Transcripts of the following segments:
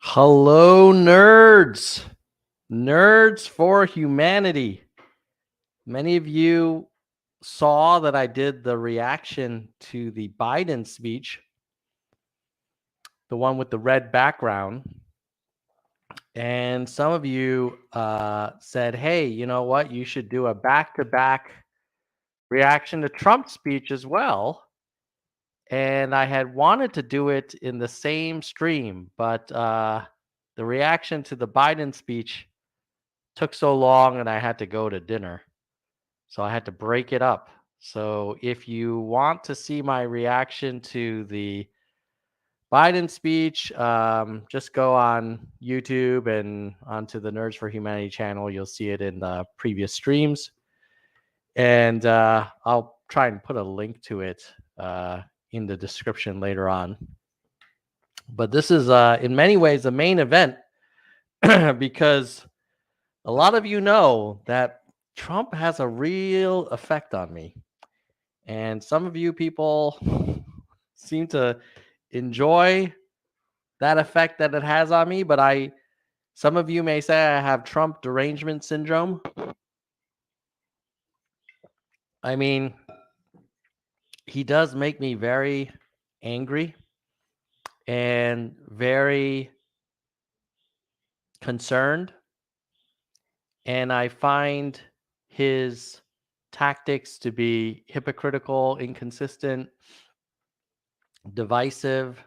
Hello, nerds. Nerds for humanity. Many of you saw that I did the reaction to the Biden speech, the one with the red background. And some of you said, hey, you know what? You should do a back to back reaction to Trump's speech as well. And I had wanted to do it in the same stream, but the reaction to the Biden speech took so long and I had to go to dinner. So I had to break it up. So if you want to see my reaction to the Biden speech, just go on YouTube and onto the Nerds for Humanity channel. You'll see it in the previous streams. And I'll try and put a link to it in the description later on. But this is, in many ways, the main event because a lot of you know that Trump has a real effect on me. And some of you people seem to enjoy that effect that it has on me, but some of you may say I have Trump derangement syndrome. I mean, he does make me very angry and very concerned. And I find his tactics to be hypocritical, inconsistent, divisive,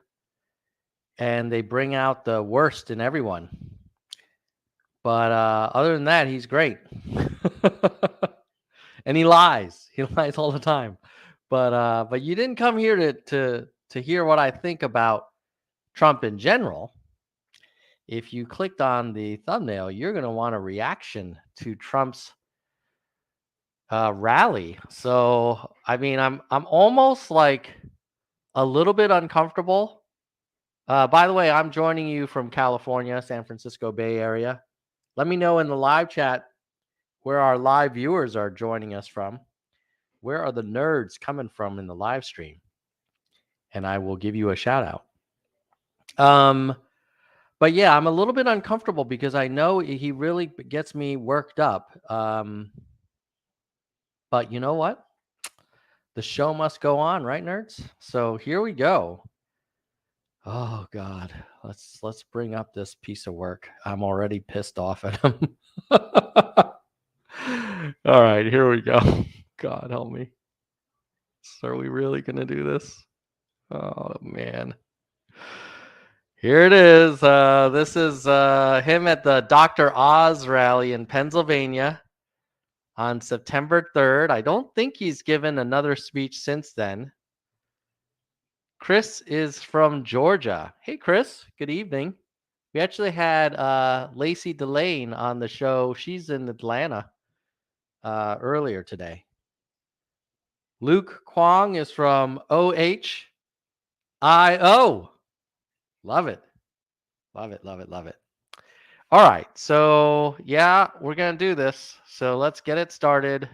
and they bring out the worst in everyone. But other than that, he's great. And he lies. He lies all the time. But you didn't come here to hear what I think about Trump in general. If you clicked on the thumbnail, you're going to want a reaction to Trump's rally. So, I mean, I'm almost like a little bit uncomfortable. By the way, I'm joining you from California, San Francisco Bay Area. Let me know in the live chat where our live viewers are joining us from. Where are the nerds coming from in the live stream? And I will give you a shout out. But yeah, I'm a little bit uncomfortable because I know he really gets me worked up. But you know what? The show must go on, right, nerds? So here we go. Oh God, let's bring up this piece of work. I'm already pissed off at him. All right, here we go. God help me. So are we really gonna do this? Oh man. Here it is. This is him at the Dr. Oz rally in Pennsylvania on September 3rd. I don't think he's given another speech since then. Chris is from Georgia. Hey, Chris. Good evening. We actually had Lacey Delane on the show. She's in Atlanta earlier today. Luke Kwong is from OHIO. Love it. Love it. Love it. Love it. All right. So, yeah, we're going to do this. So let's get it started.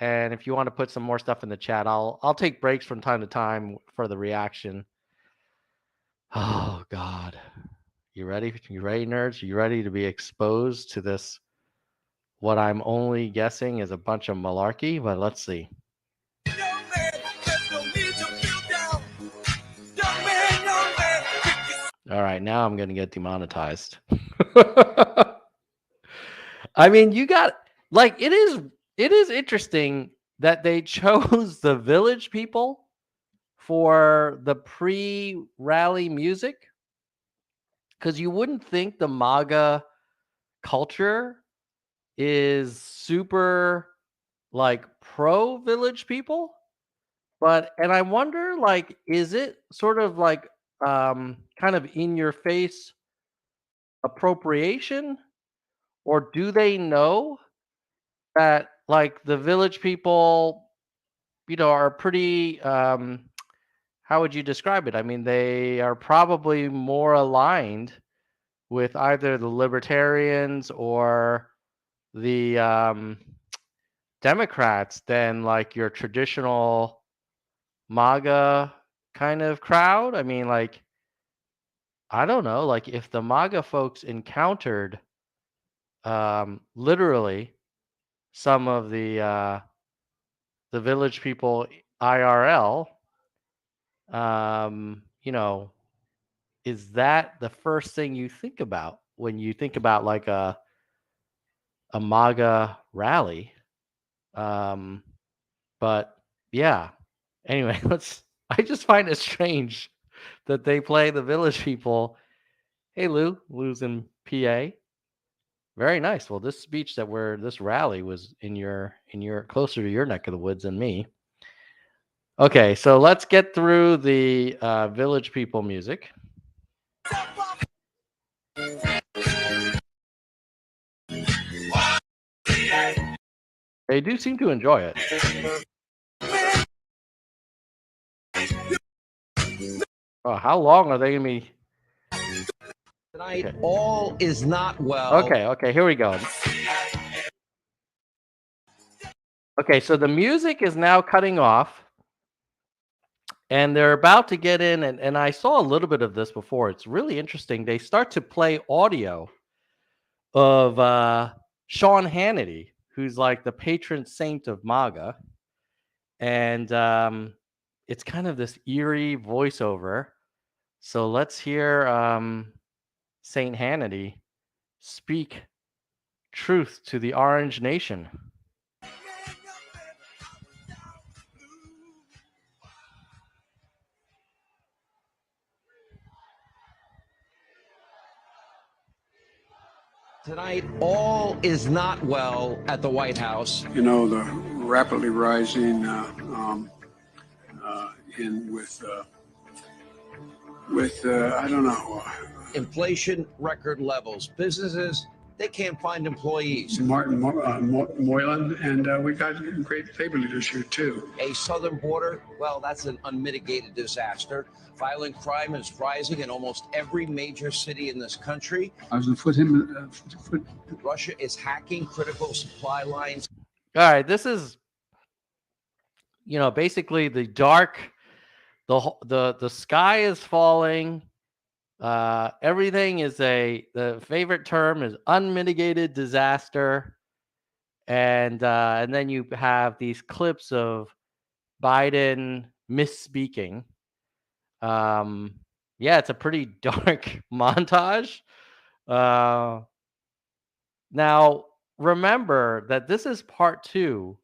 And if you want to put some more stuff in the chat, I'll take breaks from time to time for the reaction. Oh, God. You ready? You ready, nerds? You ready to be exposed to this? What I'm only guessing is a bunch of malarkey, but let's see. All right, now I'm going to get demonetized. I mean, you got like it is interesting that they chose the Village People for the pre-rally music because you wouldn't think the MAGA culture is super like pro Village People, and I wonder like is it sort of like kind of in your face appropriation, or do they know that like the Village People, are pretty how would you describe it? I mean, they are probably more aligned with either the libertarians or the Democrats than like your traditional MAGA kind of crowd. I mean, like, I don't know, like if the MAGA folks encountered literally some of the village people IRL, you know, is that the first thing you think about when you think about like a MAGA rally? Um, but yeah. Anyway, let's. I just find it strange that they play the village people. Hey, Lou. Lou's in PA. Very nice. Well, this rally was in your closer to your neck of the woods than me. Okay, so let's get through the village people music. They do seem to enjoy it. Oh, how long are they gonna be? Tonight, Okay. all is not well. Okay, here we go. Okay, so the music is now cutting off, and they're about to get in, and I saw a little bit of this before. It's really interesting. They start to play audio of Sean Hannity, who's like the patron saint of MAGA, and it's kind of this eerie voiceover. So let's hear Saint Hannity speak truth to the Orange Nation. Tonight, all is not well at the White House. You know, the rapidly rising I don't know. Inflation record levels. Businesses, they can't find employees. Martin Moylan, and we got great labor leaders here too. A southern border, well, that's an unmitigated disaster. Violent crime is rising in almost every major city in this country. I was going to Russia is hacking critical supply lines. All right, this is, basically the dark, the sky is falling. Everything is the favorite term is unmitigated disaster, and then you have these clips of Biden misspeaking. Yeah, it's a pretty dark montage. Now remember that this is part 2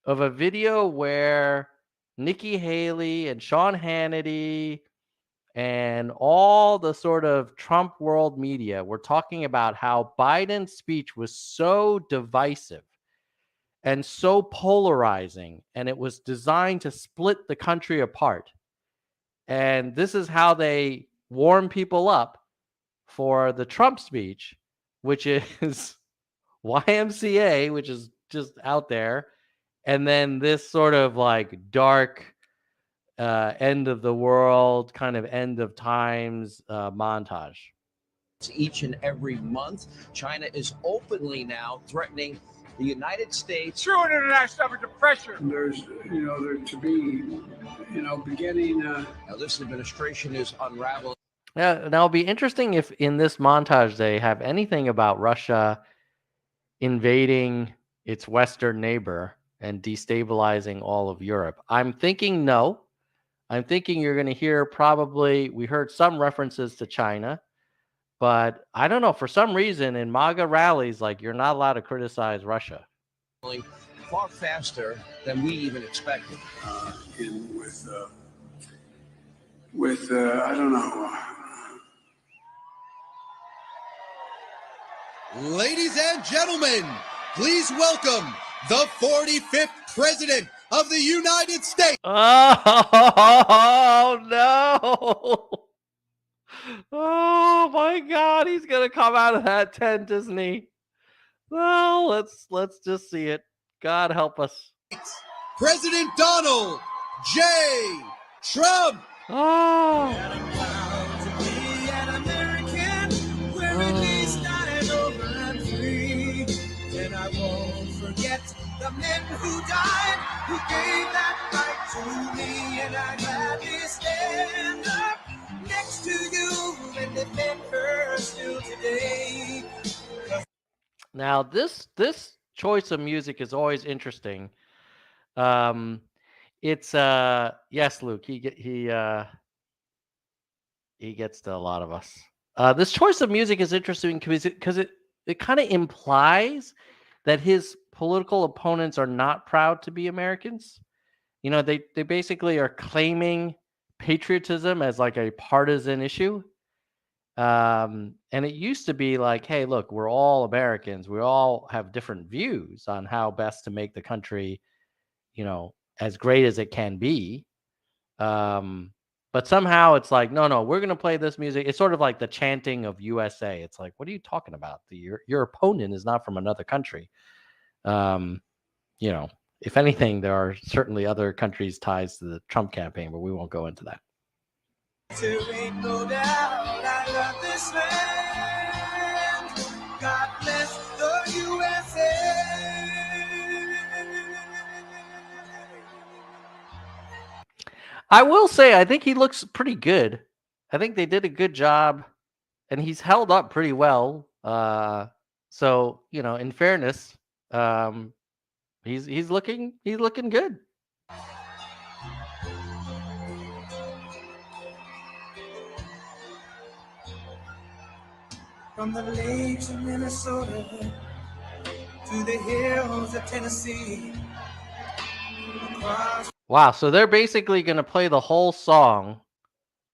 of a video where Nikki Haley and Sean Hannity and all the sort of Trump world media were talking about how Biden's speech was so divisive and so polarizing, and it was designed to split the country apart. And this is how they warm people up for the Trump speech, which is YMCA, which is just out there, and then this sort of like dark end of the world, kind of end of times montage. Each and every month, China is openly now threatening the United States. True international effort to pressure. There's, there to be, beginning. Now, this administration is unraveling. Yeah, now it'll be interesting if in this montage they have anything about Russia invading its western neighbor and destabilizing all of Europe. I'm thinking no. I'm thinking you're going to hear we heard some references to China, but I don't know. For some reason in MAGA rallies, like you're not allowed to criticize Russia. Far faster than we even expected. I don't know. Ladies and gentlemen, please welcome the 45th President of the United States. Oh, no. Oh, my God. He's going to come out of that tent, isn't he? Well, let's just see it. God help us. President Donald J. Trump. Oh. The men who died, who gave that right to me, and I'm glad to stand up next to you and it made her still today. Now, this choice of music is always interesting. It's yes, Luke. He gets to a lot of us. This choice of music is interesting because it kind of implies that his political opponents are not proud to be Americans. You know, they basically are claiming patriotism as like a partisan issue. And it used to be like, hey, look, we're all Americans. We all have different views on how best to make the country, as great as it can be. But somehow it's like, no, we're gonna play this music. It's sort of like the chanting of USA. It's like, what are you talking about? Your opponent is not from another country. Um, if anything, there are certainly other countries' ties to the Trump campaign, but we won't go into that. There ain't no doubt I love this land. God bless the USA. I will say, I think he looks pretty good. I think they did a good job, and he's held up pretty well. So in fairness, he's looking good. From the lakes of Minnesota to the hills of Tennessee. Wow, so they're basically going to play the whole song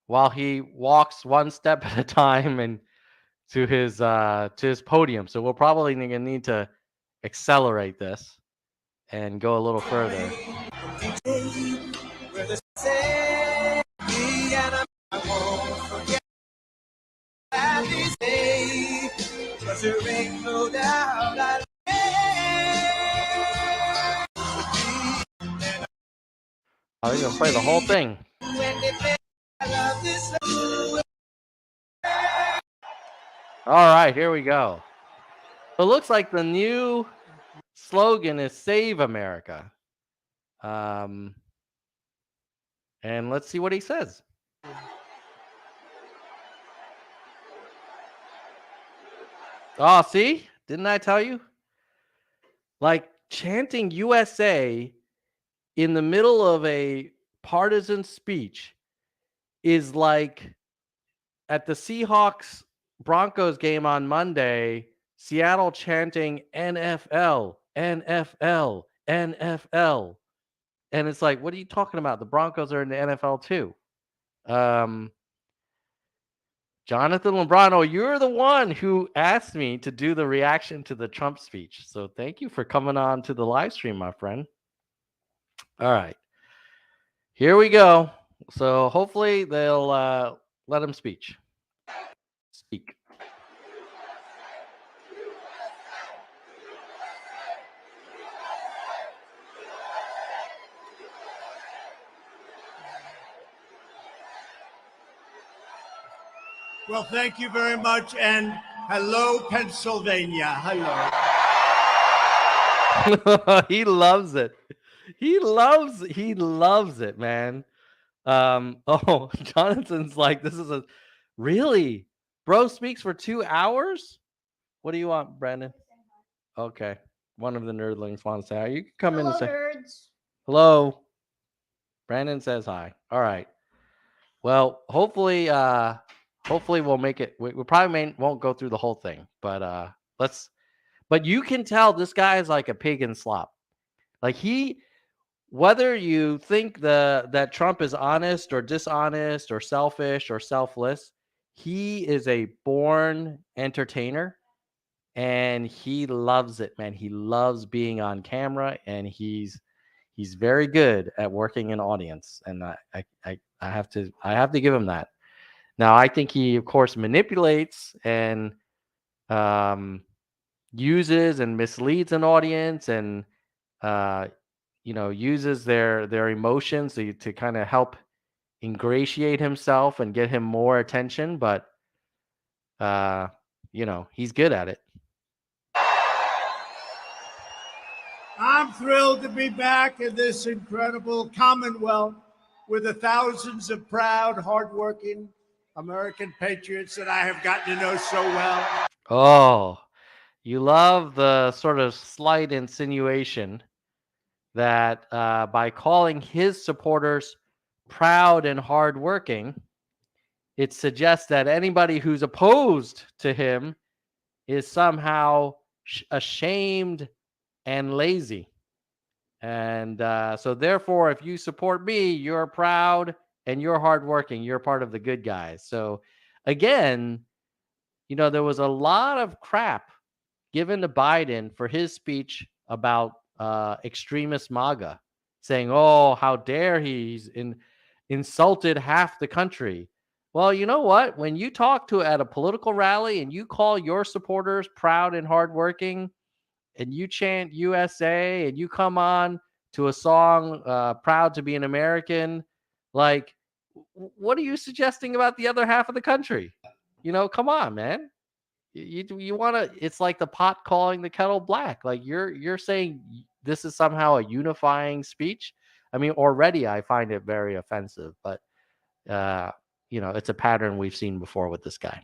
while he walks one step at a time and to his podium. So we're probably going to need to accelerate this and go a little further. There ain't no doubt Oh, he's going to play the whole thing. All right, here we go. It looks like the new slogan is Save America. And let's see what he says. Oh, see? Didn't I tell you? Like chanting USA in the middle of a partisan speech is like at the Seahawks Broncos game on Monday, Seattle chanting NFL, NFL, NFL. And it's like, what are you talking about? The Broncos are in the NFL too. Jonathan Lombrano, you're the one who asked me to do the reaction to the Trump speech. So thank you for coming on to the live stream, my friend. All right. Here we go. So hopefully they'll let him speak. Well, thank you very much. And hello, Pennsylvania. Hello. He loves it. He loves it, man. Oh, Jonathan's like, this is really, bro speaks for 2 hours. What do you want, Brandon? Okay. One of the nerdlings wants to say hi. You can come in and say nerds. hello. Brandon says hi. All right. Well, hopefully we'll make it. We probably won't go through the whole thing, but but you can tell this guy is like a pig in slop. Like whether you think that Trump is honest or dishonest or selfish or selfless, he is a born entertainer and he loves it, man. He loves being on camera and he's very good at working an audience. And I have to give him that. Now, I think he, of course, manipulates and uses and misleads an audience and uses their emotions to kind of help ingratiate himself and get him more attention, but he's good at it. I'm thrilled to be back in this incredible Commonwealth with the thousands of proud, hardworking, American patriots that I have gotten to know so well. Oh, you love the sort of slight insinuation that by calling his supporters proud and hardworking, it suggests that anybody who's opposed to him is somehow ashamed and lazy. And so, therefore, if you support me, you're proud and you're hardworking. You're part of the good guys. So, again, there was a lot of crap given to Biden for his speech about extremist MAGA, saying, "Oh, how dare he's insulted half the country." Well, you know what? When you talk to at a political rally and you call your supporters proud and hardworking, and you chant USA and you come on to a song, "Proud to be an American," like, what are you suggesting about the other half of the country? Come on, man. You want to? It's like the pot calling the kettle black. Like you're saying this is somehow a unifying speech. I mean, already I find it very offensive, but it's a pattern we've seen before with this guy.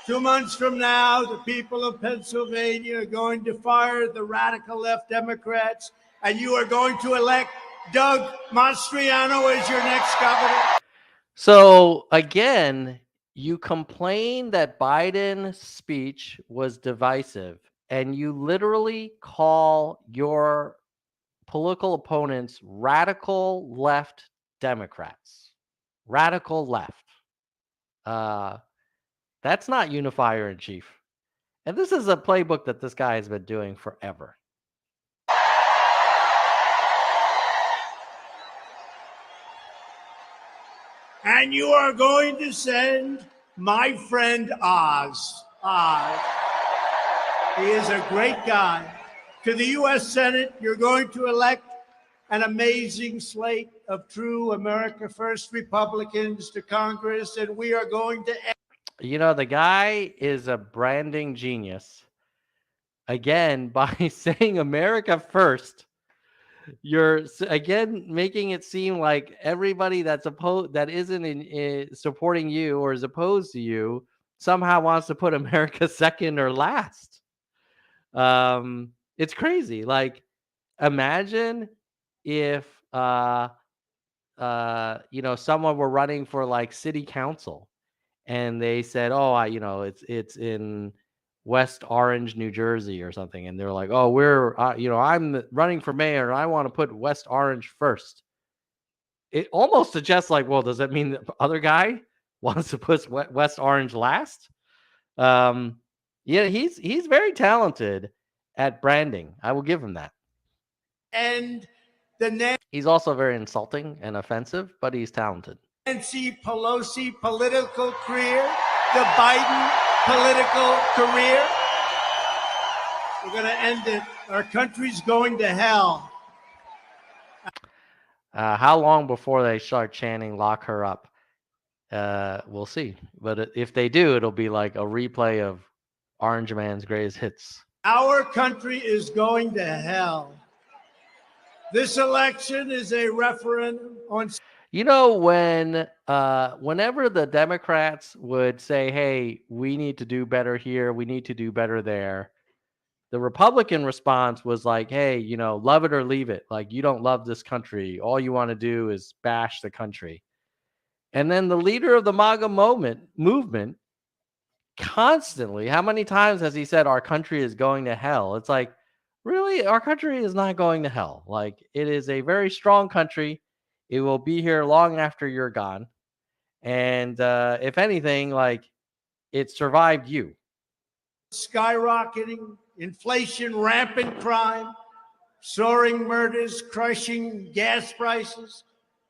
2 months from now, the people of Pennsylvania are going to fire the radical left Democrats, and you are going to elect Doug Mastriano as your next governor. So again, you complain that Biden's speech was divisive, and you literally call your political opponents radical left Democrats. Radical left. That's not unifier in chief. And this is a playbook that this guy has been doing forever. And you are going to send my friend Oz. He is a great guy. To the U.S. Senate, you're going to elect an amazing slate of true America First Republicans to Congress, and we are going to... The guy is a branding genius. Again, by saying America First, you're again making it seem like everybody that isn't supporting you or is opposed to you somehow wants to put America second or last. It's crazy. Like, imagine if someone were running for like city council and they said, "Oh, it's in West Orange, New Jersey or something." And they're like, "Oh, I'm running for mayor. I want to put West Orange first." It almost suggests like, well, does that mean the other guy wants to put West Orange last? He's very talented at branding. I will give him that. And he's also very insulting and offensive, but he's talented. Nancy Pelosi political career, the Biden political career. We're going to end it. Our country's going to hell. How long before they start chanting "lock her up"? We'll see. But if they do, it'll be like a replay of Orange Man's greatest hits. Our country is going to hell. This election is a referendum on... Whenever the Democrats would say, "Hey, we need to do better here, we need to do better there," the Republican response was like, "Hey, love it or leave it. Like, you don't love this country. All you want to do is bash the country." And then the leader of the MAGA movement constantly, how many times has he said our country is going to hell? It's like, really? Our country is not going to hell. Like, it is a very strong country. It will be here long after you're gone. And if anything, like, it survived you. Skyrocketing, inflation, rampant crime, soaring murders, crushing gas prices,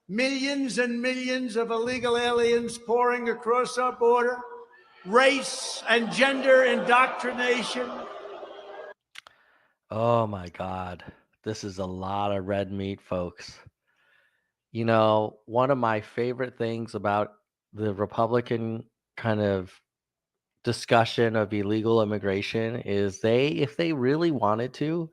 millions and millions of illegal aliens pouring across our border, race and gender indoctrination. Oh my God. This is a lot of red meat, folks. One of my favorite things about the Republican kind of discussion of illegal immigration is if they really wanted to,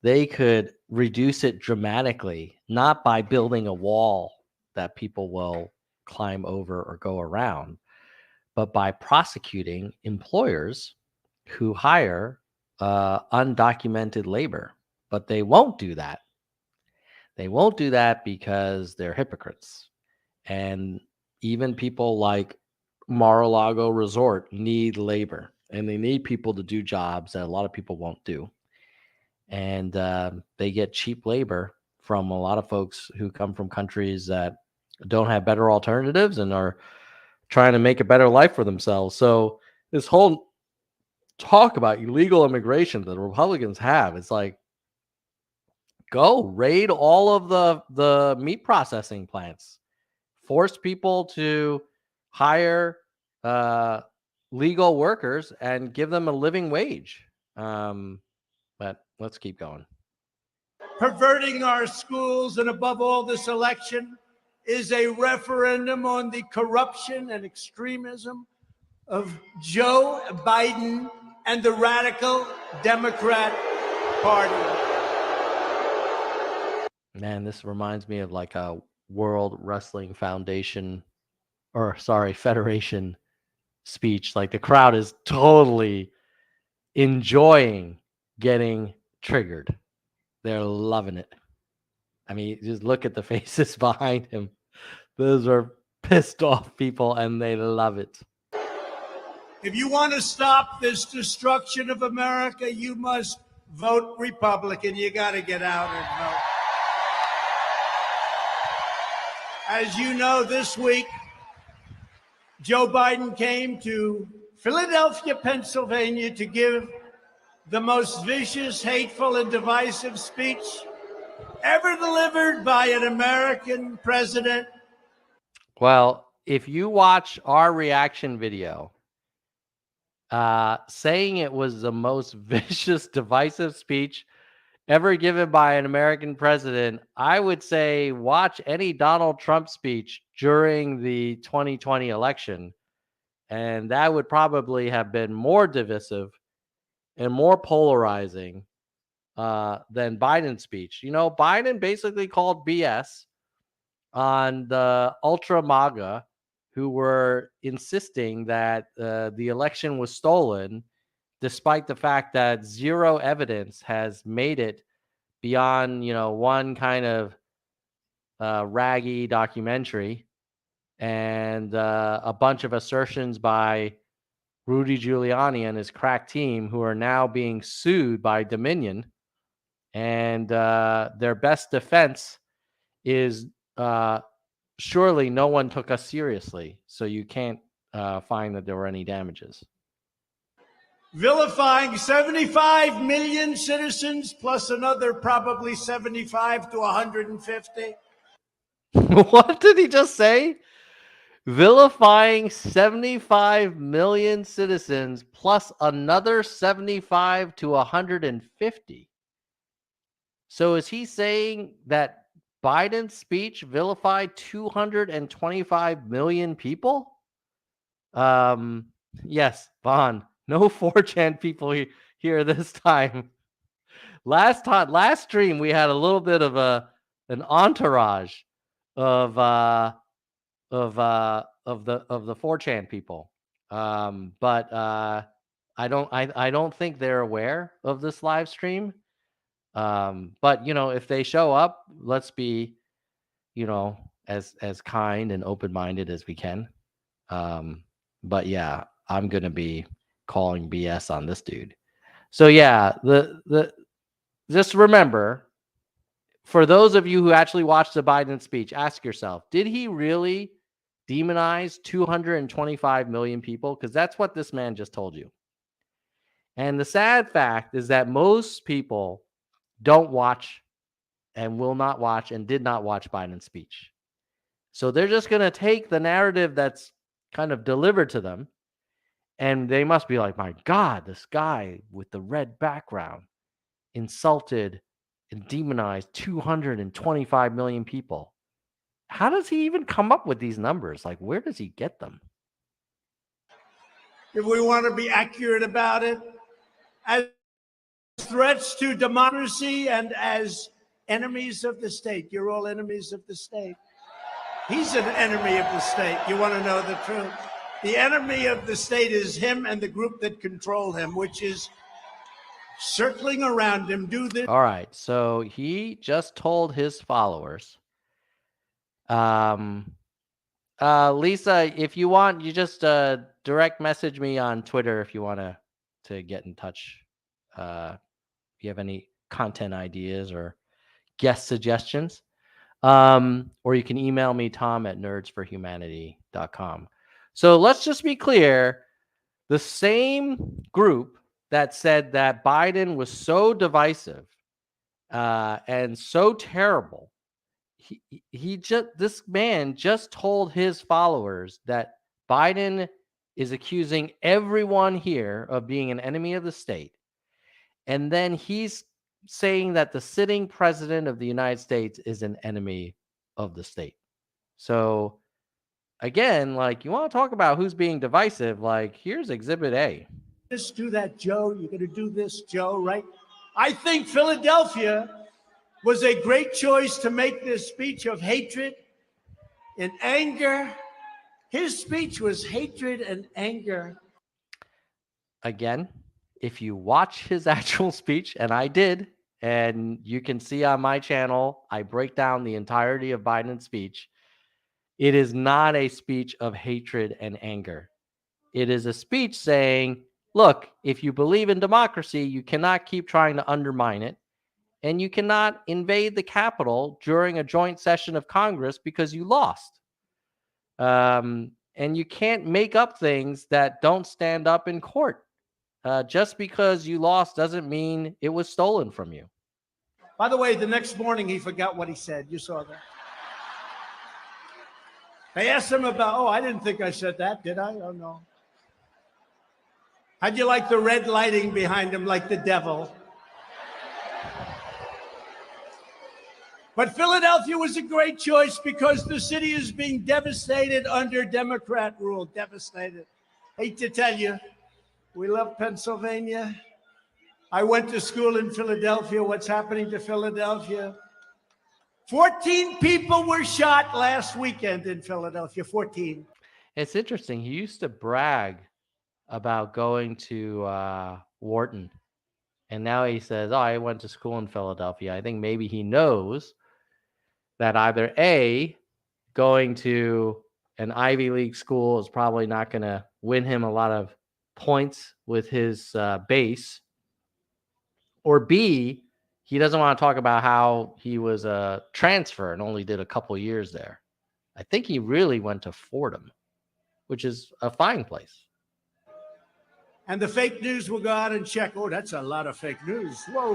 they could reduce it dramatically, not by building a wall that people will climb over or go around, but by prosecuting employers who hire undocumented labor. But they won't do that. They won't do that because they're hypocrites. And even people like Mar-a-Lago Resort need labor, and they need people to do jobs that a lot of people won't do. And they get cheap labor from a lot of folks who come from countries that don't have better alternatives and are trying to make a better life for themselves. So this whole talk about illegal immigration that the Republicans have, it's like, go raid all of the meat processing plants, force people to hire legal workers and give them a living wage. But let's keep going. Perverting our schools, and above all, this election is a referendum on the corruption and extremism of Joe Biden and the radical Democrat Party. Man, this reminds me of like a World Wrestling Foundation, or sorry, Federation speech. Like the crowd is totally enjoying getting triggered. They're loving it. I mean, just look at the faces behind him. Those are pissed off people and they love it. If you want to stop this destruction of America, you must vote Republican. You got to get out and vote. As you know, this week, Joe Biden came to Philadelphia, Pennsylvania to give the most vicious, hateful, and divisive speech ever delivered by an American president. Well, if you watch our reaction video, saying it was the most vicious, divisive speech ever given by an American president, I would say watch any Donald Trump speech during the 2020 election. And that would probably have been more divisive and more polarizing than Biden's speech. You know, Biden basically called BS on the ultra MAGA who were insisting that the election was stolen, despite the fact that zero evidence has made it beyond, one kind of raggy documentary and a bunch of assertions by Rudy Giuliani and his crack team, who are now being sued by Dominion. And their best defense is surely no one took us seriously. So you can't find that there were any damages. Vilifying 75 million citizens plus another probably 75 to 150. What did he just say? Vilifying 75 million citizens plus another 75 to 150. So is he saying that Biden's speech vilified 225 million people? Yes, Vaughn. No 4chan people here this time. Last stream we had a little bit of an entourage of the 4chan people. But I don't think they're aware of this live stream. But if they show up, let's be, as kind and open-minded as we can. But yeah, I'm gonna be calling BS on this dude. So yeah, just remember, for those of you who actually watched the Biden speech, ask yourself, did he really demonize 225 million people? Because that's what this man just told you. And the sad fact is that most people don't watch and will not watch and did not watch Biden's speech. So they're just going to take the narrative that's kind of delivered to them, and they must be like, my God, this guy with the red background insulted and demonized 225 million people. How does he even come up with these numbers? Like, where does he get them? If we want to be accurate about it, as threats to democracy and as enemies of the state. You're all enemies of the state. He's an enemy of the state. You want to know the truth? The enemy of the state is him and the group that control him, which is circling around him. Do this. All right. So he just told his followers. Lisa, if you want, you just direct message me on Twitter if you want to get in touch. If you have any content ideas or guest suggestions. Or you can email me, tom@nerdsforhumanity.com. So let's just be clear. The same group that said that Biden was so divisive and so terrible, this man just told his followers that Biden is accusing everyone here of being an enemy of the state. And then he's saying that the sitting president of the United States is an enemy of the state. So again, like, you want to talk about who's being divisive, like, here's exhibit A. Just do that, Joe. You're going to do this, Joe, right? I think Philadelphia was a great choice to make this speech of hatred and anger. His speech was hatred and anger. Again, if you watch his actual speech, and I did, and you can see on my channel, I break down the entirety of Biden's speech. It is not a speech of hatred and anger. It is a speech saying, look, if you believe in democracy, you cannot keep trying to undermine it. And you cannot invade the Capitol during a joint session of Congress because you lost. And you can't make up things that don't stand up in court. Just because you lost doesn't mean it was stolen from you. By the way, the next morning he forgot what he said. You saw that. They asked him about, I didn't think I said that, did I? Oh, no. How'd you like the red lighting behind him like the devil? But Philadelphia was a great choice because the city is being devastated under Democrat rule. Devastated. Hate to tell you, we love Pennsylvania. I went to school in Philadelphia. What's happening to Philadelphia? 14 people were shot last weekend in Philadelphia. 14. It's interesting. He used to brag about going to Wharton. And now he says, I went to school in Philadelphia. I think maybe he knows that either A, going to an Ivy League school is probably not going to win him a lot of points with his base, or B, he doesn't want to talk about how he was a transfer and only did a couple years there. I think he really went to Fordham, which is a fine place. And the fake news will go out and check. Oh, that's a lot of fake news. Whoa.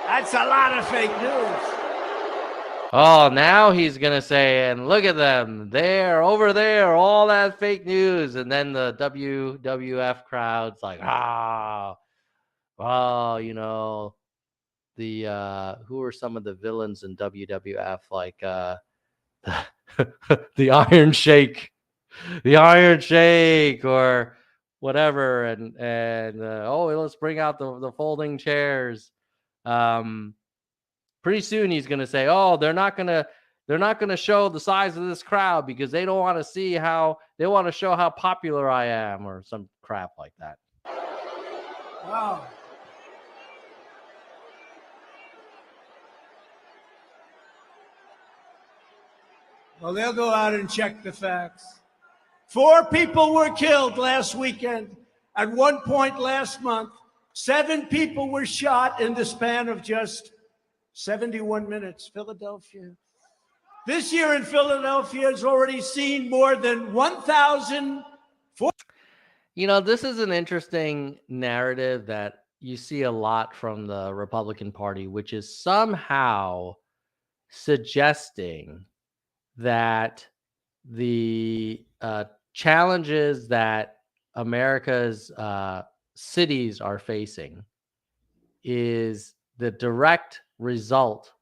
That's a lot of fake news. Oh, now he's going to say, and look at them. They're over there, all that fake news. And then the WWF crowd's like, well, you know, the who are some of the villains in WWF? Like the Iron Sheik, or whatever. And let's bring out the folding chairs. Pretty soon he's going to say, they're not going to show the size of this crowd because they don't want to see they want to show how popular I am, or some crap like that. Wow. Well, they'll go out and check the facts. 4 people were killed last weekend. At one point last month, 7 people were shot in the span of just 71 minutes. Philadelphia. This year in Philadelphia has already seen more than 1,000. This is an interesting narrative that you see a lot from the Republican Party, which is somehow suggesting that the challenges that America's cities are facing is the direct result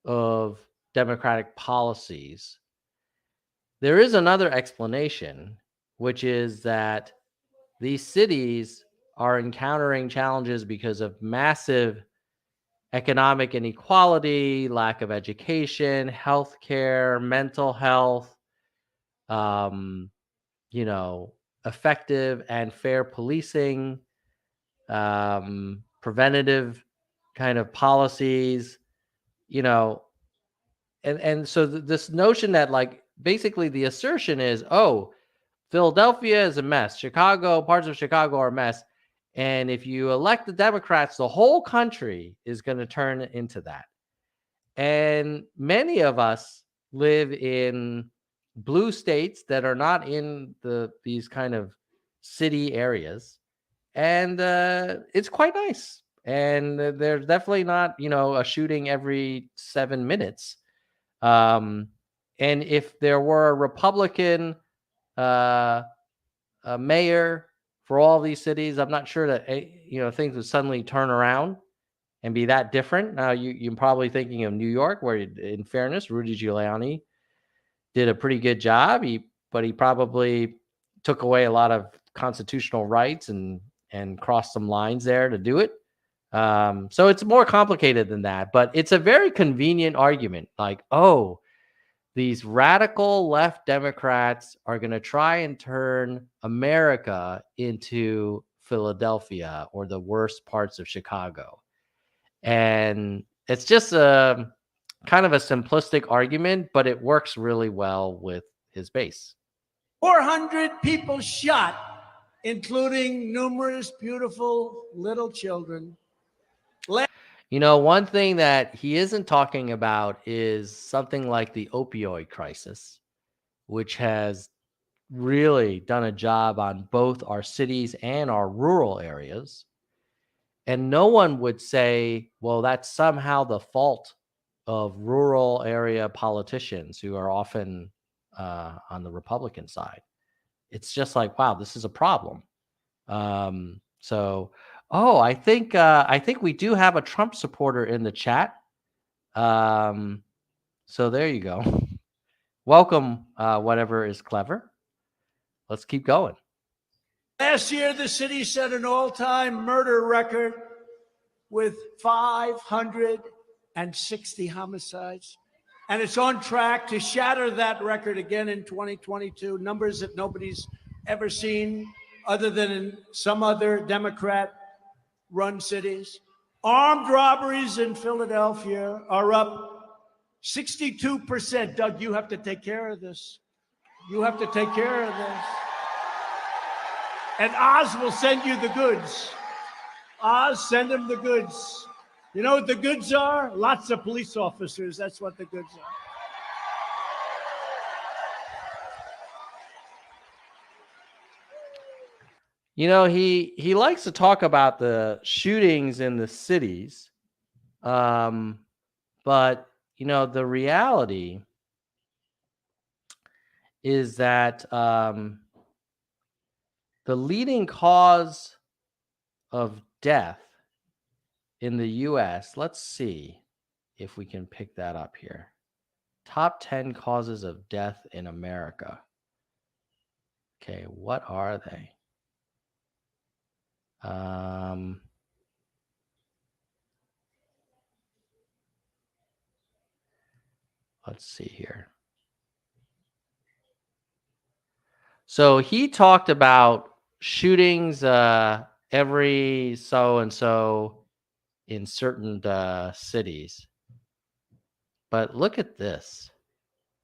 of Democratic policies. There is another explanation, which is that these cities are encountering challenges because of massive economic inequality, lack of education, healthcare, mental health, um, effective and fair policing, preventative kind of policies, you know, and so this notion that like basically the assertion is, oh, Philadelphia is a mess, Chicago, parts of Chicago are a mess, and if you elect the Democrats, the whole country is going to turn into that. And many of us live in blue states that are not in these kind of city areas, and it's quite nice. And there's definitely not, a shooting every 7 minutes. Um, and if there were a Republican uh, mayor for all these cities, I'm not sure that things would suddenly turn around and be that different. Now you're probably thinking of New York, where, in fairness, Rudy Giuliani did a pretty good job. But he probably took away a lot of constitutional rights and crossed some lines there to do it. So it's more complicated than that, but it's a very convenient argument. Like, oh, these radical left Democrats are going to try and turn America into Philadelphia or the worst parts of Chicago. And it's just a kind of a simplistic argument, but it works really well with his base. 400 people shot, including numerous beautiful little children. One thing that he isn't talking about is something like the opioid crisis, which has really done a job on both our cities and our rural areas. And no one would say, well, that's somehow the fault of rural area politicians who are often on the Republican side. It's just like, wow, this is a problem. I think we do have a Trump supporter in the chat. So there you go. Welcome, whatever is clever. Let's keep going. Last year, the city set an all-time murder record with 560 homicides. And it's on track to shatter that record again in 2022, numbers that nobody's ever seen other than in some other Democrat-run cities. Armed robberies in Philadelphia are up 62%. Doug, you have to take care of this. You have to take care of this. And Oz will send you the goods. Oz, send him the goods. You know what the goods are? Lots of police officers. That's what the goods are. He likes to talk about the shootings in the cities. But, the reality is that the leading cause of death in the U.S., let's see if we can pick that up here. Top 10 causes of death in America. Okay, what are they? Let's see here. So he talked about shootings every so and so in certain cities. But look at this.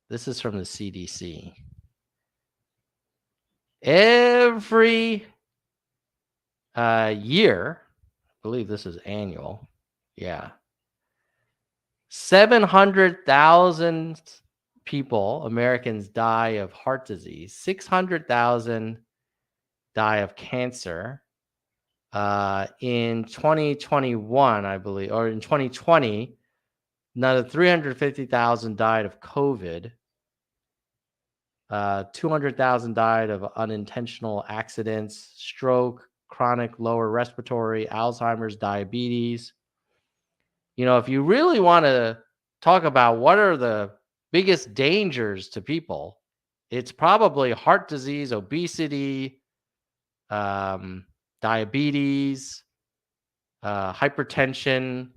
This is from the CDC. Every year, I believe this is annual. Yeah. 700,000 people, Americans, die of heart disease. 600,000 die of cancer. In 2021, I believe, or in 2020, another 350,000 died of COVID. 200,000 died of unintentional accidents, stroke, chronic lower respiratory, Alzheimer's, diabetes. If you really want to talk about what are the biggest dangers to people, it's probably heart disease, obesity, diabetes, hypertension,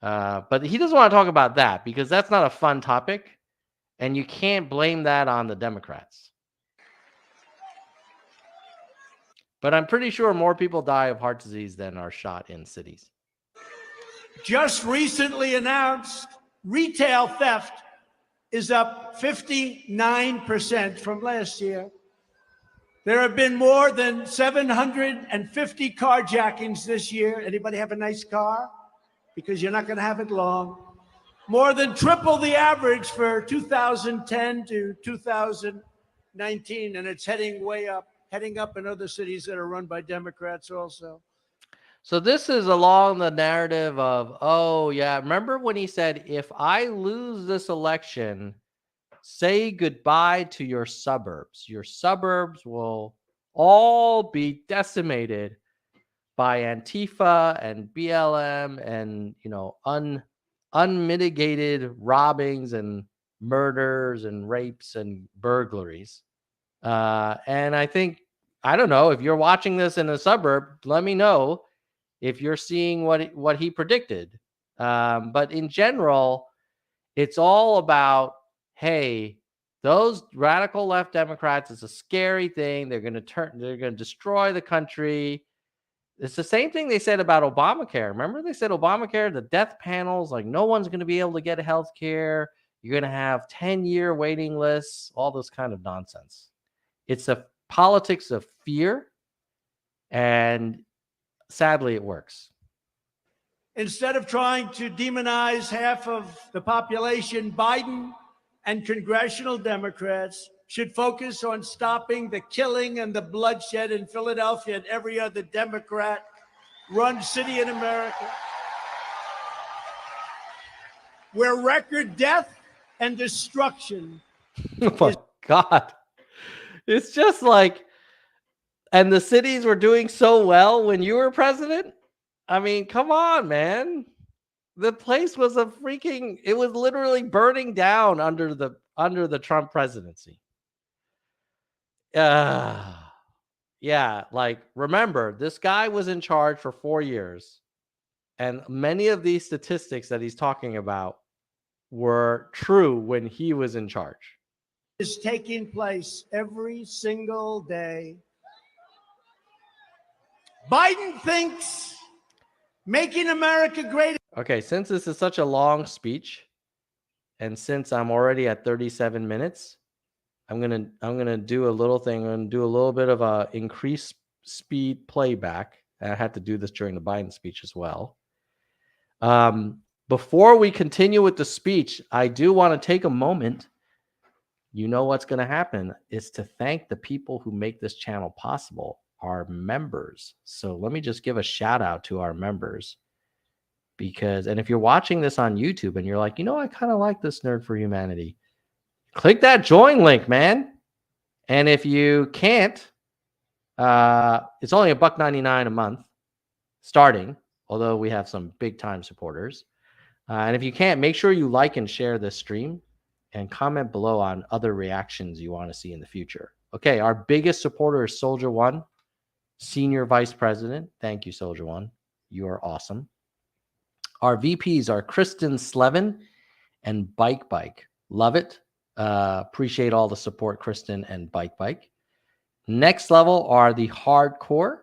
But he doesn't want to talk about that because that's not a fun topic. And you can't blame that on the Democrats. But I'm pretty sure more people die of heart disease than are shot in cities. Just recently announced retail theft is up 59% from last year. There have been more than 750 carjackings this year. Anybody have a nice car? Because you're not going to have it long. More than triple the average for 2010 to 2019, and it's heading way up, heading up in other cities that are run by Democrats also. So this is along the narrative of, oh, yeah, remember when he said, if I lose this election, say goodbye to your suburbs. Your suburbs will all be decimated by Antifa and BLM and, unmitigated robbings and murders and rapes and burglaries. And I think, I don't know, if you're watching this in a suburb, let me know if you're seeing what he predicted. But in general, it's all about, hey, those radical left Democrats is a scary thing. They're going to destroy the country. It's the same thing they said about Obamacare. Remember they said Obamacare, the death panels, like no one's going to be able to get health care. You're going to have 10-year waiting lists, all this kind of nonsense. It's a politics of fear, and sadly it works. Instead of trying to demonize half of the population, Biden and congressional Democrats should focus on stopping the killing and the bloodshed in Philadelphia and every other Democrat-run city in America, where record death and destruction. Oh my God. It's just like, and the cities were doing so well when you were president. I mean, come on, man. The place was it was literally burning down under the Trump presidency. Yeah, like remember, this guy was in charge for 4 years, and many of these statistics that he's talking about were true when he was in charge. Is taking place every single day. Biden thinks making America great. Okay, since this is such a long speech, and since I'm already at 37 minutes, I'm gonna do a little thing. I'm gonna do a little bit of a increased speed playback. I had to do this during the Biden speech as well. Before we continue with the speech, I do want to take a moment. You know what's going to happen is to thank the people who make this channel possible, our members. So let me just give a shout out to our members. And if you're watching this on YouTube and you're like, I kind of like this Nerd for Humanity, click that join link, man. And if you can't, it's only $1.99 a month starting, although we have some big time supporters. And if you can't, make sure you like and share this stream and comment below on other reactions you want to see in the future. Okay, our biggest supporter is Soldier One, Senior Vice President. Thank you, Soldier One. You are awesome. Our VPs are Kristen Slevin and Bike. Love it. Appreciate all the support, Kristen and Bike. Next level are the hardcore: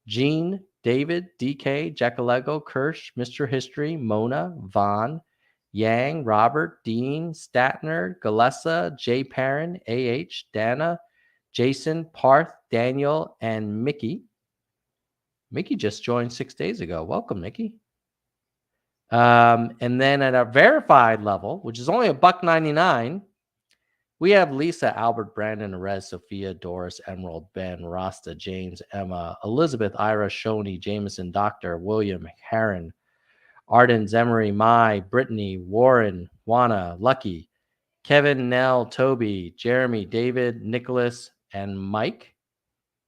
Gene, David, DK, Jackalego, Kirsch, Mr. History, Mona, Vaughn, Yang, Robert, Dean, Statner, Galessa, Jay Perrin, AH, Dana, Jason, Parth, Daniel, and Mickey. Mickey just joined 6 days ago. Welcome, Mickey. And then at our verified level, which is only $1.99, we have Lisa, Albert, Brandon, Erez, Sophia, Doris, Emerald, Ben, Rasta, James, Emma, Elizabeth, Ira, Shoni, Jameson, Dr. William, Heron, Arden, Zemery, Mai, Brittany, Warren, Juana, Lucky, Kevin, Nell, Toby, Jeremy, David, Nicholas, and Mike.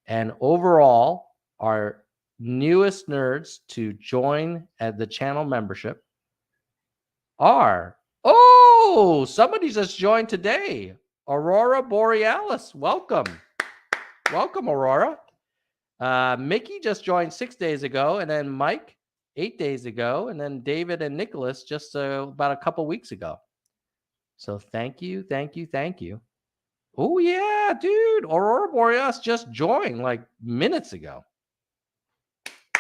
And overall, our newest nerds to join at the channel membership are, somebody just joined today. Aurora Borealis, welcome. Welcome, Aurora. Mickey just joined 6 days ago, and then Mike 8 days ago, and then David and Nicholas just about a couple weeks ago. So thank you, thank you, thank you. Oh yeah, dude, Aurora Borealis just joined like minutes ago.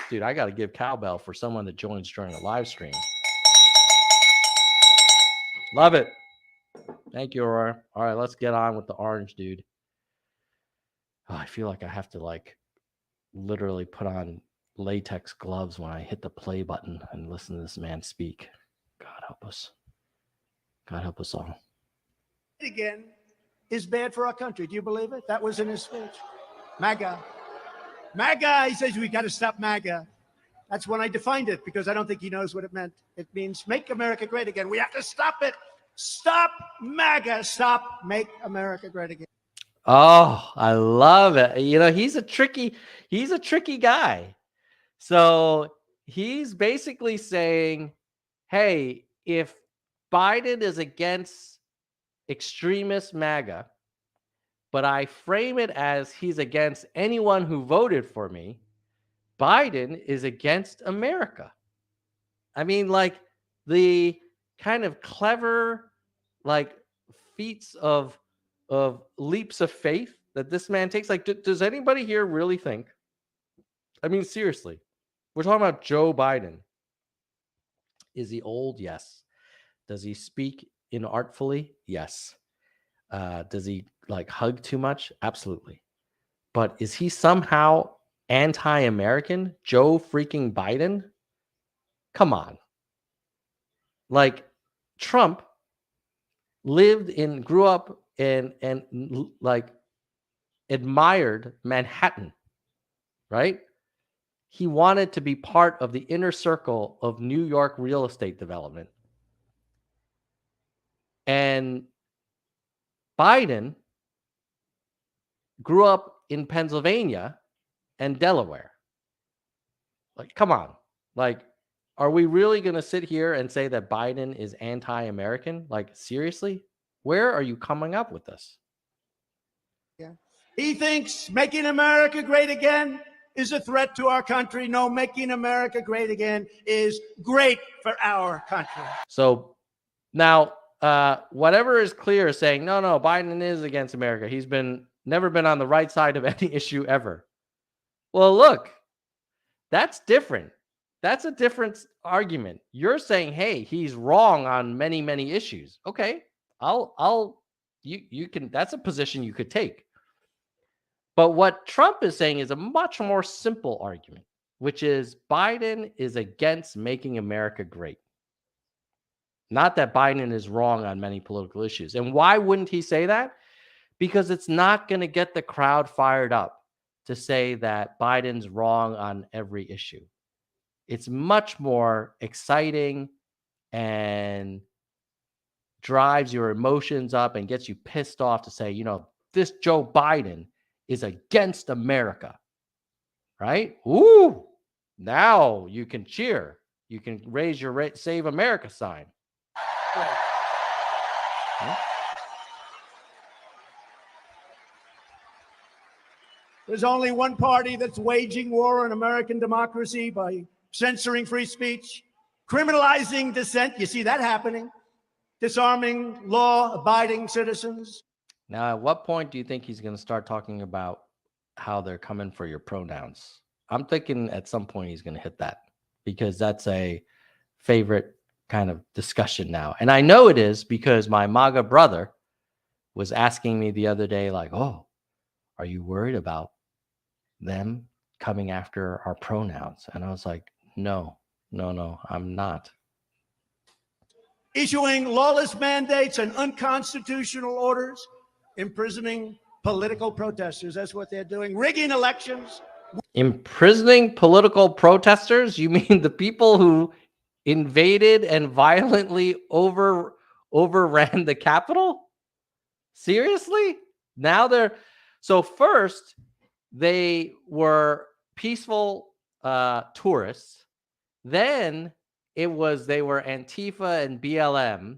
Dude, I got to give cowbell for someone that joins during a live stream. Love it. Thank you, Aurora. All right, let's get on with the orange, dude. Oh, I feel like I have to like literally put on latex gloves when I hit the play button and listen to this man speak. God help us. God help us all. Again is bad for our country. Do you believe it? That was in his speech. MAGA. MAGA, he says we got to stop MAGA. That's when I defined it because I don't think he knows what it meant. It means make America great again. We have to stop it. Stop MAGA. Stop make America great again. Oh, I love it. You know, he's a tricky guy. So he's basically saying, hey, if Biden is against extremist MAGA, but I frame it as he's against anyone who voted for me, Biden is against America. I mean, like the kind of clever, like feats of leaps of faith that this man takes. Like, does anybody here really think? I mean, seriously, we're talking about Joe Biden. Is he old? Yes. Does he speak inartfully? Yes. Does he like hug too much? Absolutely. But is he somehow anti-American? Joe freaking Biden? Come on. Like Trump grew up and like admired Manhattan, right? He wanted to be part of the inner circle of New York real estate development. And Biden grew up in Pennsylvania and Delaware. Like, come on. Like, are we really going to sit here and say that Biden is anti-American? Like, seriously? Where are you coming up with this? Yeah. He thinks making America great again is a threat to our country. No, making America great again is great for our country. So now, whatever is clear is saying, no, Biden is against America. He's never been on the right side of any issue ever. Well, look, that's different. That's a different argument. You're saying, hey, he's wrong on many, many issues. Okay, you can, that's a position you could take. But what Trump is saying is a much more simple argument, which is Biden is against making America great. Not that Biden is wrong on many political issues. And why wouldn't he say that? Because it's not going to get the crowd fired up to say that Biden's wrong on every issue. It's much more exciting and drives your emotions up and gets you pissed off to say, you know, this Joe Biden is against America, right? Ooh, now you can cheer. You can raise your Save America sign. Huh? There's only one party that's waging war on American democracy by censoring free speech, criminalizing dissent. You see that happening, disarming law-abiding citizens. Now, at what point do you think he's going to start talking about how they're coming for your pronouns? I'm thinking at some point he's going to hit that because that's a favorite kind of discussion now. And I know it is because my MAGA brother was asking me the other day, like, oh, are you worried about them coming after our pronouns? And I was like, no, I'm not. Issuing lawless mandates and unconstitutional orders, imprisoning political protesters. That's what they're doing. Rigging elections. Imprisoning political protesters? You mean the people who invaded and violently overran the Capitol? Seriously? Now they're... So first, they were peaceful tourists. Then they were Antifa and BLM.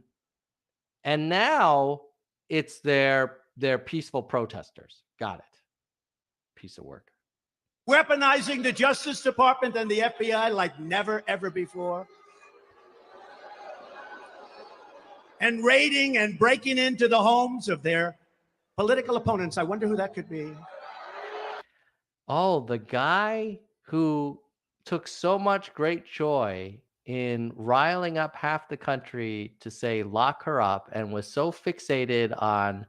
And now it's their peaceful protesters. Got it. Piece of work. weaponizing the Justice Department and the FBI like never, ever before, and raiding and breaking into the homes of their political opponents. I wonder who that could be. Oh, the guy who took so much great joy in riling up half the country to say lock her up and was so fixated on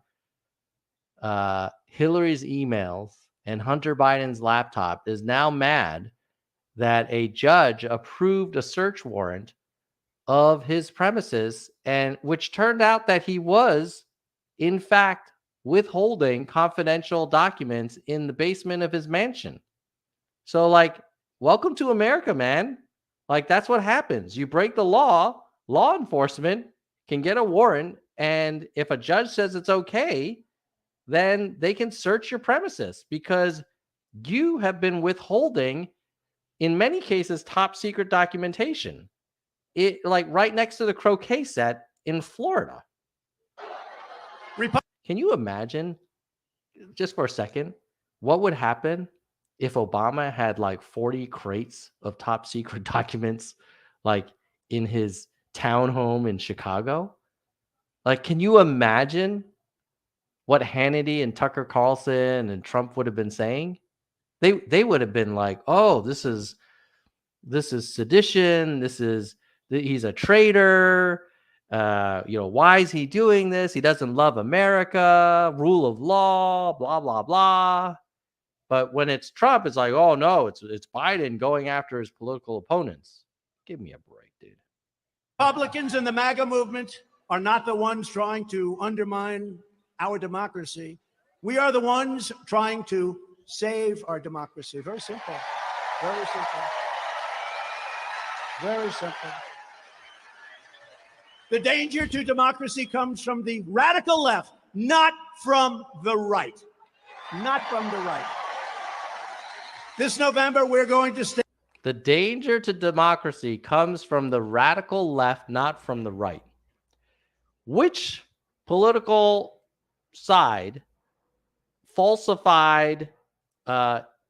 Hillary's emails and Hunter Biden's laptop is now mad that a judge approved a search warrant of his premises, and which turned out that he was in fact withholding confidential documents in the basement of his mansion. So like, welcome to America, man. Like, that's what happens. You break the law enforcement can get a warrant, and if a judge says it's okay, then they can search your premises because you have been withholding, in many cases, top secret documentation. It like right next to the croquet set in Florida. Can you imagine, just for a second, what would happen if Obama had like 40 crates of top secret documents like in his townhome in Chicago? Like, can you imagine what Hannity and Tucker Carlson and Trump would have been saying? They would have been like, "Oh, this is sedition. He's a traitor. Why is he doing this? He doesn't love America, rule of law, blah blah blah." But when it's Trump, it's like, "Oh no, it's Biden going after his political opponents." Give me a break, dude. Republicans and the MAGA movement are not the ones trying to undermine our democracy. We are the ones trying to save our democracy. Very simple. Very simple. Very simple. The danger to democracy comes from the radical left, not from the right. Not from the right. This November, we're going to stay. The danger to democracy comes from the radical left, not from the right. Which political side falsified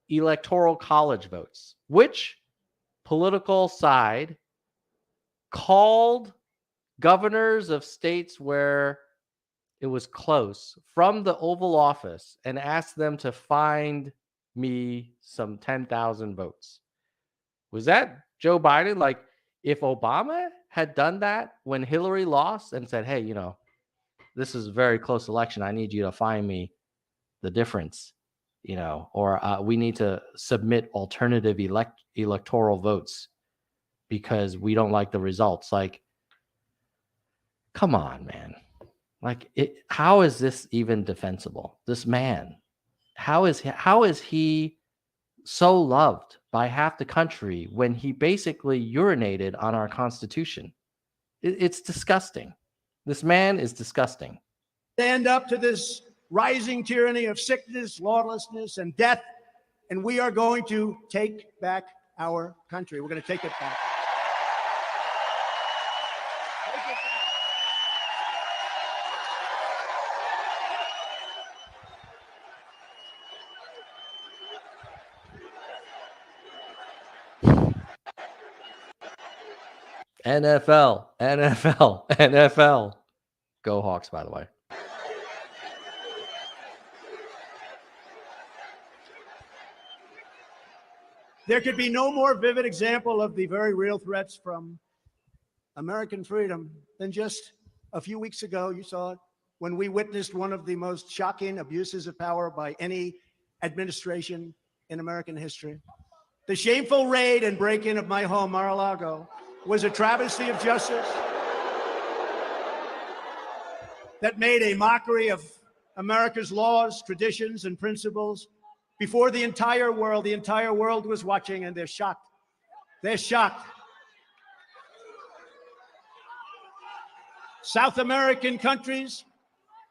electoral college votes? Which political side called governors of states where it was close from the Oval Office and asked them to find me some 10,000 votes? Was that Joe Biden? Like, if Obama had done that when Hillary lost and said, "Hey, this is a very close election. I need you to find me the difference, or we need to submit alternative electoral votes because we don't like the results." Like, come on, man. Like, how is this even defensible? This man, how is he so loved by half the country when he basically urinated on our Constitution? It's disgusting. This man is disgusting. Stand up to this rising tyranny of sickness, lawlessness, and death, and we are going to take back our country. We're going to take it back. NFL, NFL, NFL. Go Hawks, by the way. There could be no more vivid example of the very real threats from American freedom than just a few weeks ago. You saw it when we witnessed one of the most shocking abuses of power by any administration in American history. The shameful raid and break-in of my home, Mar-a-Lago, was a travesty of justice that made a mockery of America's laws, traditions, and principles before the entire world. The entire world was watching, and they're shocked. They're shocked. South American countries,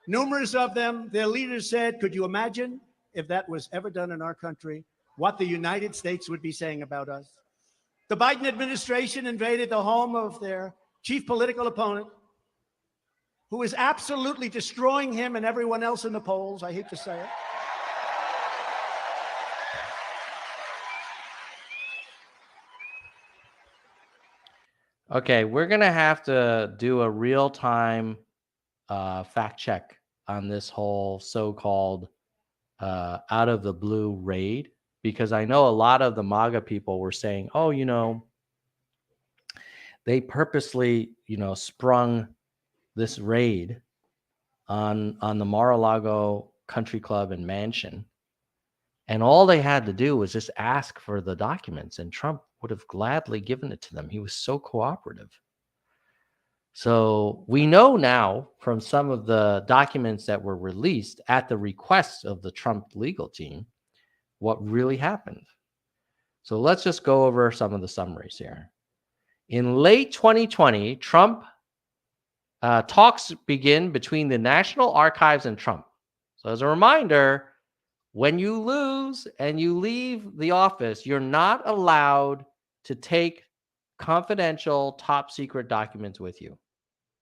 numerous of them, their leaders said, "Could you imagine if that was ever done in our country, what the United States would be saying about us?" The Biden administration invaded the home of their chief political opponent, who is absolutely destroying him and everyone else in the polls. I hate to say it. Okay, we're gonna have to do a real-time fact check on this whole so-called out of the blue raid, because I know a lot of the MAGA people were saying, "Oh, they purposely, sprung this raid on the Mar-a-Lago Country Club and Mansion, and all they had to do was just ask for the documents, and Trump would have gladly given it to them. He was so cooperative." So we know now from some of the documents that were released at the request of the Trump legal team what really happened. So let's just go over some of the summaries here. In late 2020, Trump talks begin between the National Archives and Trump. So as a reminder, when you lose and you leave the office, you're not allowed to take confidential top secret documents with you.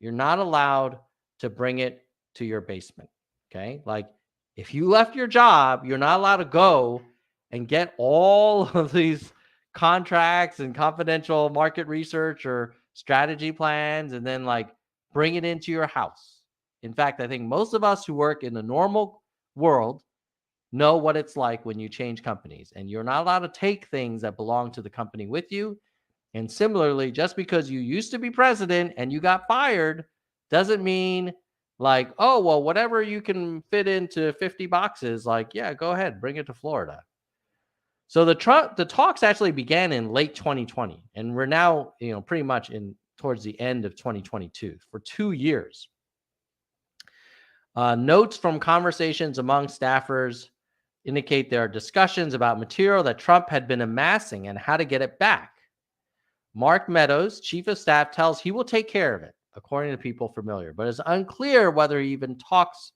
You're not allowed to bring it to your basement. Okay. Like if you left your job, you're not allowed to go and get all of these contracts and confidential market research or strategy plans and then like bring it into your house. In fact, I think most of us who work in the normal world know what it's like when you change companies, and you're not allowed to take things that belong to the company with you. And similarly, just because you used to be president and you got fired doesn't mean like, oh, well, whatever you can fit into 50 boxes, like, yeah, go ahead, bring it to Florida. So the talks actually began in late 2020, and we're now, pretty much towards the end of 2022 for 2 years. Notes from conversations among staffers indicate there are discussions about material that Trump had been amassing and how to get it back. Mark Meadows, chief of staff, tells he will take care of it, according to people familiar, but it's unclear whether he even talks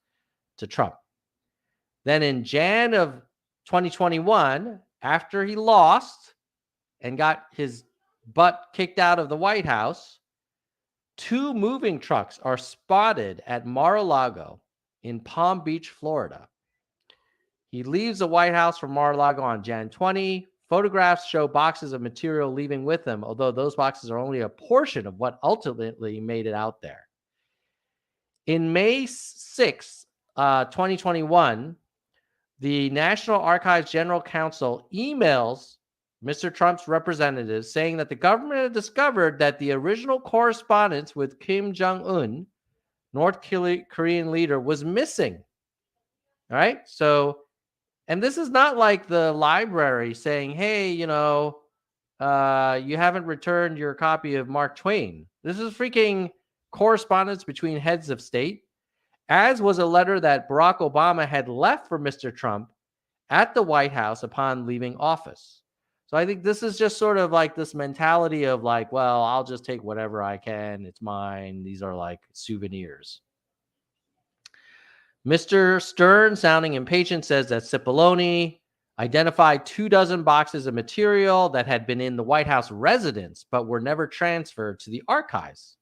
to Trump. Then in Jan of 2021, after he lost and got his butt kicked out of the White House, 2 moving trucks are spotted at Mar-a-Lago in Palm Beach, Florida. He leaves the White House from Mar-a-Lago on Jan 20. Photographs show boxes of material leaving with him, although those boxes are only a portion of what ultimately made it out there. In May 6, 2021, the National Archives General Counsel emails Mr. Trump's representatives saying that the government had discovered that the original correspondence with Kim Jong-un, North Korean leader, was missing. All right, so... And this is not like the library saying, hey, you haven't returned your copy of Mark Twain. This is freaking correspondence between heads of state, as was a letter that Barack Obama had left for Mr. Trump at the White House upon leaving office. So I think this is just sort of like this mentality of like, well, I'll just take whatever I can. It's mine. These are like souvenirs. Mr. Stern, sounding impatient, says that Cipollone identified 24 boxes of material that had been in the White House residence but were never transferred to the archives.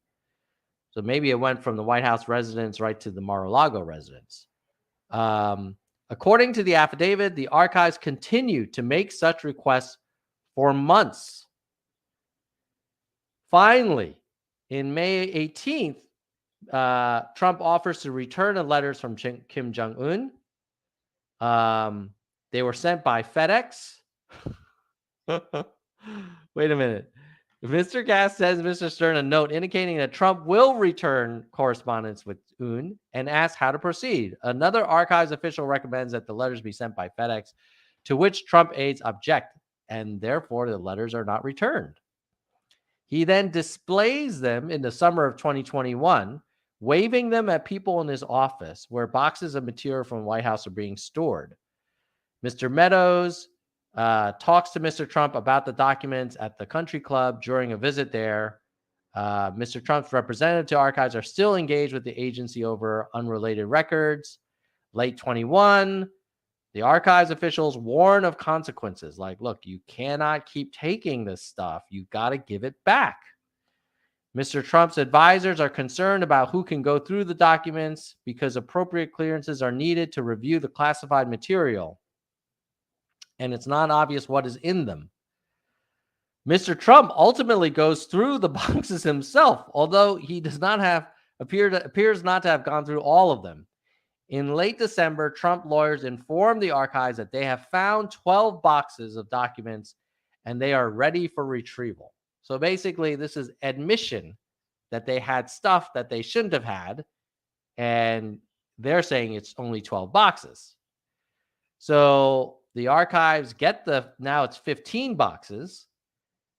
So maybe it went from the White House residence right to the Mar-a-Lago residence. According to the affidavit, the archives continued to make such requests for months. Finally, in May 18th, Trump offers to return the letters from Kim Jong-un. They were sent by FedEx. Wait a minute. Mr. Gass sends Mr. Stern a note indicating that Trump will return correspondence with Un and asks how to proceed. Another archives official recommends that the letters be sent by FedEx, to which Trump aides object, and therefore the letters are not returned. He then displays them in the summer of 2021, waving them at people in his office where boxes of material from the White House are being stored. Mr. Meadows talks to Mr. Trump about the documents at the country club during a visit there. Mr. Trump's representative to archives are still engaged with the agency over unrelated records. Late 21, the archives officials warn of consequences. Like, look, you cannot keep taking this stuff. You got to give it back. Mr. Trump's advisors are concerned about who can go through the documents because appropriate clearances are needed to review the classified material, and it's not obvious what is in them. Mr. Trump ultimately goes through the boxes himself, although he does not have appears not to have gone through all of them. In late December, Trump lawyers informed the archives that they have found 12 boxes of documents and they are ready for retrieval. So basically, this is admission that they had stuff that they shouldn't have had, and they're saying it's only 12 boxes. So the archives get now it's 15 boxes.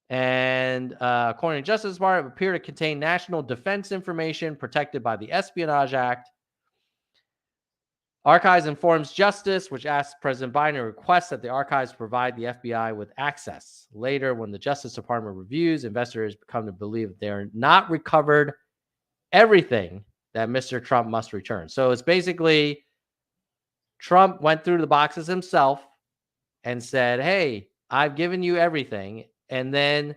And according to Justice Department, appear to contain national defense information protected by the Espionage Act. Archives informs Justice, which asks President Biden to request that the archives provide the FBI with access. Later, when the Justice Department reviews, investors come to believe that they are not recovered everything that Mr. Trump must return. So it's basically Trump went through the boxes himself and said, hey, I've given you everything. And then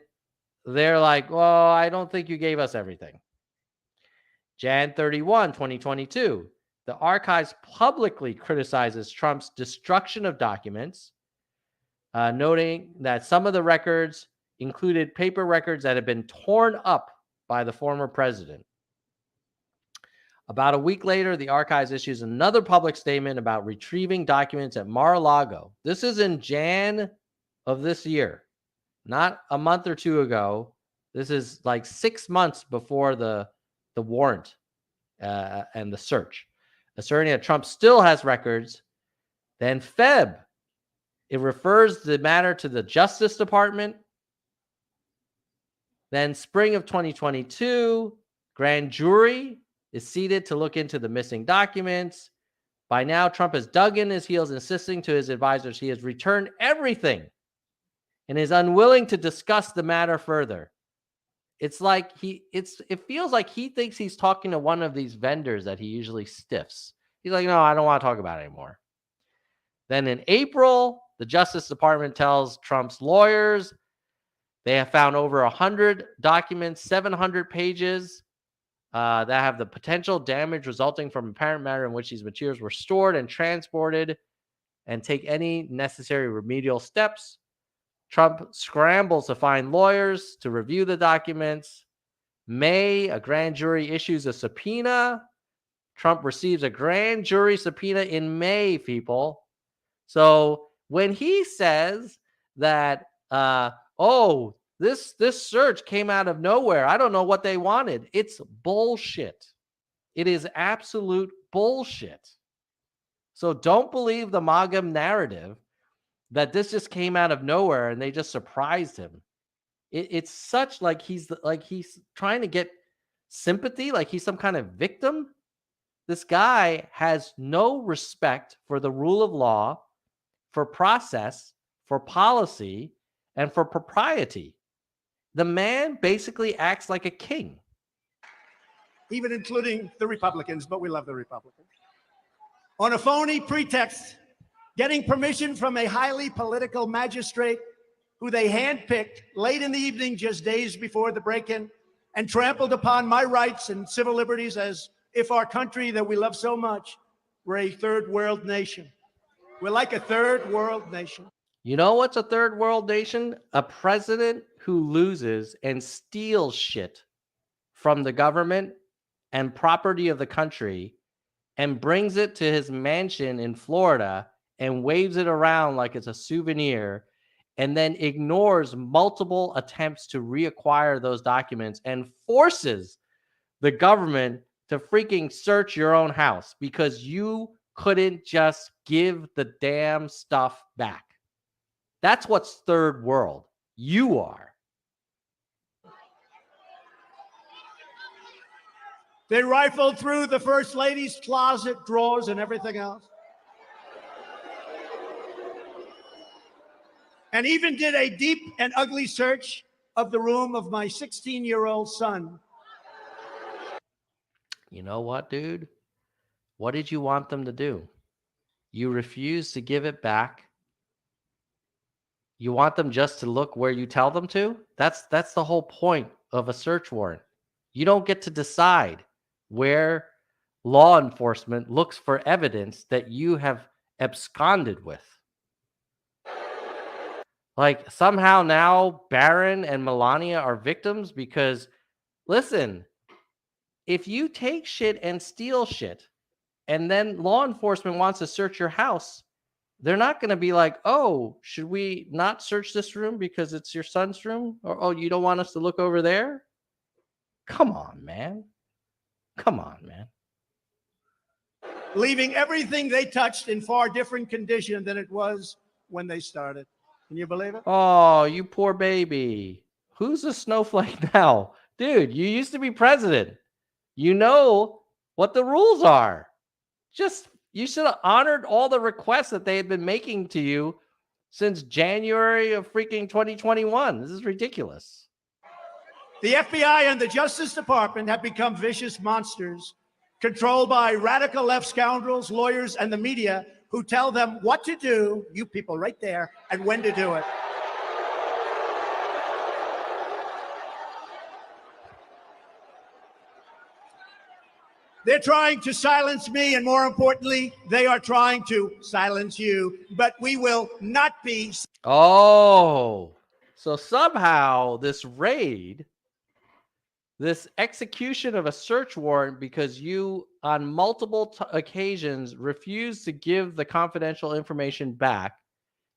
they're like, well, I don't think you gave us everything. Jan 31, 2022. The archives publicly criticizes Trump's destruction of documents, noting that some of the records included paper records that had been torn up by the former president. About a week later, the archives issues another public statement about retrieving documents at Mar-a-Lago. This is in Jan of this year, not a month or two ago. This is like 6 months before the warrant and the search, asserting that Trump still has records. Then Feb, it refers the matter to the Justice Department. Then spring of 2022, grand jury is seated to look into the missing documents. By now, Trump has dug in his heels, insisting to his advisors he has returned everything and is unwilling to discuss the matter further. It's like it feels like he thinks he's talking to one of these vendors that he usually stiffs. He's like, no, I don't want to talk about it anymore. Then in April, the Justice Department tells Trump's lawyers they have found over 100 documents, 700 pages that have the potential damage resulting from apparent matter in which these materials were stored and transported, and take any necessary remedial steps. Trump scrambles to find lawyers to review the documents. May, a grand jury issues a subpoena. Trump receives a grand jury subpoena in May, people. So when he says that, this search came out of nowhere, I don't know what they wanted, it's bullshit. It is absolute bullshit. So don't believe the MAGA narrative that this just came out of nowhere and they just surprised him. It's such like he's trying to get sympathy, like he's some kind of victim. This guy has no respect for the rule of law, for process, for policy, and for propriety. The man basically acts like a king. Even including the Republicans, but we love the Republicans. On a phony pretext, getting permission from a highly political magistrate who they handpicked late in the evening, just days before the break-in, and trampled upon my rights and civil liberties as if our country that we love so much were a third world nation. We're like a third world nation. You know what's a third world nation? A president who loses and steals shit from the government and property of the country and brings it to his mansion in Florida and waves it around like it's a souvenir, and then ignores multiple attempts to reacquire those documents and forces the government to freaking search your own house because you couldn't just give the damn stuff back. That's what's third world. You are. They rifled through the First Lady's closet, drawers, and everything else. And even did a deep and ugly search of the room of my 16-year-old son. You know what, dude? What did you want them to do? You refuse to give it back. You want them just to look where you tell them to? That's the whole point of a search warrant. You don't get to decide where law enforcement looks for evidence that you have absconded with. Like somehow now Barron and Melania are victims because listen, if you take shit and steal shit and then law enforcement wants to search your house, they're not going to be like, "Oh, should we not search this room because it's your son's room?" Or, "Oh, you don't want us to look over there?" Come on, man. Come on, man. Leaving everything they touched in far different condition than it was when they started. Can you believe it? Oh, you poor baby. Who's a snowflake now? Dude, you used to be president. You know what the rules are. Just you should have honored all the requests that they had been making to you since January of freaking 2021. This is ridiculous. The FBI and the Justice Department have become vicious monsters controlled by radical left scoundrels, lawyers, and the media who tell them what to do, you people right there, and when to do it. They're trying to silence me, and more importantly, they are trying to silence you, but we will not be. Oh, so somehow this raid, this execution of a search warrant because you on multiple occasions refused to give the confidential information back.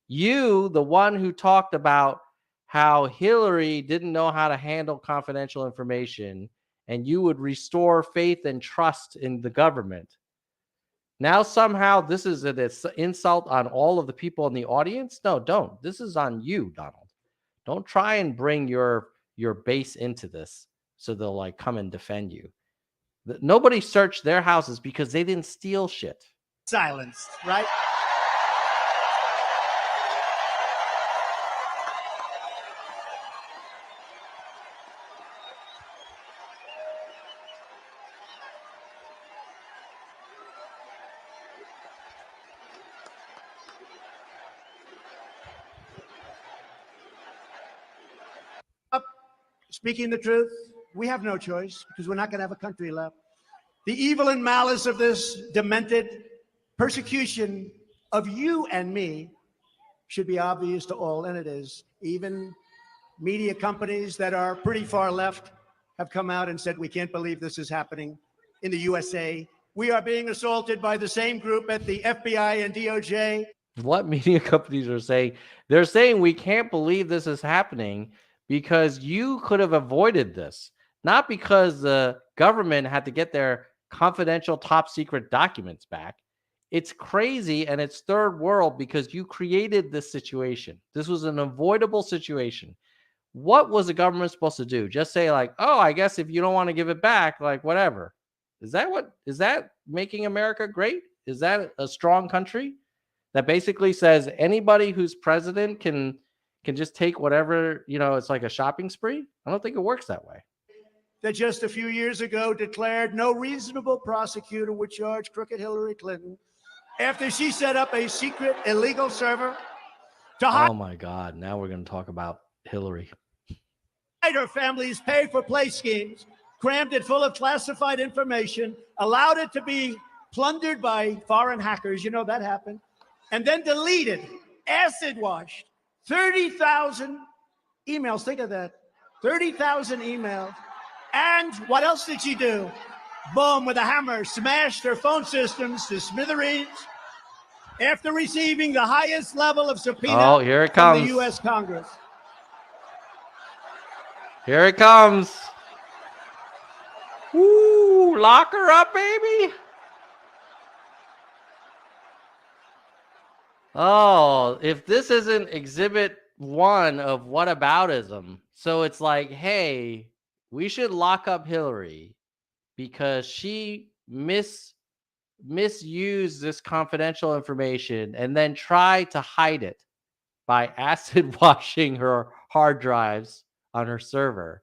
You, the one who talked about how Hillary didn't know how to handle confidential information and you would restore faith and trust in the government. Now somehow this is an insult on all of the people in the audience? No, don't. This is on you, Donald. Don't try and bring your base into this so they'll like come and defend you. Nobody searched their houses because they didn't steal shit. Silenced, right? Speaking the truth, we have no choice because we're not going to have a country left. The evil and malice of this demented persecution of you and me should be obvious to all, and it is. Even media companies that are pretty far left have come out and said, we can't believe this is happening in the USA. We are being assaulted by the same group at the FBI and DOJ. What media companies are saying? They're saying we can't believe this is happening because you could have avoided this, not because the government had to get their confidential top secret documents back. It's crazy and it's third world because you created this situation. This was an avoidable situation. What was the government supposed to do? Just say like, "Oh, I guess if you don't want to give it back, like whatever." Is that making America great? Is that a strong country that basically says anybody who's president can just take whatever, it's like a shopping spree? I don't think it works that way. That just a few years ago declared no reasonable prosecutor would charge crooked Hillary Clinton after she set up a secret illegal server to hide. Oh my God. Now we're going to talk about Hillary. Her family's pay-for-play schemes, crammed it full of classified information, allowed it to be plundered by foreign hackers. You know that happened. And then deleted, acid washed, 30,000 emails. Think of that. 30,000 emails. And what else did she do? Boom, with a hammer, smashed her phone systems to smithereens after receiving the highest level of subpoena here it from comes. the U.S. Congress. Here it comes. Woo, lock her up, baby. Oh, if this isn't exhibit 1 of whataboutism. So it's like, hey, we should lock up Hillary because she misused this confidential information and then tried to hide it by acid washing her hard drives on her server.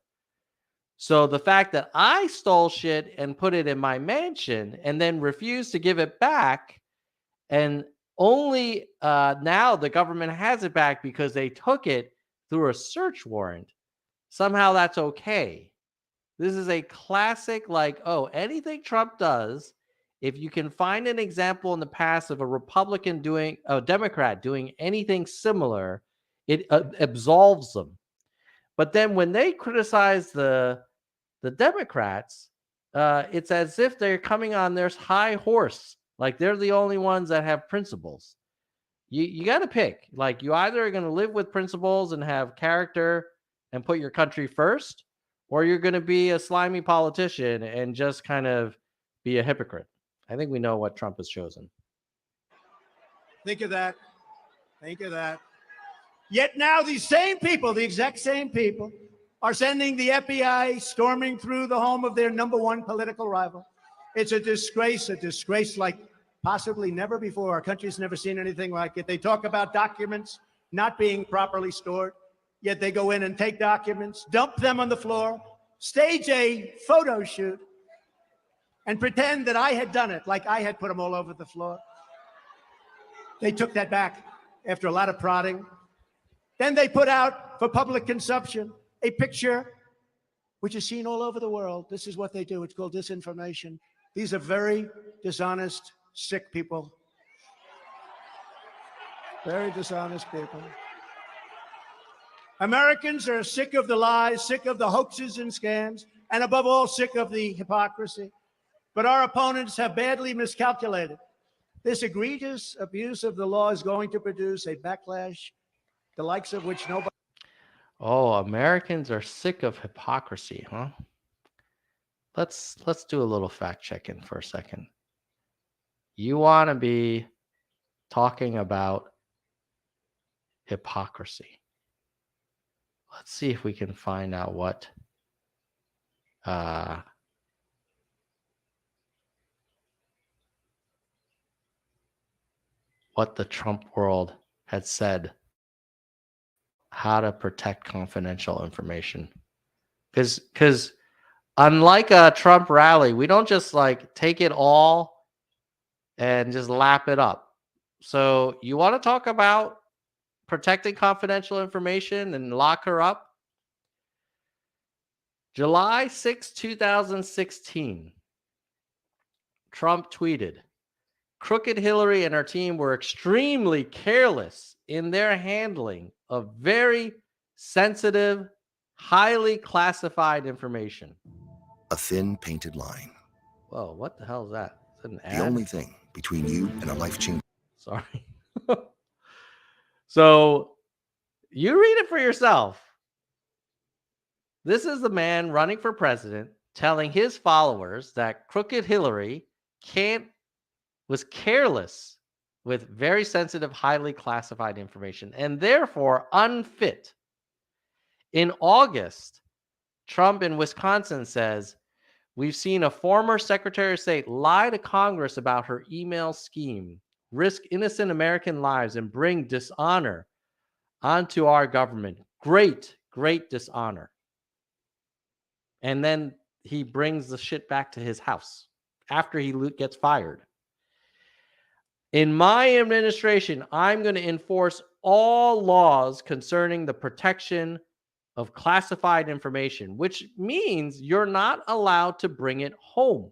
So the fact that I stole shit and put it in my mansion and then refused to give it back, and only now the government has it back because they took it through a search warrant, somehow that's okay. This is a classic, like, oh, anything Trump does, if you can find an example in the past of a Democrat doing anything similar, It absolves them. But then when they criticize the Democrats, it's as if they're coming on their high horse, like they're the only ones that have principles. You got to pick. Like, you either are going to live with principles and have character and put your country first, or you're going to be a slimy politician and just kind of be a hypocrite. I think we know what Trump has chosen. Think of that. Think of that. Yet now these same people, the exact same people, are sending the FBI storming through the home of their number one political rival. It's a disgrace like possibly never before. Our country's never seen anything like it. They talk about documents not being properly stored, yet they go in and take documents, dump them on the floor, stage a photo shoot, and pretend that I had done it, like I had put them all over the floor. They took that back after a lot of prodding. Then they put out for public consumption a picture which is seen all over the world. This is what they do. It's called disinformation. These are very dishonest, sick people. Very dishonest people. Americans are sick of the lies, sick of the hoaxes and scams, and above all, sick of the hypocrisy. But our opponents have badly miscalculated. This egregious abuse of the law is going to produce a backlash, the likes of which nobody. Oh, Americans are sick of hypocrisy, huh? Let's do a little fact checking for a second. You want to be talking about hypocrisy. Let's see if we can find out what the Trump world had said how to protect confidential information. Because unlike a Trump rally, we don't just like take it all and just lap it up. So you want to talk about protecting confidential information and lock her up? July 6, 2016, Trump tweeted, "Crooked Hillary and her team were extremely careless in their handling of very sensitive, highly classified information." A thin painted line. Whoa, what the hell is that? Is that an ad? The only thing between you and a life-changing. Sorry. So you read it for yourself. This is the man running for president telling his followers that Crooked Hillary was careless with very sensitive, highly classified information and therefore unfit. In August, Trump in Wisconsin says, "We've seen a former Secretary of State lie to Congress about her email scheme, risk innocent American lives, and bring dishonor onto our government. Great, great dishonor." And then he brings the shit back to his house after he gets fired. "In my administration, I'm going to enforce all laws concerning the protection of classified information," which means you're not allowed to bring it home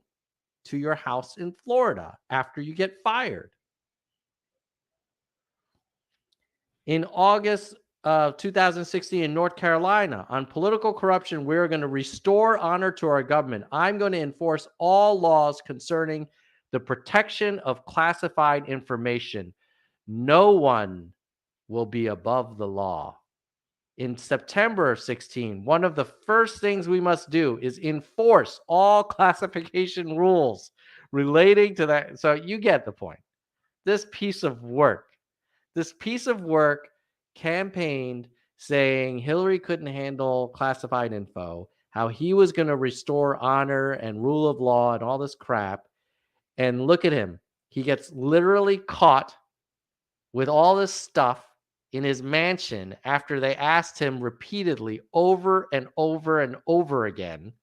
to your house in Florida after you get fired. In August of 2016 in North Carolina, "On political corruption, we're going to restore honor to our government. I'm going to enforce all laws concerning the protection of classified information. No one will be above the law." In September of 16, "One of the first things we must do is enforce all classification rules relating to that." So you get the point. This piece of work campaigned saying Hillary couldn't handle classified info, how he was going to restore honor and rule of law and all this crap. And look at him. He gets literally caught with all this stuff in his mansion after they asked him repeatedly over and over and over again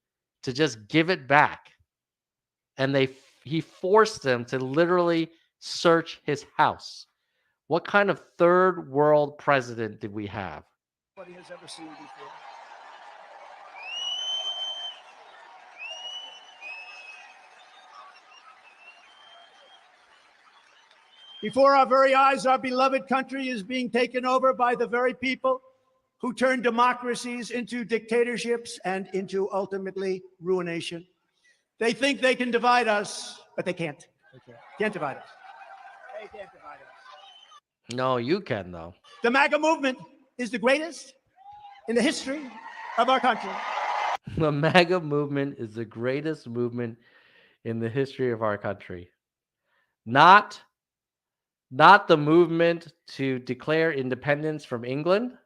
to just give it back. And he forced them to literally search his house. What kind of third world president did we have? Nobody has ever seen before. Before our very eyes, our beloved country is being taken over by the very people who turn democracies into dictatorships and into ultimately ruination. They think they can divide us, but they can't. They can't divide us. They can't divide us. No, you can, though. The MAGA movement is the greatest in the history of our country. The MAGA movement is the greatest movement in the history of our country. Not the movement to declare independence from England,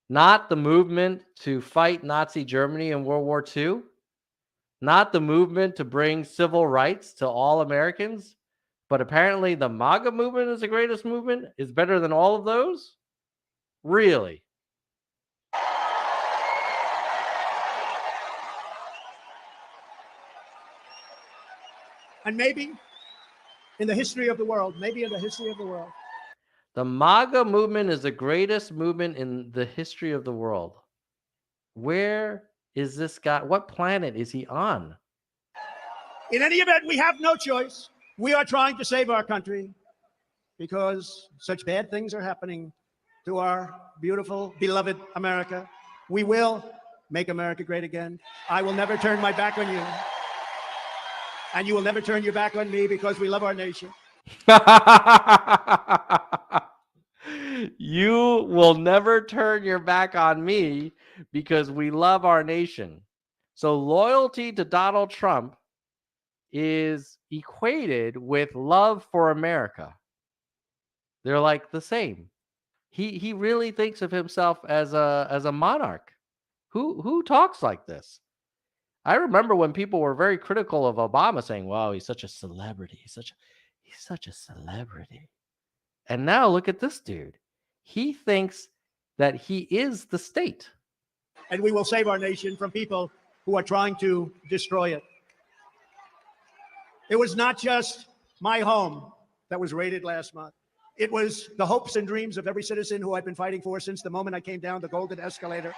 not the movement to fight Nazi Germany in World War II, not the movement to bring civil rights to all Americans, but apparently the MAGA movement is the greatest movement, is better than all of those? Really? And maybe in the history of the world, The MAGA movement is the greatest movement in the history of the world. Where is this guy? What planet is he on? In any event, we have no choice. We are trying to save our country because such bad things are happening to our beautiful, beloved America. We will make America great again. I will never turn my back on you. And you will never turn your back on me because we love our nation. You will never turn your back on me because we love our nation. So loyalty to Donald Trump is equated with love for America. They're like the same. He really thinks of himself as a monarch. Who talks like this? I remember when people were very critical of Obama, saying, "Wow, he's such a celebrity. He's such a celebrity." And now look at this dude. He thinks that he is the state. And we will save our nation from people who are trying to destroy it. It was not just my home that was raided last month. It was the hopes and dreams of every citizen who I've been fighting for since the moment I came down the golden escalator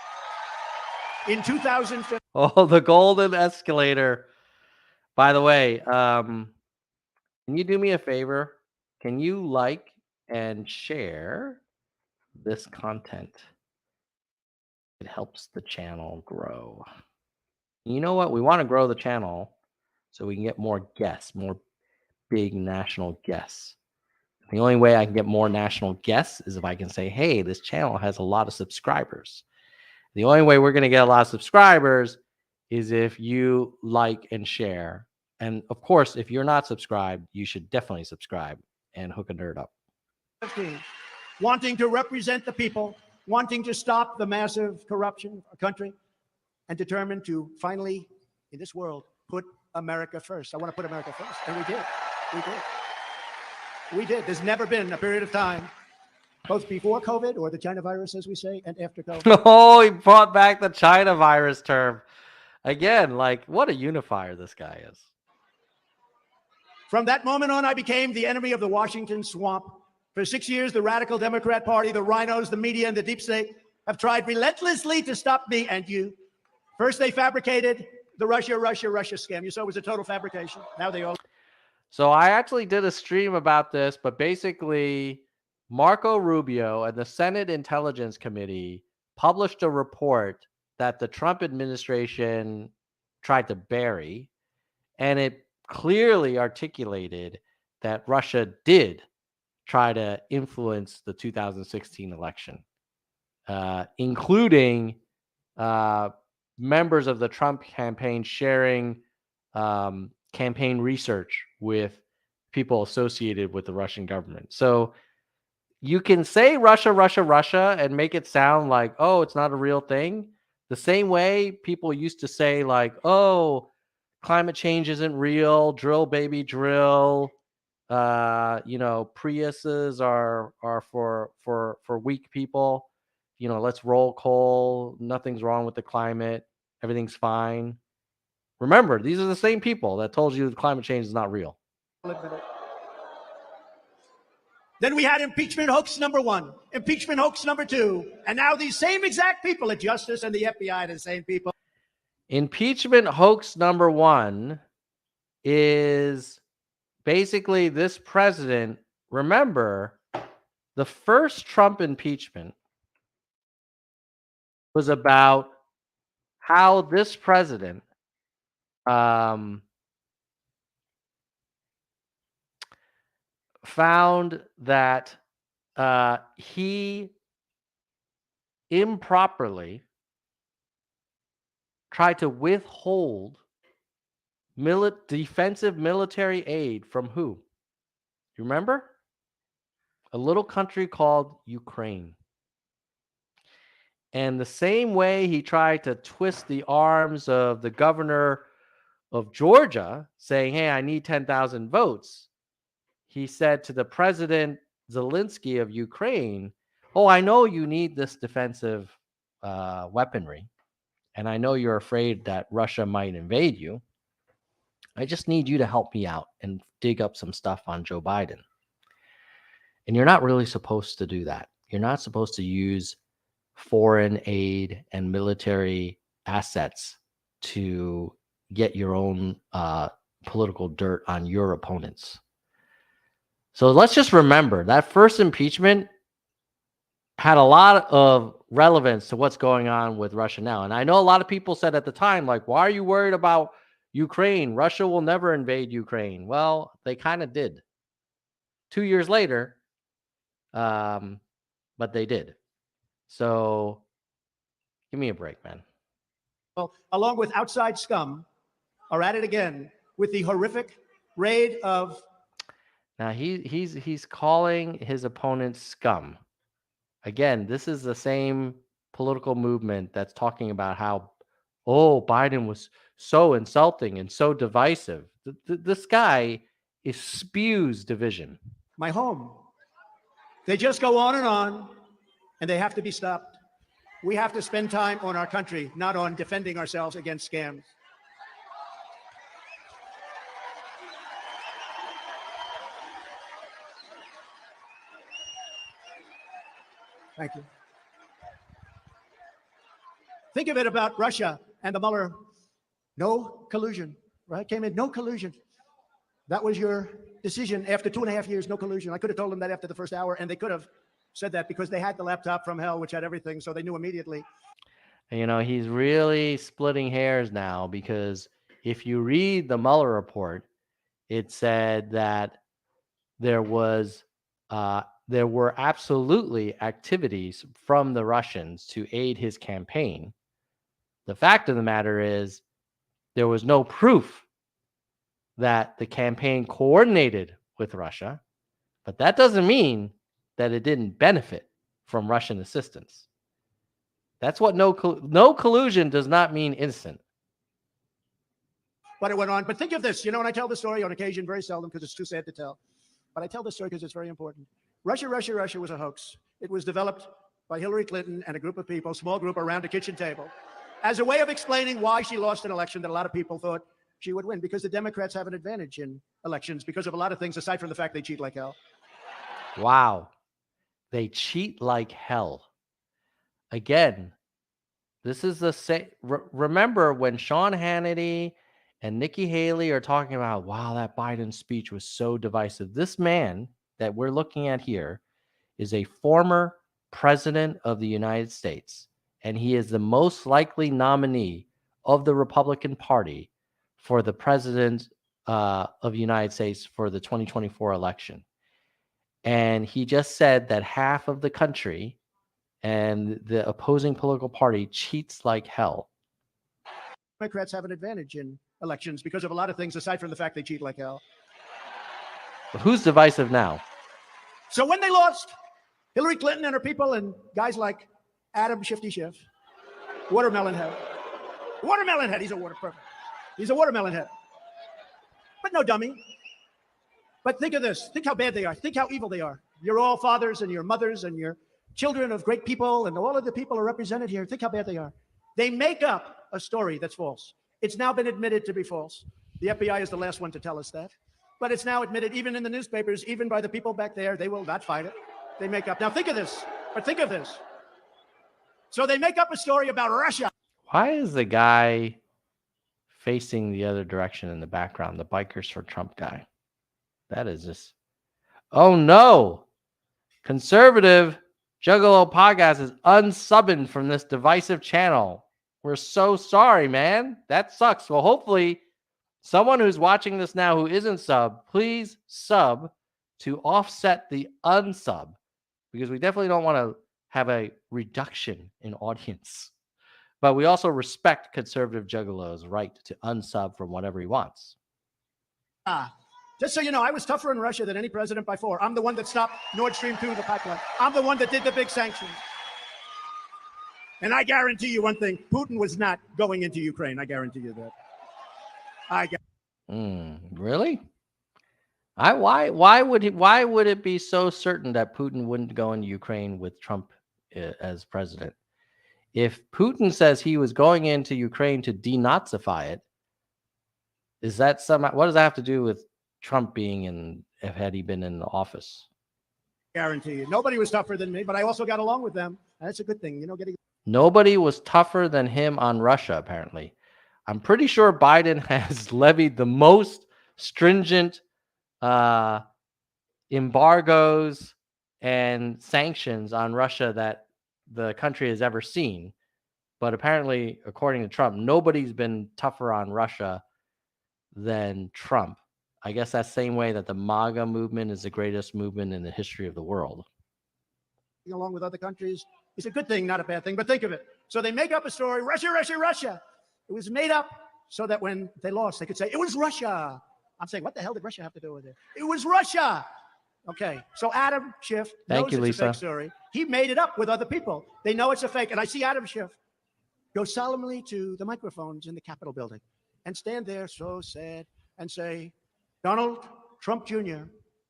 in 2015. Oh, the golden escalator. By the way, can you do me a favor? Can you like and share this content? It helps the channel grow. You know what? We want to grow the channel so we can get more guests, more big national guests. The only way I can get more national guests is if I can say, hey, this channel has a lot of subscribers. The only way we're going to get a lot of subscribers is if you like and share. And of course, if you're not subscribed, you should definitely subscribe and hook a nerd up. Wanting to represent the people, wanting to stop the massive corruption of our country, and determined to finally, in this world, put America first. I want to put America first. And we did. We did. We did. There's never been a period of time, both before COVID, or the China virus, as we say, and after COVID. Oh, he brought back the China virus term. Again, like, what a unifier this guy is. From that moment on, I became the enemy of the Washington swamp. For 6 years, the radical Democrat Party, the rhinos, the media, and the deep state have tried relentlessly to stop me and you. First, they fabricated the Russia scam. You saw it was a total fabrication. Now they all... So I actually did a stream about this, but basically Marco Rubio and the Senate Intelligence Committee published a report that the Trump administration tried to bury, and it clearly articulated that Russia did try to influence the 2016 election, including members of the Trump campaign sharing campaign research with people associated with the Russian government. So you can say Russia, and make it sound like, oh, it's not a real thing. The same way people used to say, like, oh, climate change isn't real, drill baby drill. Priuses are for weak people. Let's roll coal. Nothing's wrong with the climate. Everything's fine. Remember, these are the same people that told you climate change is not real. Then we had impeachment hoax number 1, impeachment hoax number 2, and now these same exact people at Justice and the FBI, the same people. Impeachment hoax number 1 is basically this president, remember, the first Trump impeachment was about how this president found that he improperly tried to withhold defensive military aid from who? You remember? A little country called Ukraine. And the same way he tried to twist the arms of the governor of Georgia, saying, hey, I need 10,000 votes, he said to the president Zelensky of Ukraine, oh, I know you need this defensive weaponry, and I know you're afraid that Russia might invade you. I just need you to help me out and dig up some stuff on Joe Biden. And you're not really supposed to do that. You're not supposed to use foreign aid and military assets to get your own political dirt on your opponents. So let's just remember that first impeachment had a lot of relevance to what's going on with Russia now. And I know a lot of people said at the time, like, why are you worried about Ukraine? Russia will never invade Ukraine. Well, they kind of did 2 years later, but they did. So give me a break, man. Well, along with outside scum, are at it again with the horrific raid of. Now he's calling his opponents scum. Again, this is the same political movement that's talking about how, oh, Biden was so insulting and so divisive. This guy spews division. My home. They just go on, and they have to be stopped. We have to spend time on our country, not on defending ourselves against scams. Thank you. Think of it about Russia and the Mueller. No collusion, right? Came in, no collusion. That was your decision after 2.5 years, no collusion. I could have told them that after the first hour, and they could have said that because they had the laptop from hell, which had everything, so they knew immediately. You know, he's really splitting hairs now, because if you read the Mueller report, it said that there were absolutely activities from the Russians to aid his campaign. The fact of the matter is there was no proof that the campaign coordinated with Russia, but that doesn't mean that it didn't benefit from Russian assistance. That's what no collusion does not mean innocent. But it went on. But think of this, and I tell the story on occasion, very seldom because it's too sad to tell. But I tell this story because it's very important. Russia was a hoax. It was developed by Hillary Clinton and a group of people, small group around a kitchen table, as a way of explaining why she lost an election that a lot of people thought she would win, because the Democrats have an advantage in elections because of a lot of things, aside from the fact they cheat like hell. Wow. They cheat like hell. Again, this is the same. Remember when Sean Hannity and Nikki Haley are talking about, wow, that Biden speech was so divisive. This man that we're looking at here is a former president of the United States, and he is the most likely nominee of the Republican Party for the president of the United States for the 2024 election. And he just said that half of the country and the opposing political party cheats like hell. Democrats have an advantage in elections because of a lot of things, aside from the fact they cheat like hell. But who's divisive now? So when they lost, Hillary Clinton and her people and guys like Adam Shifty Schiff, Watermelon Head. He's a watermelon head. But no dummy. But think of this. Think how bad they are. Think how evil they are. You're all fathers and your mothers and your children of great people, and all of the people are represented here. Think how bad they are. They make up a story that's false. It's now been admitted to be false. The FBI is the last one to tell us that. But it's now admitted, even in the newspapers, even by the people back there. They will not fight it. They make up. Now think of this. So they make up a story about Russia. Why is the guy facing the other direction in the background, the Bikers for Trump guy? That is just. Oh no! Conservative Juggalo podcast is unsubbing from this divisive channel. We're so sorry, man. That sucks. Well, hopefully, someone who's watching this now who isn't sub, please sub to offset the unsub, because we definitely don't want to have a reduction in audience. But we also respect conservative Juggalo's right to unsub from whatever he wants. Just so you know, I was tougher in Russia than any president before. I'm the one that stopped Nord Stream 2, the pipeline. I'm the one that did the big sanctions. And I guarantee you one thing, Putin was not going into Ukraine. I guarantee you that. Really? Why would it be so certain that Putin wouldn't go into Ukraine with Trump as president? If Putin says he was going into Ukraine to denazify it, is that what does that have to do with Trump being had he been in the office? Guarantee you. Nobody was tougher than me, but I also got along with them. That's a good thing, you know, Nobody was tougher than him on Russia, apparently. I'm pretty sure Biden has levied the most stringent embargoes and sanctions on Russia that the country has ever seen. But apparently, according to Trump, nobody's been tougher on Russia than Trump. I guess that same way that the MAGA movement is the greatest movement in the history of the world. Along with other countries, it's a good thing, not a bad thing, but think of it. So they make up a story, Russia, Russia, Russia. It was made up so that when they lost, they could say, it was Russia. I'm saying, what the hell did Russia have to do with it? It was Russia. Okay, so Adam Schiff knows it's a fake story. He made it up with other people. They know it's a fake. And I see Adam Schiff go solemnly to the microphones in the Capitol building and stand there so sad and say, Donald Trump Jr.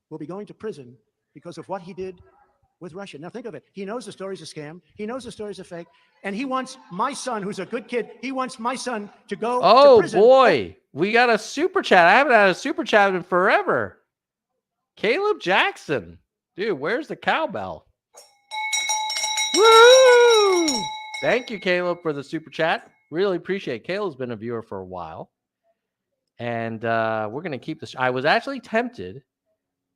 will be going to prison because of what he did with Russia. Now think of it. He knows the story's a scam. He knows the story's a fake. And he wants my son, who's a good kid, he wants my son to go to prison. Oh, boy. We got a super chat. I haven't had a super chat in forever. Caleb Jackson. Dude, where's the cowbell? Woo! Thank you, Caleb, for the super chat. Really appreciate it. Caleb's been a viewer for a while. And we're going to keep this. I was actually tempted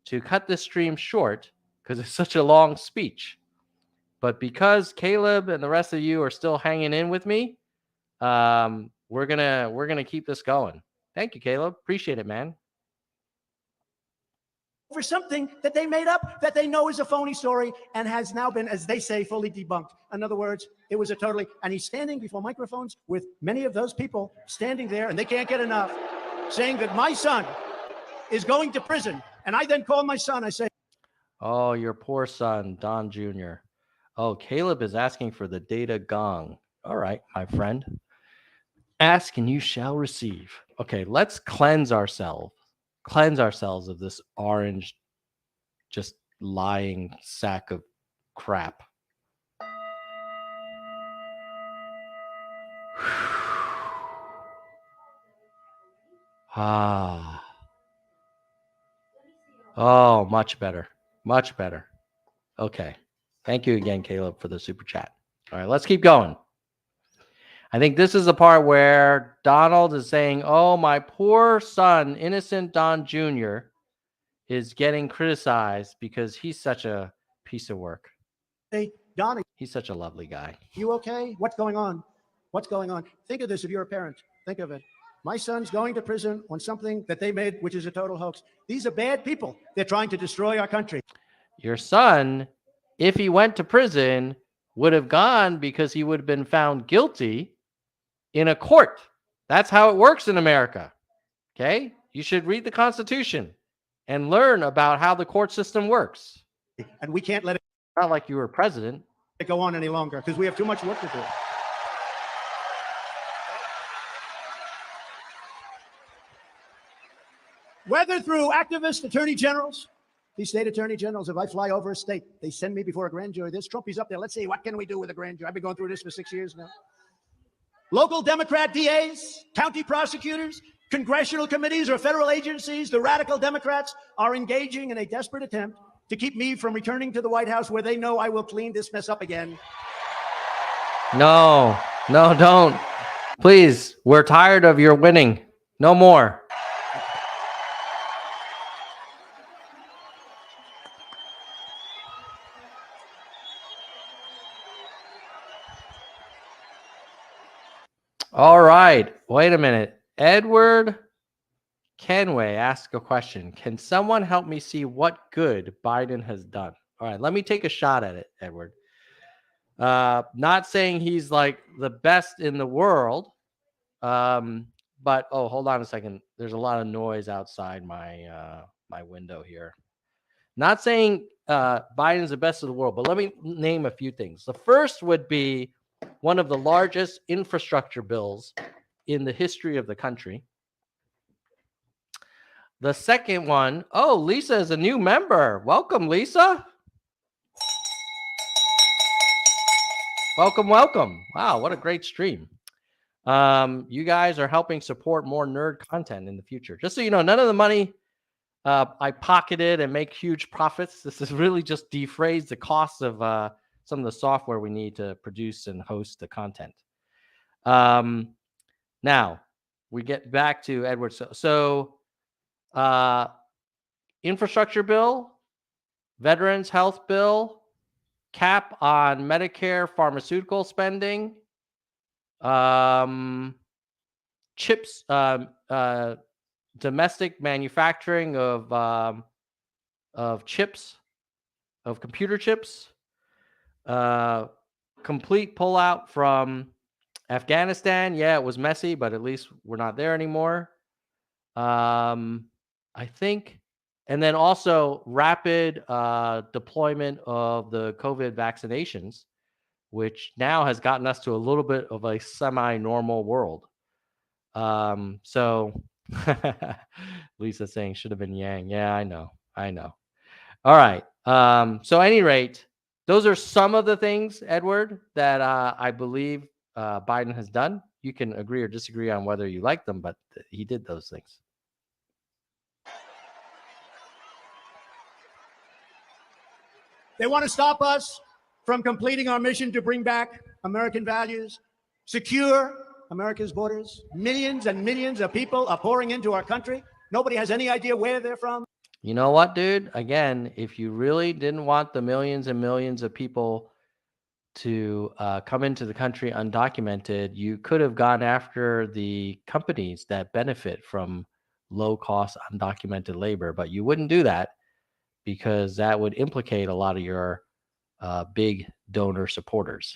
to cut this stream short because it's such a long speech. But because Caleb and the rest of you are still hanging in with me, we're gonna keep this going. Thank you, Caleb. Appreciate it, man. For something that they made up, that they know is a phony story and has now been, as they say, fully debunked. In other words, it was and he's standing before microphones with many of those people standing there, and they can't get enough, saying that my son is going to prison. And I then call my son, I say, oh, your poor son, Don Jr. Oh, Caleb is asking for the data gong. All right, my friend. Ask and you shall receive. Okay, let's cleanse ourselves of this orange, just lying sack of crap. Oh, much better. Much better. Okay. Thank you again, Caleb, for the super chat. All right, let's keep going. I think this is the part where Donald is saying, oh, my poor son, innocent Don Jr., is getting criticized because he's such a piece of work. hey, Donnie, He's such a lovely guy. you okay? What's going on? What's going on? Think of this if you're a parent. Think of it. My son's going to prison on something that they made, which is a total hoax. These are bad people. They're trying to destroy our country. Your son, if he went to prison, would have gone because he would have been found guilty in a court. That's how it works in America. Okay? You should read the Constitution and learn about how the court system works. And we can't let it Not like you were president. go on any longer because we have too much work to do. Whether through activist attorney generals, these state attorney generals, if I fly over a state, they send me before a grand jury. This Trumpy's up there. Let's see, what can we do with a grand jury? I've been going through this for 6 years now. Local Democrat DAs, county prosecutors, congressional committees or federal agencies, the radical Democrats are engaging in a desperate attempt to keep me from returning to the White House where they know I will clean this mess up again. No, don't. Please, we're tired of your winning. No more. All right. Wait a minute. Edward Kenway asked a question. Can someone help me see what good Biden has done? All right. Let me take a shot at it, Edward. Not saying he's like the best in the world. But hold on a second. There's a lot of noise outside my window here. Not saying Biden's the best of the world, but let me name a few things. The first would be one of the largest infrastructure bills in the history of the country. The second one, Lisa is a new member. Welcome, Lisa. Welcome, welcome. Wow, what a great stream. You guys are helping support more nerd content in the future. Just so you know, none of the money I pocketed and make huge profits. This is really just defrays the cost of some of the software we need to produce and host the content. Now, we get back to Edward. So infrastructure bill, veterans health bill, cap on Medicare pharmaceutical spending, chips, domestic manufacturing of chips, of computer chips, complete pullout from Afghanistan. Yeah, it was messy, but at least we're not there anymore. I think, and then also rapid deployment of the COVID vaccinations, which now has gotten us to a little bit of a semi-normal world. So Lisa saying should have been Yang. Yeah, I know. All right. So at any rate, those are some of the things, Edward, that I believe Biden has done. You can agree or disagree on whether you like them, but he did those things. They want to stop us from completing our mission to bring back American values, secure America's borders. Millions and millions of people are pouring into our country. Nobody has any idea where they're from. You know what, dude? Again, if you really didn't want the millions and millions of people to come into the country undocumented, you could have gone after the companies that benefit from low-cost undocumented labor, but you wouldn't do that because that would implicate a lot of your big donor supporters.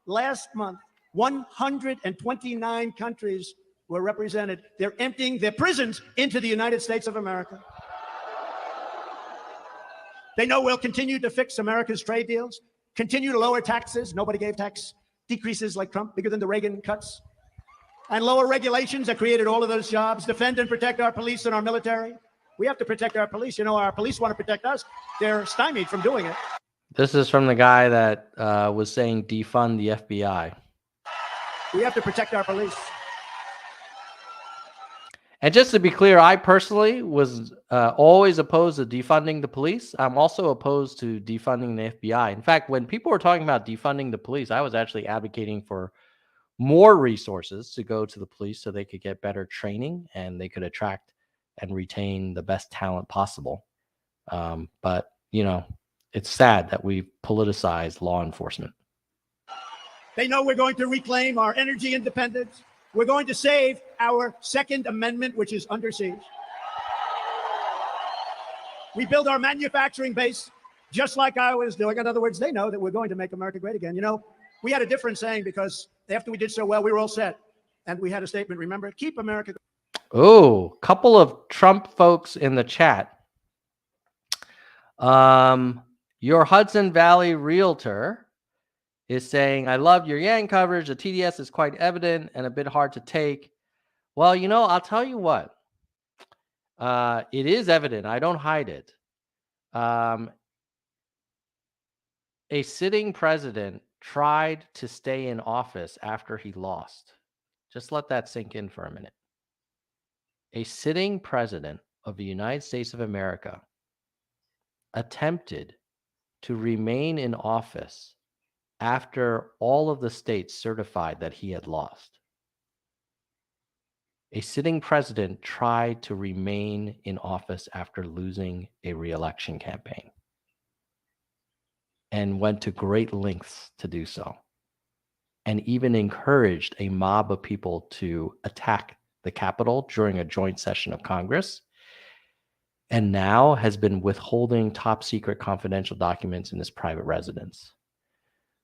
Last month, 129 countries were represented. They're emptying their prisons into the United States of America. They know we'll continue to fix America's trade deals, continue to lower taxes. Nobody gave tax decreases like Trump, bigger than the Reagan cuts, and lower regulations that created all of those jobs, defend and protect our police and our military. We have to protect our police. You know, our police want to protect us. They're stymied from doing it. This is from the guy that was saying defund the FBI. We have to protect our police. And just to be clear, I personally was always opposed to defunding the police. I'm also opposed to defunding the FBI. In fact, when people were talking about defunding the police, I was actually advocating for more resources to go to the police so they could get better training and they could attract and retain the best talent possible. But, you know, it's sad that we politicize law enforcement. They know we're going to reclaim our energy independence. We're going to save our Second Amendment, which is under siege. We build our manufacturing base just like I was doing. In other words, they know that we're going to make America great again. You know, we had a different saying because after we did so well, we were all set. And we had a statement, remember, keep America. Oh, couple of Trump folks in the chat. Your Hudson Valley realtor is saying, I love your Yang coverage. The TDS is quite evident and a bit hard to take. Well, you know, I'll tell you what. It is evident. I don't hide it. A sitting president tried to stay in office after he lost. Just let that sink in for a minute. A sitting president of the United States of America attempted to remain in office after all of the states certified that he had lost. A sitting president tried to remain in office after losing a re-election campaign and went to great lengths to do so. and even encouraged a mob of people to attack the Capitol during a joint session of Congress, and now has been withholding top secret confidential documents in his private residence.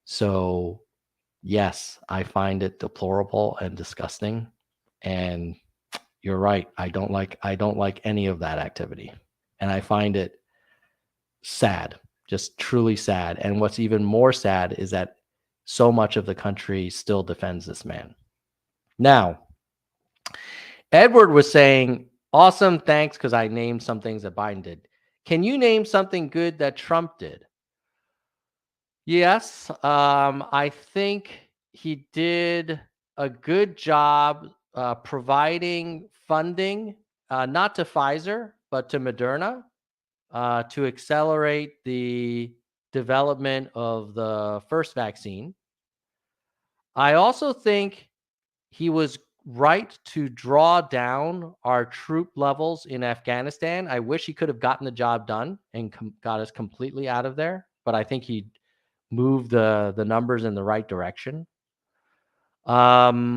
So, yes, I find it deplorable and disgusting. And you're right. I don't like any of that activity. And I find it sad, just truly sad. And what's even more sad is that so much of the country still defends this man. Now, Edward was saying, awesome, thanks, because I named some things that Biden did. Can you name something good that Trump did? Yes, I think he did a good job providing funding, not to Pfizer, but to Moderna, to accelerate the development of the first vaccine. I also think he was right to draw down our troop levels in Afghanistan. I wish he could have gotten the job done and got us completely out of there, but I think he moved the numbers in the right direction. I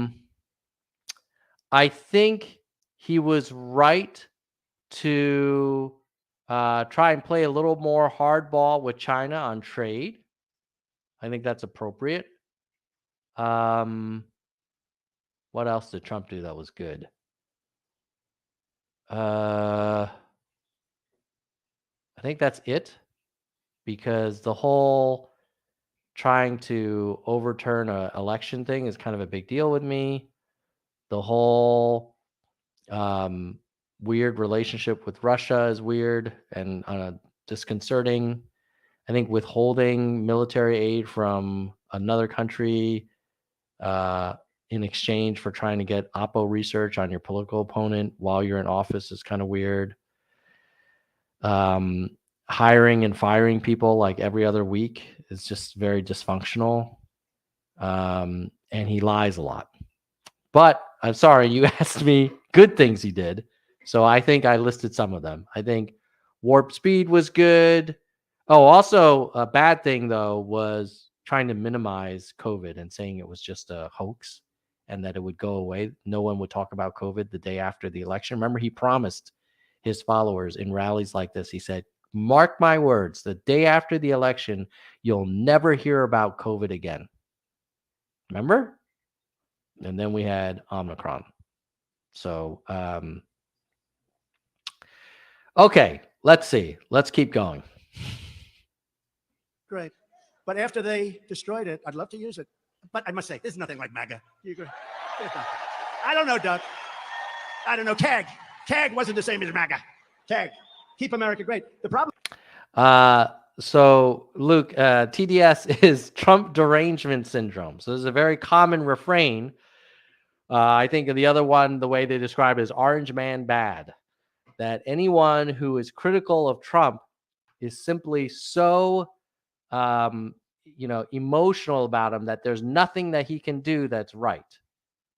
think he was right to try and play a little more hardball with China on trade. I think that's appropriate. What else did Trump do that was good? I think that's it, because the whole trying to overturn an election thing is kind of a big deal with me. The whole weird relationship with Russia is weird and disconcerting. I think withholding military aid from another country in exchange for trying to get oppo research on your political opponent while you're in office is kind of weird. Hiring and firing people like every other week is just very dysfunctional. And he lies a lot. But I'm sorry, you asked me good things he did. So I think I listed some of them. I think warp speed was good. Oh, also a bad thing, though, was trying to minimize COVID and saying it was just a hoax and that it would go away. No one would talk about COVID the day after the election. Remember, he promised his followers in rallies like this. He said, mark my words, the day after the election, you'll never hear about COVID again. Remember? And then we had Omicron. So, okay, let's see. Let's keep going. Great. But after they destroyed it, I'd love to use it. But I must say, there's nothing like MAGA. You agree? I don't know, Doug. I don't know. CAG wasn't the same as MAGA. CAG. Keep America great. The problem. So, Luke, TDS is Trump derangement syndrome. So, there's a very common refrain. I think the other one, the way they describe it is orange man bad. That anyone who is critical of Trump is simply so, emotional about him that there's nothing that he can do that's right.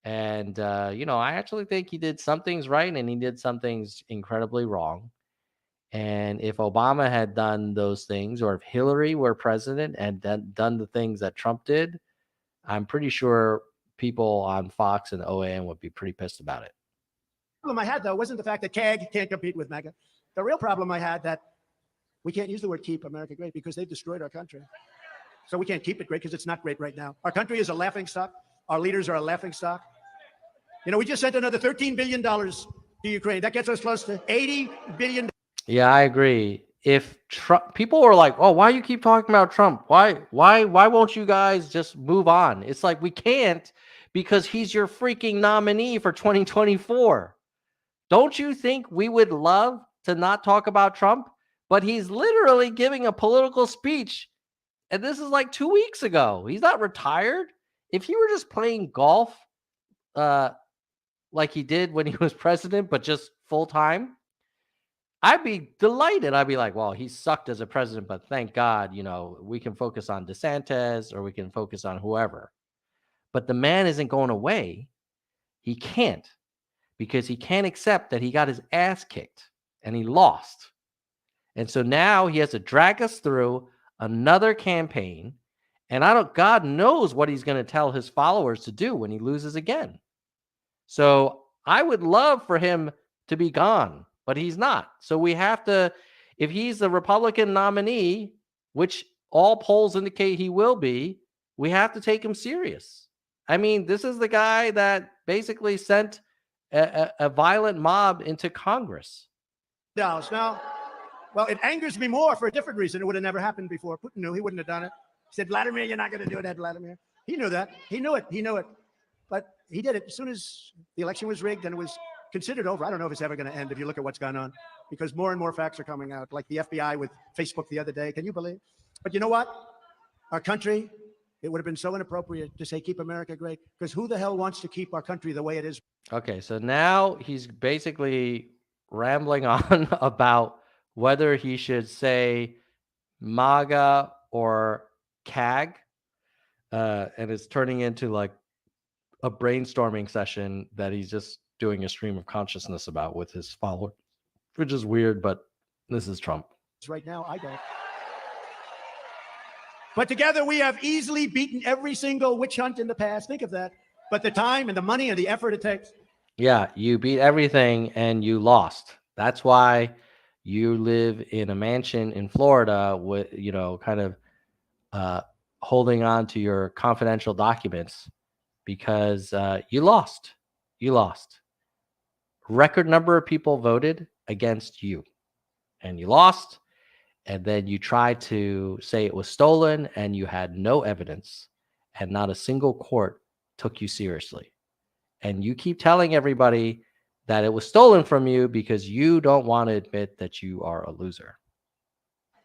And, I actually think he did some things right and he did some things incredibly wrong. And if Obama had done those things, or if Hillary were president and done the things that Trump did, I'm pretty sure people on Fox and OAN would be pretty pissed about it. The problem I had, though, wasn't the fact that CAG can't compete with MAGA. The real problem I had that we can't use the word keep America great because they've destroyed our country. So we can't keep it great because it's not great right now. Our country is a laughingstock. Our leaders are a laughingstock. We just sent another $13 billion to Ukraine. That gets us close to $80 billion. Yeah, I agree. If Trump, people are like, "Oh, why you keep talking about Trump? Why won't you guys just move on?" It's like we can't, because he's your freaking nominee for 2024. Don't you think we would love to not talk about Trump? But he's literally giving a political speech, and this is like 2 weeks ago. He's not retired. If he were just playing golf, like he did when he was president, but just full time, I'd be delighted. I'd be like, well, he sucked as a president, but thank God, we can focus on DeSantis or we can focus on whoever. But the man isn't going away. He can't, because he can't accept that he got his ass kicked and he lost. And so now he has to drag us through another campaign And God knows what he's going to tell his followers to do when he loses again. So I would love for him to be gone, but he's not. So we have to, if he's the Republican nominee, which all polls indicate he will be, we have to take him serious. I mean, this is the guy that basically sent a violent mob into Congress. Dallas. Now, well, it angers me more for a different reason. It would have never happened before. Putin knew he wouldn't have done it. He said, Vladimir, you're not going to do that, Vladimir. He knew that. He knew it. He knew it. But he did it as soon as the election was rigged and it was considered over. I don't know if it's ever going to end if you look at what's gone on, because more and more facts are coming out, like the FBI with Facebook the other day. Can you believe? But you know what? Our country, it would have been so inappropriate to say, keep America great, because who the hell wants to keep our country the way it is? Okay, so now he's basically rambling on about whether he should say MAGA or CAG, and it's turning into like a brainstorming session that he's just doing a stream of consciousness about with his followers, which is weird, but this is Trump. Right now, I don't. But together we have easily beaten every single witch hunt in the past. Think of that. But the time and the money and the effort it takes. Yeah, you beat everything and you lost. That's why you live in a mansion in Florida with, kind of holding on to your confidential documents, because you lost. You lost. Record number of people voted against you, and you lost. And then you tried to say it was stolen, and you had no evidence, and not a single court took you seriously. And you keep telling everybody that it was stolen from you because you don't want to admit that you are a loser.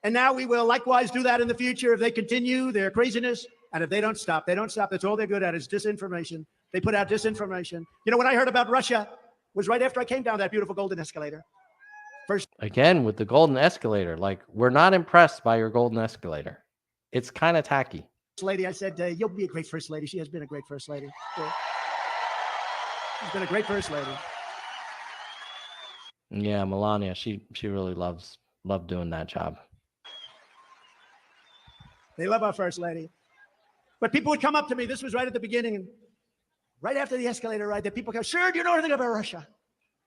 And now we will likewise do that in the future if they continue their craziness. And if they don't stop, That's all they're good at is disinformation. They put out disinformation. You know, when I heard about Russia was right after I came down that beautiful golden escalator. First, again, with the golden escalator, like, we're not impressed by your golden escalator. It's kind of tacky. Lady, I said, you'll be a great first lady. She has been a great first lady. Yeah. She's been a great first lady. Yeah, Melania, she really loved doing that job. They love our first lady. But people would come up to me. This was right at the beginning, and right after the escalator ride, that people go, sir, do you know anything about Russia?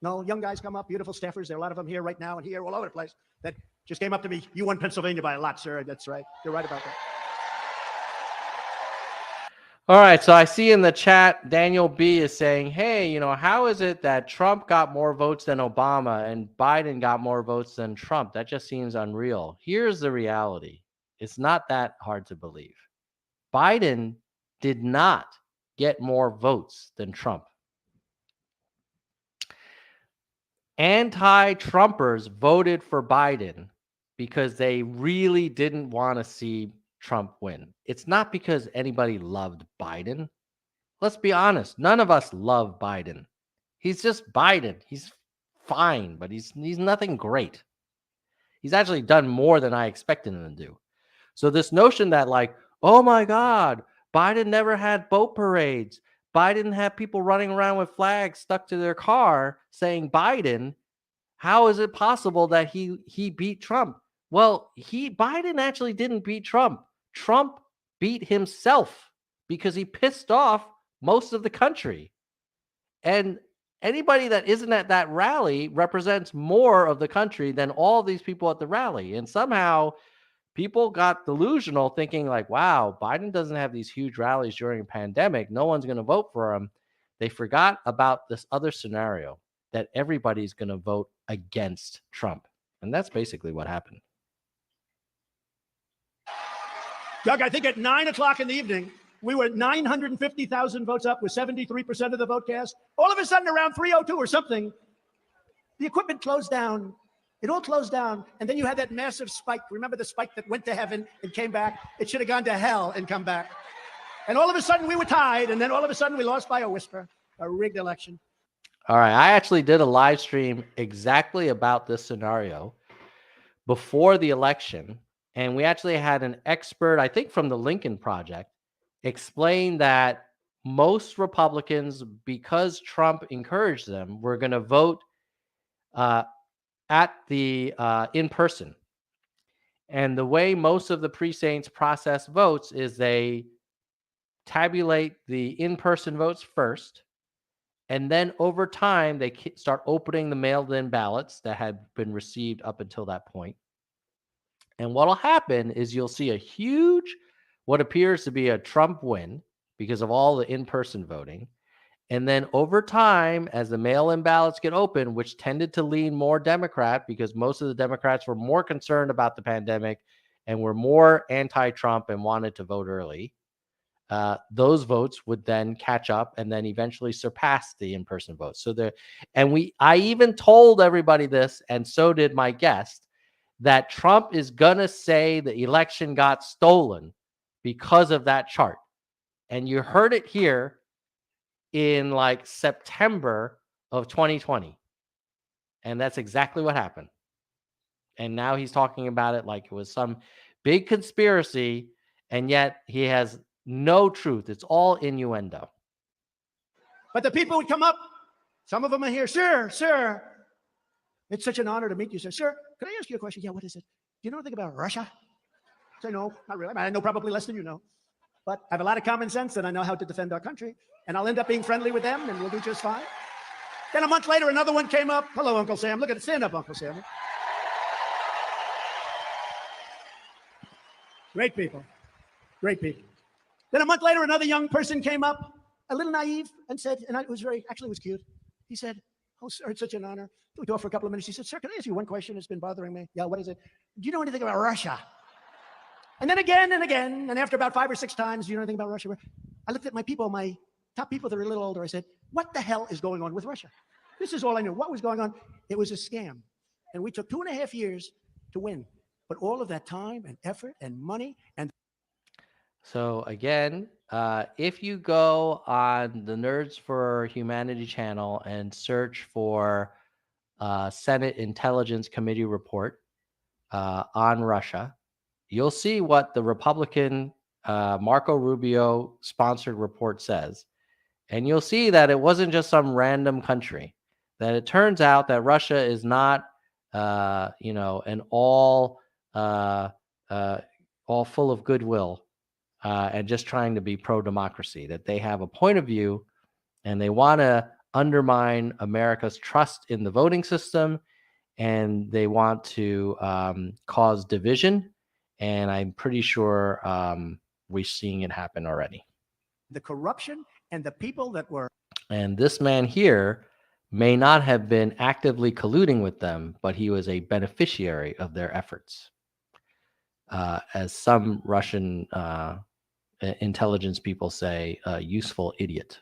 No, young guys come up, beautiful staffers. There are a lot of them here right now and here all over the place that just came up to me. You won Pennsylvania by a lot, sir. That's right. You're right about that. All right, so I see in the chat, Daniel B is saying, hey, how is it that Trump got more votes than Obama and Biden got more votes than Trump? That just seems unreal. Here's the reality. It's not that hard to believe. Biden did not get more votes than Trump. Anti-Trumpers voted for Biden because they really didn't want to see Trump win. It's not because anybody loved Biden. Let's be honest. None of us love Biden. He's just Biden. He's fine, but he's nothing great. He's actually done more than I expected him to do. So this notion that, like, oh my God, Biden never had boat parades. Biden didn't have people running around with flags stuck to their car saying Biden. How is it possible that he beat Trump? Well, Biden actually didn't beat Trump. Trump beat himself because he pissed off most of the country. And anybody that isn't at that rally represents more of the country than all these people at the rally. And somehow people got delusional thinking like, wow, Biden doesn't have these huge rallies during a pandemic. No one's going to vote for him. They forgot about this other scenario that everybody's going to vote against Trump. And that's basically what happened. Doug, I think at 9 o'clock in the evening, we were 950,000 votes up with 73% of the vote cast. All of a sudden, around 3:02 or something, the equipment closed down. It all closed down. And then you had that massive spike. Remember the spike that went to heaven and came back? It should have gone to hell and come back. And all of a sudden, we were tied. And then all of a sudden, we lost by a whisper. A rigged election. All right. I actually did a live stream exactly about this scenario before the election. And we actually had an expert, I think from the Lincoln Project, explain that most Republicans, because Trump encouraged them, were going to vote at the in person. And the way most of the precincts process votes is they tabulate the in-person votes first, and then over time they start opening the mailed-in ballots that had been received up until that point. And what'll happen is you'll see a huge, what appears to be a Trump win because of all the in-person voting. And then over time, as the mail-in ballots get open, which tended to lean more Democrat because most of the Democrats were more concerned about the pandemic and were more anti-Trump and wanted to vote early, those votes would then catch up and then eventually surpass the in-person votes. So I even told everybody this, and so did my guest, that Trump is gonna say the election got stolen because of that chart. And you heard it here in like September of 2020. And that's exactly what happened. And now he's talking about it like it was some big conspiracy, and yet he has no truth. It's all innuendo. But the people would come up. Some of them are here. Sir. It's such an honor to meet you, sir. Sir, can I ask you a question? Yeah, what is it? Do you know anything about Russia? I say, no, not really. I know probably less than you know. But I have a lot of common sense, and I know how to defend our country. And I'll end up being friendly with them, and we'll do just fine. Then a month later, another one came up. Hello, Uncle Sam. Look at it. Stand up, Uncle Sam. Great people. Great people. Then a month later, another young person came up, a little naive, and said, and it was cute. He said, oh, sir, it's such an honor. We talked for a couple of minutes. He said, sir, can I ask you one question? It's been bothering me. Yeah, what is it? Do you know anything about Russia? And then again and again, and after about 5 or 6 times, do you know anything about Russia? I looked at my top people that are a little older. I said, what the hell is going on with Russia? This is all I knew. What was going on? It was a scam. And we took 2.5 years to win. But all of that time and effort and money and... So again, if you go on the Nerds for Humanity channel and search for Senate Intelligence Committee report on Russia, you'll see what the Republican Marco Rubio sponsored report says. And you'll see that it wasn't just some random country, that it turns out that Russia is not, an all full of goodwill and just trying to be pro-democracy, that they have a point of view and they want to undermine America's trust in the voting system, and they want to cause division. And I'm pretty sure we're seeing it happen already. The corruption and the people that were... And this man here may not have been actively colluding with them, but he was a beneficiary of their efforts. As some Russian intelligence people say, a useful idiot.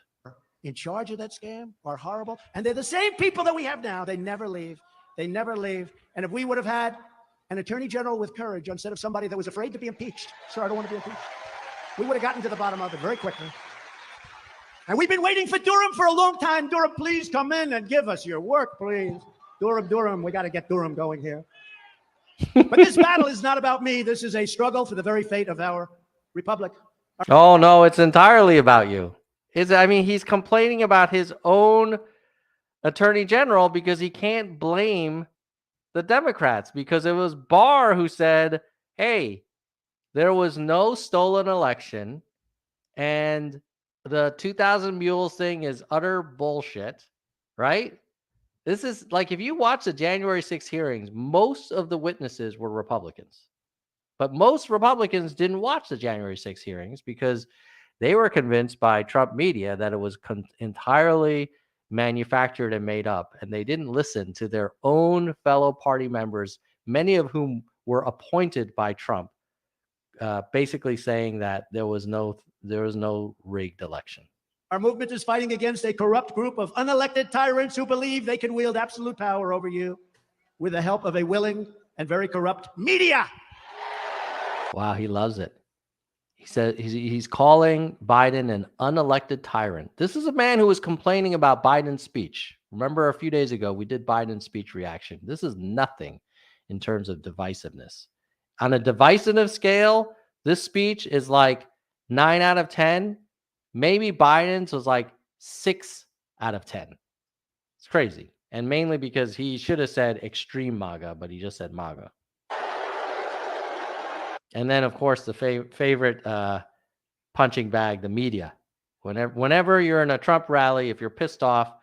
In charge of that scam are horrible. And they're the same people that we have now. They never leave. They never leave. And if we would have had an attorney general with courage instead of somebody that was afraid to be impeached, sir, I don't want to be impeached, we would have gotten to the bottom of it very quickly. And we've been waiting for Durham for a long time. Durham, please come in and give us your work, please. Durham, we got to get Durham going here. But this battle is not about me. This is a struggle for the very fate of our republic. Oh, no, it's entirely about you. He's complaining about his own attorney general because he can't blame the Democrats, because it was Barr who said, hey, there was no stolen election and the 2,000 mules thing is utter bullshit, right? This is like, if you watch the January 6th hearings, most of the witnesses were Republicans. But most Republicans didn't watch the January 6th hearings because they were convinced by Trump media that it was entirely manufactured and made up. And they didn't listen to their own fellow party members, many of whom were appointed by Trump, basically saying that there was no rigged election. Our movement is fighting against a corrupt group of unelected tyrants who believe they can wield absolute power over you with the help of a willing and very corrupt media. Wow, he loves it. He said he's calling Biden an unelected tyrant. This is a man who was complaining about Biden's speech. Remember, a few days ago, we did Biden's speech reaction. This is nothing in terms of divisiveness. On a divisive scale, this speech is like 9 out of 10. Maybe Biden's was like 6 out of 10. It's crazy. And mainly because he should have said extreme MAGA, but he just said MAGA. And then, of course, the favorite punching bag, the media. Whenever you're in a Trump rally, if you're pissed off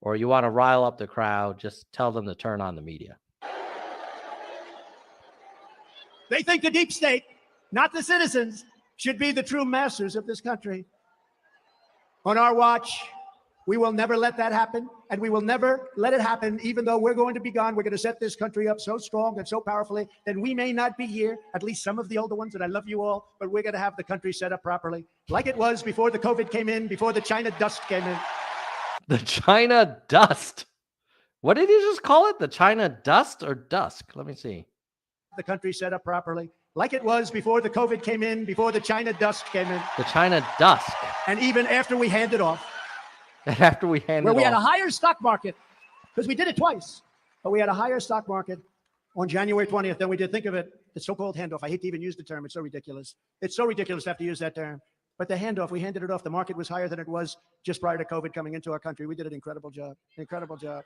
or you want to rile up the crowd, just tell them to turn on the media. They think the deep state, not the citizens, should be the true masters of this country. On our watch, we will never let that happen, and we will never let it happen. Even though we're going to be gone, we're going to set this country up so strong and so powerfully that we may not be here, at least some of the older ones, and I love you all, but we're going to have the country set up properly, like it was before the COVID came in, before the China dust came in. The China dust. What did you just call it? The China dust or dusk? Let me see. The country set up properly, like it was before the COVID came in, before the China dust came in. The China dusk. And even after we handed off. And after we handed where we off. had a higher stock market, because we did it twice, but we had a higher stock market on January 20th than we did. Think of it, the so-called handoff. I hate to even use the term. It's so ridiculous. It's so ridiculous to have to use that term. But the handoff, we handed it off. The market was higher than it was just prior to COVID coming into our country. We did an incredible job. Incredible job.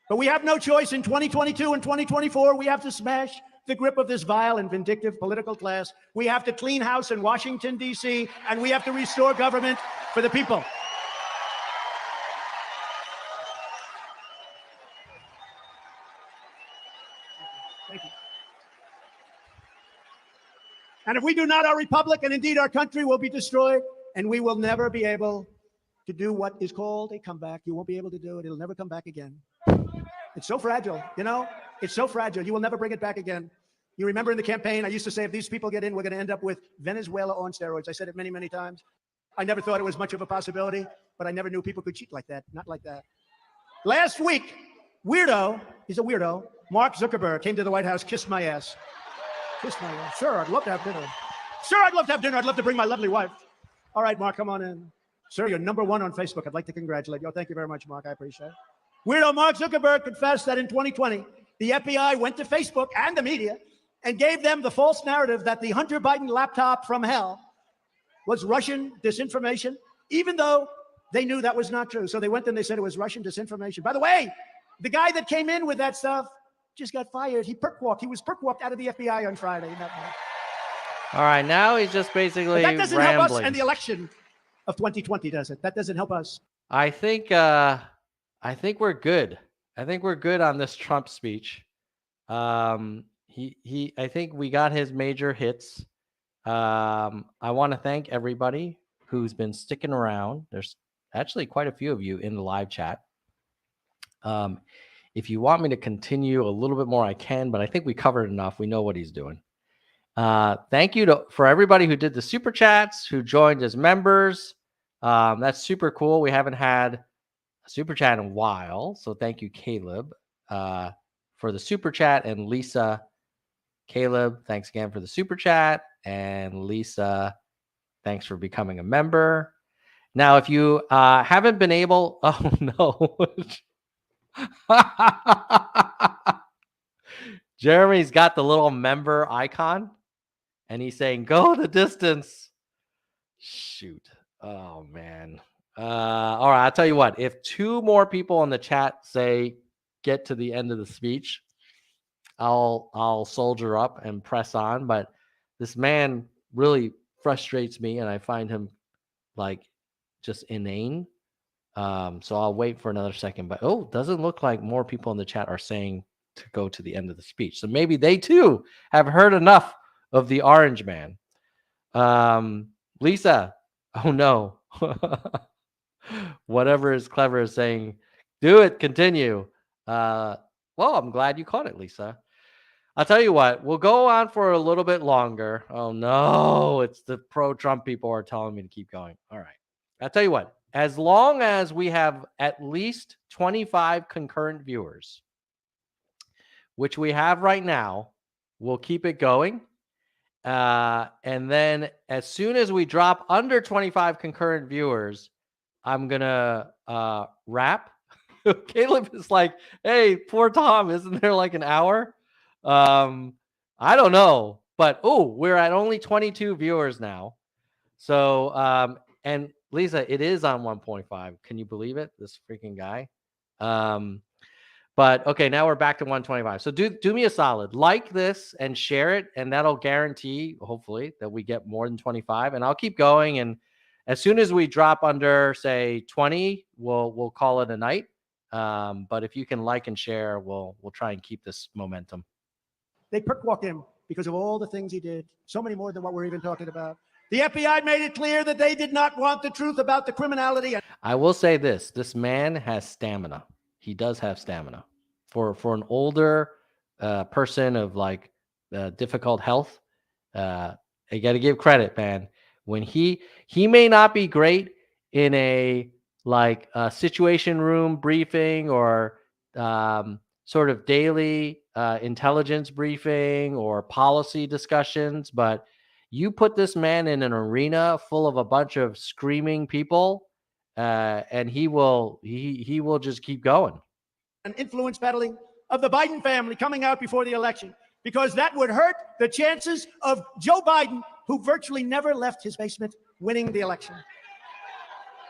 But we have no choice in 2022 and 2024. We have to smash the grip of this vile and vindictive political class. We have to clean house in Washington, D.C., and we have to restore government for the people. Thank you. And if we do not, our republic and indeed our country will be destroyed, and we will never be able to do what is called a comeback. You won't be able to do it. It'll never come back again. It's so fragile, you know? It's so fragile. You will never bring it back again. You remember in the campaign, I used to say, if these people get in, we're going to end up with Venezuela on steroids. I said it many, many times. I never thought it was much of a possibility, but I never knew people could cheat like that. Not like that. Last week, weirdo, he's a weirdo, Mark Zuckerberg came to the White House, kissed my ass. Kissed my ass. Sure, I'd love to have dinner. Sure, I'd love to have dinner. I'd love to bring my lovely wife. All right, Mark, come on in. Sir, you're #1 on Facebook. I'd like to congratulate you. Oh, thank you very much, Mark. I appreciate it. Weirdo Mark Zuckerberg confessed that in 2020, the FBI went to Facebook and the media and gave them the false narrative that the Hunter Biden laptop from hell was Russian disinformation, even though they knew that was not true. So they went and they said it was Russian disinformation. By the way, the guy that came in with that stuff just got fired. He perk-walked. He was perk-walked out of the FBI on Friday. All right, now he's just basically but that doesn't rambling. help us in the election of 2020, does it? That doesn't help us. I think we're good. I think we're good on this Trump speech. I think we got his major hits. I want to thank everybody who's been sticking around. There's actually quite a few of you in the live chat. If you want me to continue a little bit more, I can, but I think we covered enough. We know what he's doing. Thank you for everybody who did the super chats, who joined as members. That's super cool. We haven't had a super chat in a while. So thank you, Caleb, for the super chat, and Lisa. Caleb, thanks again for the super chat. And Lisa, thanks for becoming a member. Now, if you haven't been able, oh no. Jeremy's got the little member icon and he's saying, go the distance. Shoot. Oh man. All right. I'll tell you what, if 2 more people in the chat say, get to the end of the speech, I'll soldier up and press on. But this man really frustrates me, and I find him like just inane. So I'll wait for another second. But doesn't look like more people in the chat are saying to go to the end of the speech. So maybe they too have heard enough of the orange man. Lisa, oh no. Whatever is clever is saying, do it, continue. Well, I'm glad you caught it, Lisa. I'll tell you what, we'll go on for a little bit longer. Oh no, it's the pro-Trump people are telling me to keep going. All right. I'll tell you what, as long as we have at least 25 concurrent viewers, which we have right now, we'll keep it going. And then as soon as we drop under 25 concurrent viewers, I'm going to wrap. Caleb is like, hey, poor Tom, isn't there like an hour? I don't know, but we're at only 22 viewers now. So, and Lisa, it is on 1.5. Can you believe it? This freaking guy. But okay, now we're back to 125. So do me a solid, like this and share it, and that'll guarantee, hopefully, that we get more than 25. And I'll keep going. And as soon as we drop under, say, 20, we'll call it a night. But if you can like and share, we'll try and keep this momentum. They perk-walked him because of all the things he did. So many more than what we're even talking about. The FBI made it clear that they did not want the truth about the criminality. I will say this: this man has stamina. He does have stamina. For an older person of like difficult health, you got to give credit, man. When he may not be great in a like a situation room briefing or sort of daily intelligence briefing or policy discussions, but you put this man in an arena full of a bunch of screaming people, and he will just keep going. And influence peddling of the Biden family coming out before the election, because that would hurt the chances of Joe Biden, who virtually never left his basement, winning the election.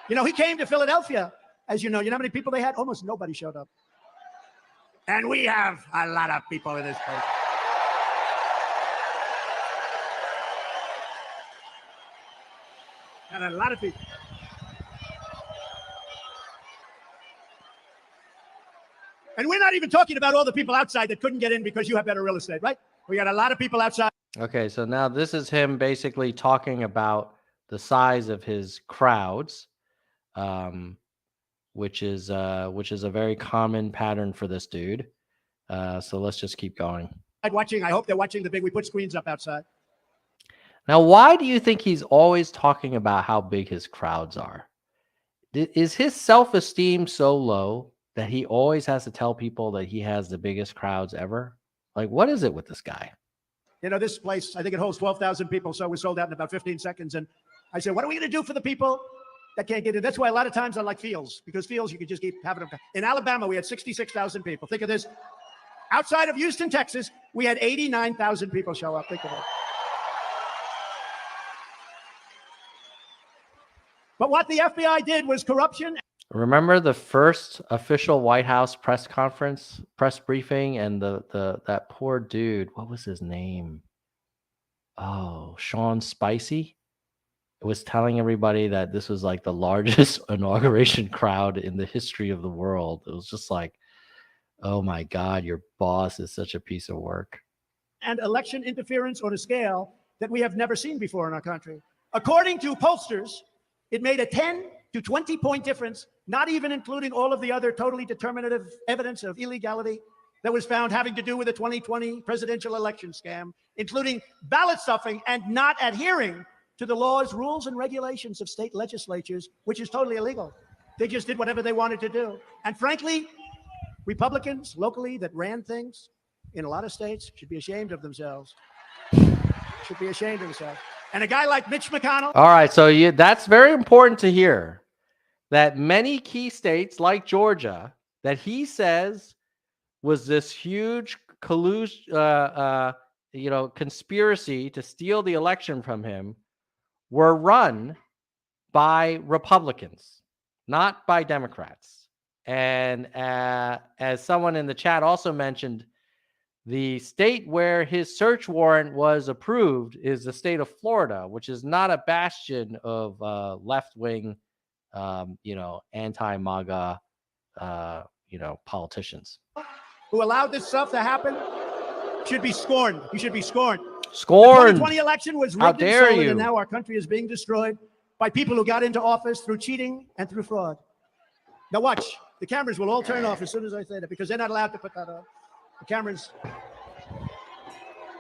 You know, he came to Philadelphia, as you know. You know how many people they had? Almost nobody showed up. And we have a lot of people in this place. And a lot of people. And we're not even talking about all the people outside that couldn't get in because you have better real estate, right? We got a lot of people outside. Okay, so now this is him basically talking about the size of his crowds, which is a very common pattern for this dude. So let's just keep going. Watching, I hope they're watching the big. We put screens up outside. Now, why do you think he's always talking about how big his crowds are? Is his self-esteem so low that he always has to tell people that he has the biggest crowds ever? Like, what is it with this guy? You know, this place, I think it holds 12,000 people, so we sold out in about 15 seconds. And I said, what are we going to do for the people that can't get in? That's why a lot of times I like fields, because fields, you can just keep having them. In Alabama, we had 66,000 people. Think of this. Outside of Houston, Texas, we had 89,000 people show up. Think of it. But what the FBI did was corruption. Remember the first official White House press briefing, and that poor dude, what was his name? Oh, Sean Spicy. It was telling everybody that this was like the largest inauguration crowd in the history of the world. It was just like, oh my God, your boss is such a piece of work. And election interference on a scale that we have never seen before in our country. According to pollsters, it made a 10 to 20 point difference, not even including all of the other totally determinative evidence of illegality that was found having to do with the 2020 presidential election scam, including ballot stuffing and not adhering to the laws, rules, and regulations of state legislatures, which is totally illegal. They just did whatever they wanted to do. And frankly, Republicans locally that ran things in a lot of states should be ashamed of themselves. Should be ashamed of themselves. And a guy like Mitch McConnell. All right, so that's very important to hear, that many key states like Georgia that he says was this huge conspiracy to steal the election from him were run by Republicans, not by Democrats. And as someone in the chat also mentioned, the state where his search warrant was approved is the state of Florida, which is not a bastion of left-wing, anti-MAGA, politicians. Who allowed this stuff to happen should be scorned. You should be scorned. Scorned. The 2020 election was rigged How and dare stolen, you? and now our country is being destroyed by people who got into office through cheating and through fraud. Now watch. The cameras will all turn off as soon as I say that, because they're not allowed to put that on. The cameras,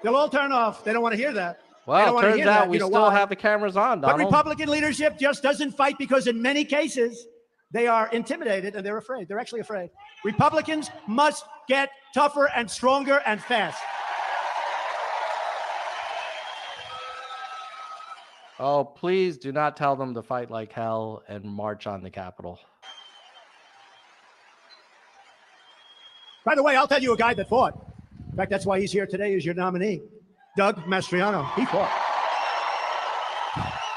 they'll all turn off. They don't want to hear that. Well, it turns out we still have the cameras on, Donald. But Republican leadership just doesn't fight, because in many cases, they are intimidated and they're afraid. They're actually afraid. Republicans must get tougher and stronger and fast. Oh, please do not tell them to fight like hell and march on the Capitol. By the way, I'll tell you a guy that fought. In fact, that's why he's here today as your nominee. Doug Mastriano. He fought.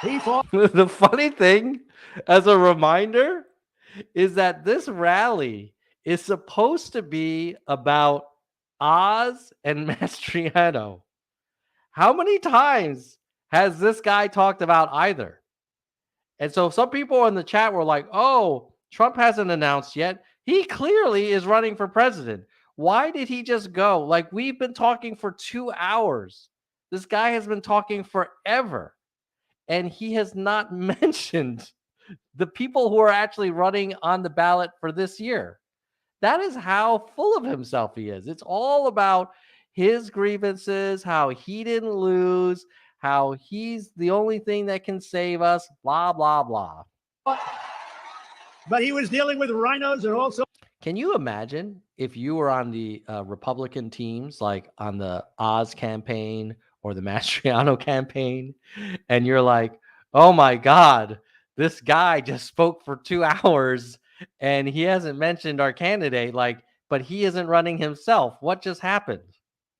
He fought. The funny thing, as a reminder, is that this rally is supposed to be about Oz and Mastriano. How many times has this guy talked about either? And so some people in the chat were like, oh, Trump hasn't announced yet. He clearly is running for president. Why did he just go? Like, we've been talking for 2 hours. This guy has been talking forever. And he has not mentioned the people who are actually running on the ballot for this year. That is how full of himself he is. It's all about his grievances, how he didn't lose, how he's the only thing that can save us, blah, blah, blah. But he was dealing with rhinos and also. Can you imagine if you were on the Republican teams, like on the Oz campaign or the Mastriano campaign, and you're like, oh my God, this guy just spoke for 2 hours and he hasn't mentioned our candidate, like, but he isn't running himself. What just happened?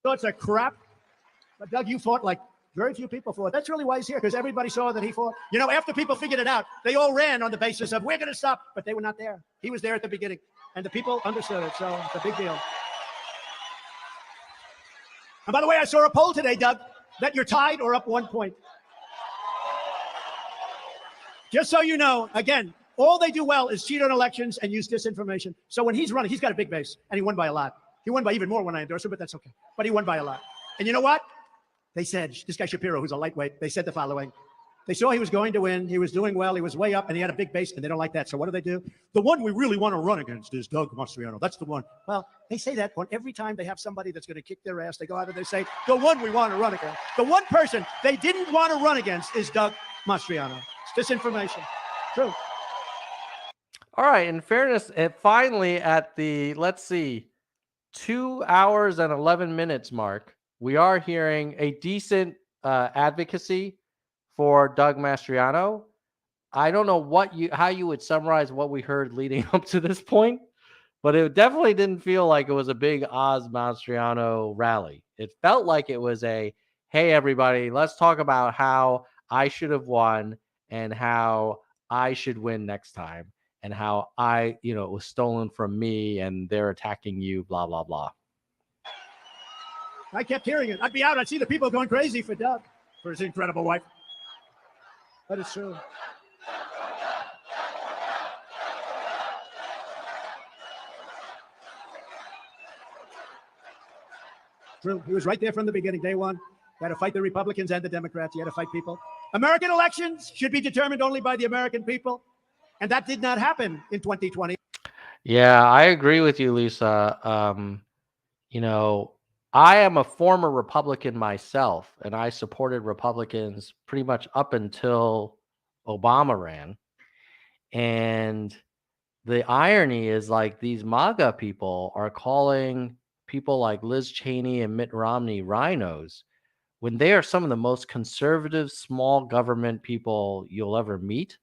Sorts of crap. But Doug, you fought like very few people fought. That's really why he's here, because everybody saw that he fought. You know, after people figured it out, they all ran on the basis of we're going to stop, but they were not there. He was there at the beginning, and the people understood it, so it's a big deal. And by the way, I saw a poll today, Doug, that you're tied or up 1 point. Just so you know, again, all they do well is cheat on elections and use disinformation. So when he's running, he's got a big base, and he won by a lot. He won by even more when I endorsed him, but that's okay. But he won by a lot. And you know what? They said, this guy Shapiro, who's a lightweight, they said the following. They saw he was going to win. He was doing well. He was way up, and he had a big base, and they don't like that. So what do? The one we really want to run against is Doug Mastriano. That's the one. Well, they say that on every time they have somebody that's going to kick their ass. They go out and they say, the one we want to run against. The one person they didn't want to run against is Doug Mastriano. It's disinformation. True. All right. In fairness, finally at the, let's see, 2 hours and 11 minutes mark, we are hearing a decent advocacy for Doug Mastriano. I don't know how you would summarize what we heard leading up to this point, but it definitely didn't feel like it was a big Oz Mastriano rally. It felt like it was a, hey, everybody, let's talk about how I should have won and how I should win next time and how it was stolen from me and they're attacking you, blah, blah, blah. I kept hearing it. I'd be out. I'd see the people going crazy for Doug, for his incredible wife. That is true. True. He was right there from the beginning, day one. He had to fight the Republicans and the Democrats. He had to fight people. American elections should be determined only by the American people. And that did not happen in 2020. Yeah, I agree with you, Lisa. I am a former Republican myself, and I supported Republicans pretty much up until Obama ran. And the irony is, like, these MAGA people are calling people like Liz Cheney and Mitt Romney rhinos when they are some of the most conservative small government people you'll ever meet.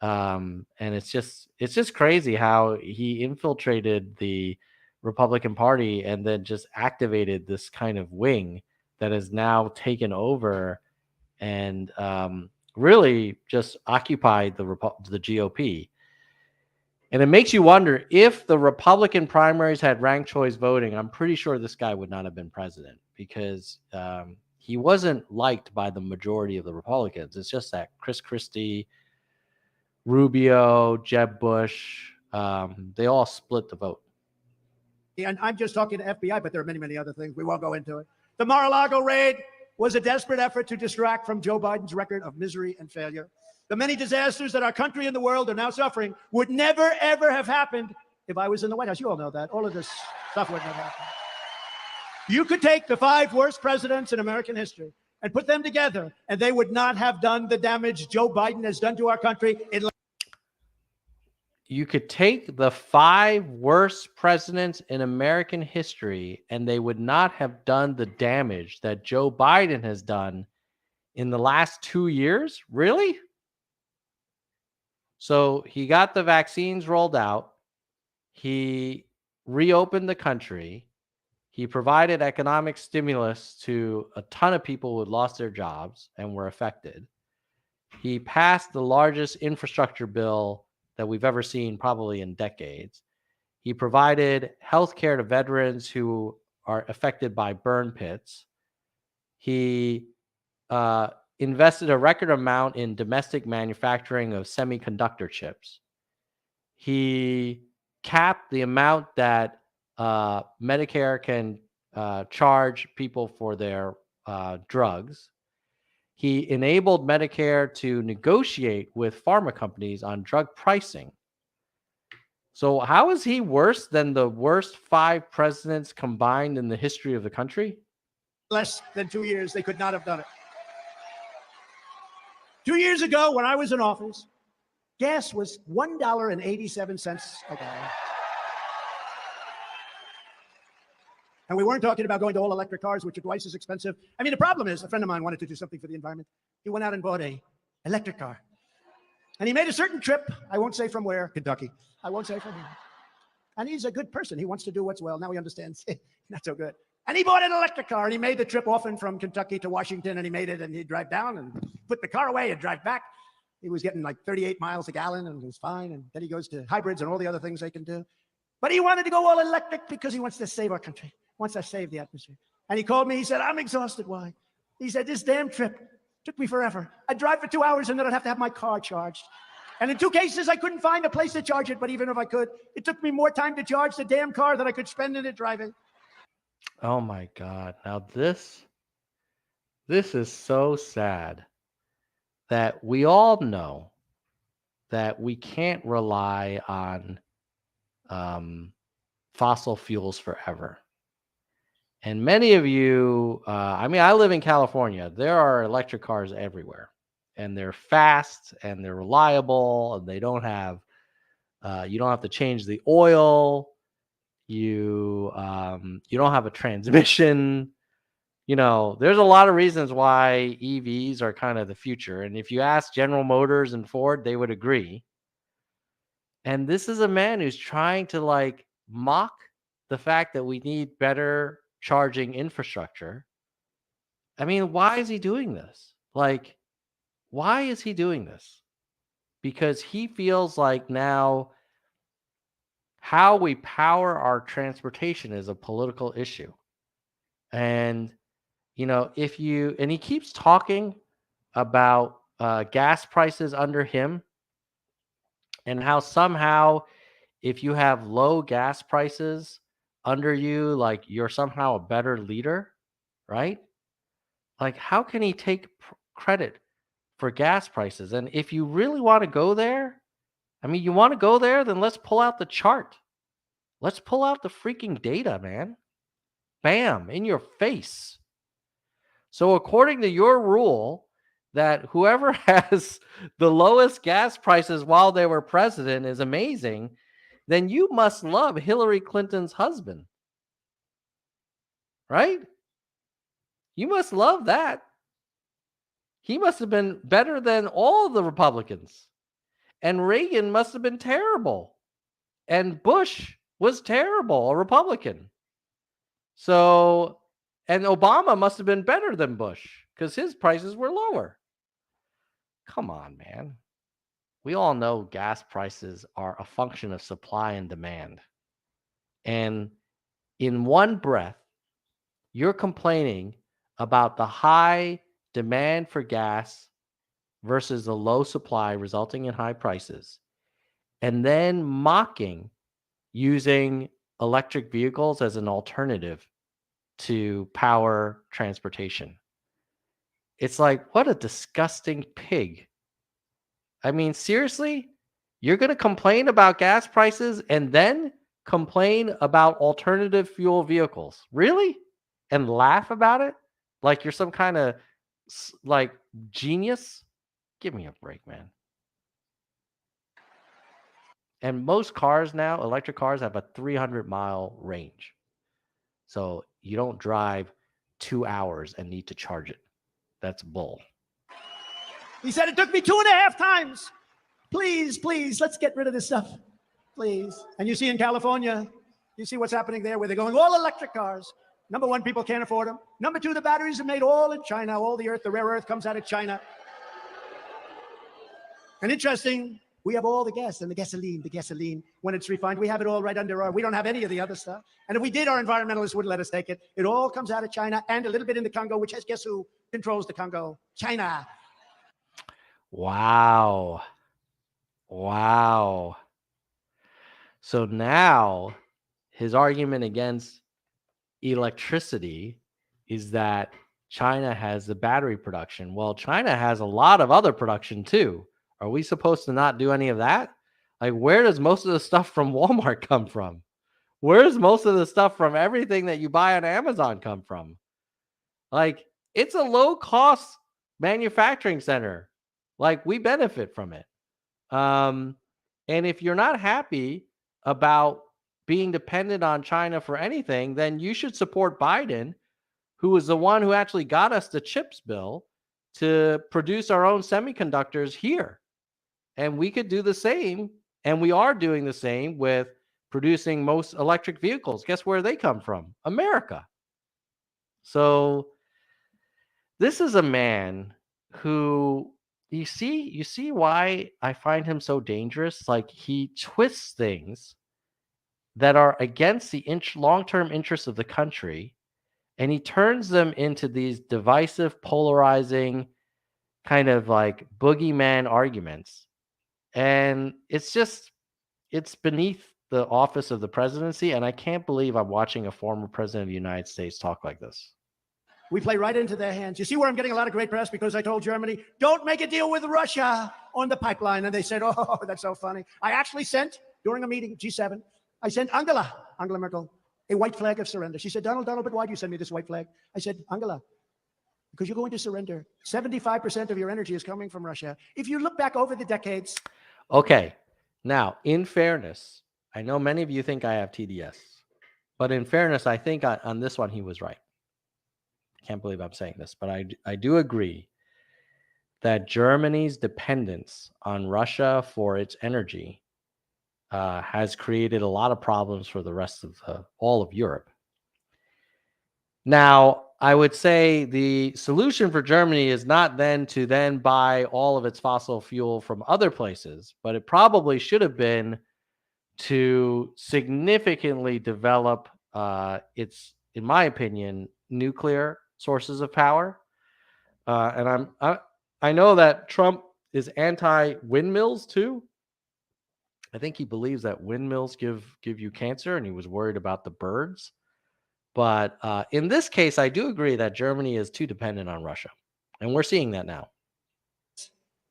And it's just crazy how he infiltrated the Republican Party and then just activated this kind of wing that has now taken over and really just occupied the GOP. And it makes you wonder, if the Republican primaries had ranked choice voting, I'm pretty sure this guy would not have been president, because he wasn't liked by the majority of the Republicans. It's just that Chris Christie, Rubio, Jeb Bush, they all split the vote. And I'm just talking to FBI, but there are many, many other things. We won't go into it. The Mar-a-Lago raid was a desperate effort to distract from Joe Biden's record of misery and failure. The many disasters that our country and the world are now suffering would never, ever have happened if I was in the White House. You all know that. All of this stuff would never happen. You could take the 5 worst presidents in American history and put them together, and they would not have done the damage Joe Biden has done to our country. You could take the 5 worst presidents in American history, and they would not have done the damage that Joe Biden has done in the last 2 years? Really? So he got the vaccines rolled out. He reopened the country. He provided economic stimulus to a ton of people who had lost their jobs and were affected. He passed the largest infrastructure bill that we've ever seen, probably in decades. He provided health care to veterans who are affected by burn pits. He invested a record amount in domestic manufacturing of semiconductor chips. He capped the amount that Medicare can charge people for their drugs. He enabled Medicare to negotiate with pharma companies on drug pricing. So how is he worse than the worst 5 presidents combined in the history of the country? Less than 2 years, they could not have done it. 2 years ago, when I was in office, gas was $1.87 a gallon. And we weren't talking about going to all electric cars, which are twice as expensive. I mean, the problem is, a friend of mine wanted to do something for the environment. He went out and bought an electric car. And he made a certain trip. I won't say from where, Kentucky. I won't say from where. And he's a good person. He wants to do what's well. Now he understands. Not so good. And he bought an electric car, and he made the trip often from Kentucky to Washington, and he made it, and he'd drive down and put the car away and drive back. He was getting like 38 miles a gallon, and it was fine. And then he goes to hybrids and all the other things they can do. But he wanted to go all electric because he wants to save our country, wants to save the atmosphere. And he called me. He said, I'm exhausted. Why? He said, this damn trip took me forever. I'd drive for 2 hours, and then I'd have to have my car charged. And in 2 cases, I couldn't find a place to charge it. But even if I could, it took me more time to charge the damn car than I could spend in it driving. Oh my God. Now this is so sad that we all know that we can't rely on fossil fuels forever. And many of you, I mean, I live in California. There are electric cars everywhere, and they're fast and they're reliable, and they don't have, you don't have to change the oil. You don't have a transmission. You know, there's a lot of reasons why EVs are kind of the future. And if you ask General Motors and Ford, they would agree. And this is a man who's trying to like mock the fact that we need better charging infrastructure. I mean, why is he doing this? Like, why is he doing this? Because he feels like now how we power our transportation is a political issue. And, you know, and he keeps talking about gas prices under him and how somehow if you have low gas prices under you, like you're somehow a better leader, right? Like, how can he take credit for gas prices? And if you really want to go there, I mean, you want to go there, then let's pull out the chart. Let's pull out the freaking data, man. Bam, in your face. So according to your rule that whoever has the lowest gas prices while they were president is amazing, then you must love Hillary Clinton's husband. Right? You must love that. He must have been better than all the Republicans. And Reagan must have been terrible. And Bush was terrible, a Republican. So, and Obama must have been better than Bush because his prices were lower. Come on, man. We all know gas prices are a function of supply and demand. And in one breath, you're complaining about the high demand for gas versus the low supply resulting in high prices, and then mocking using electric vehicles as an alternative to power transportation. It's like, what a disgusting pig. I mean, seriously, you're going to complain about gas prices and then complain about alternative fuel vehicles? Really? And laugh about it like you're some kind of like genius? Give me a break, man. And most cars now, electric cars, have a 300-mile range. So you don't drive 2 hours and need to charge it. That's bull. He said, it took me 2.5 times. Please, let's get rid of this stuff. Please. And you see in California, you see what's happening there where they're going all electric cars. Number one, people can't afford them. Number two, the batteries are made all in China. All the rare earth comes out of China. And interesting, We have all the gas and the gasoline, when it's refined, we have it all right under our, we don't have any of the other stuff. And if we did, our environmentalists wouldn't let us take it. It all comes out of China and a little bit in the Congo, which has, guess who controls the Congo? China. Wow. Wow. So now his argument against electricity is that China has the battery production. Well, China has a lot of other production too. Are we supposed to not do any of that? Like, where does most of the stuff from Walmart come from? Where's most of the stuff from everything that you buy on Amazon come from? Like, it's a low cost manufacturing center. Like, we benefit from it. And if you're not happy about being dependent on China for anything, then you should support Biden, who was the one who actually got us the CHIPS bill to produce our own semiconductors here. And we could do the same. And we are doing the same with producing most electric vehicles. Guess where they come from? America. So this is a man who, you see why I find him so dangerous. Like, he twists things that are against the long-term interests of the country, and he turns them into these divisive, polarizing, kind of like boogeyman arguments. And it's beneath the office of the presidency. And I can't believe I'm watching a former president of the United States talk like this. We play right into their hands. You see where I'm getting a lot of great press? Because I told Germany, don't make a deal with Russia on the pipeline. And they said, oh, that's so funny. I actually sent, during a meeting, G7, I sent Angela Merkel, a white flag of surrender. She said, Donald, but why do you send me this white flag? I said, Angela, because you're going to surrender. 75% of your energy is coming from Russia. If you look back over the decades. Okay. Now, in fairness, I know many of you think I have TDS, but in fairness, I think on this one, he was right. Can't believe I'm saying this, but I do agree that Germany's dependence on Russia for its energy has created a lot of problems for the rest of all of Europe. Now, I would say the solution for Germany is not then to buy all of its fossil fuel from other places, but it probably should have been to significantly develop its, in my opinion, nuclear sources of power. And I know that Trump is anti windmills too. I think he believes that windmills give you cancer, and he was worried about the birds. But in this case, I do agree that Germany is too dependent on Russia, and we're seeing that now.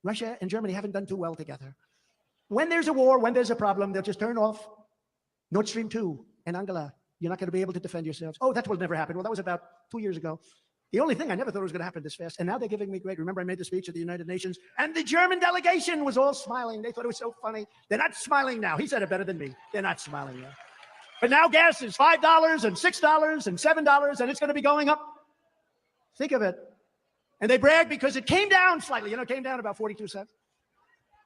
Russia and Germany haven't done too well together. When there's a war, when there's a problem, they'll just turn off Nord Stream 2. And Angela, you're not going to be able to defend yourselves. Oh, that will never happen. Well, that was about 2 years ago. The only thing I never thought was going to happen this fast. And now they're giving me great. Remember, I made the speech at the United Nations, and the German delegation was all smiling. They thought it was so funny. They're not smiling now. He said it better than me. They're not smiling now. But now gas is $5 and $6 and $7, and it's going to be going up. Think of it. And they brag because it came down slightly. It came down about 42 cents.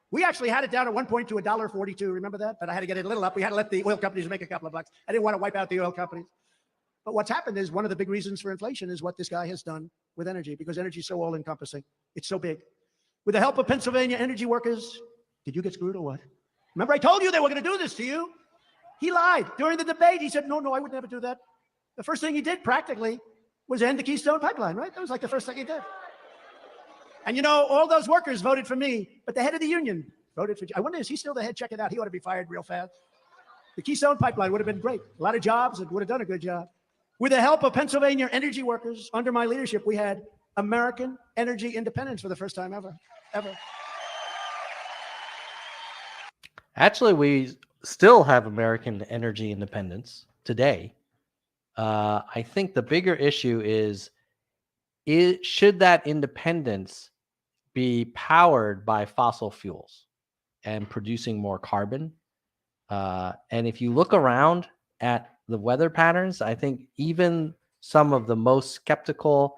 We actually had it down at one point to $1.42. Remember that? But I had to get it a little up. We had to let the oil companies make a couple of bucks. I didn't want to wipe out the oil companies. But what's happened is one of the big reasons for inflation is what this guy has done with energy, because energy is so all-encompassing. It's so big. With the help of Pennsylvania energy workers, did you get screwed or what? Remember, I told you they were going to do this to you. He lied. During the debate, he said, no, I would never do that. The first thing he did practically was end the Keystone Pipeline, right? That was like the first thing he did. And all those workers voted for me, but the head of the union voted for, I wonder, is he still the head? Check it out. He ought to be fired real fast. The Keystone Pipeline would have been great. A lot of jobs. It would have done a good job. With the help of Pennsylvania energy workers, under my leadership, we had American energy independence for the first time ever. Actually, we still have American energy independence today. I think the bigger issue is should that independence be powered by fossil fuels and producing more carbon? And if you look around at the weather patterns, I think even some of the most skeptical,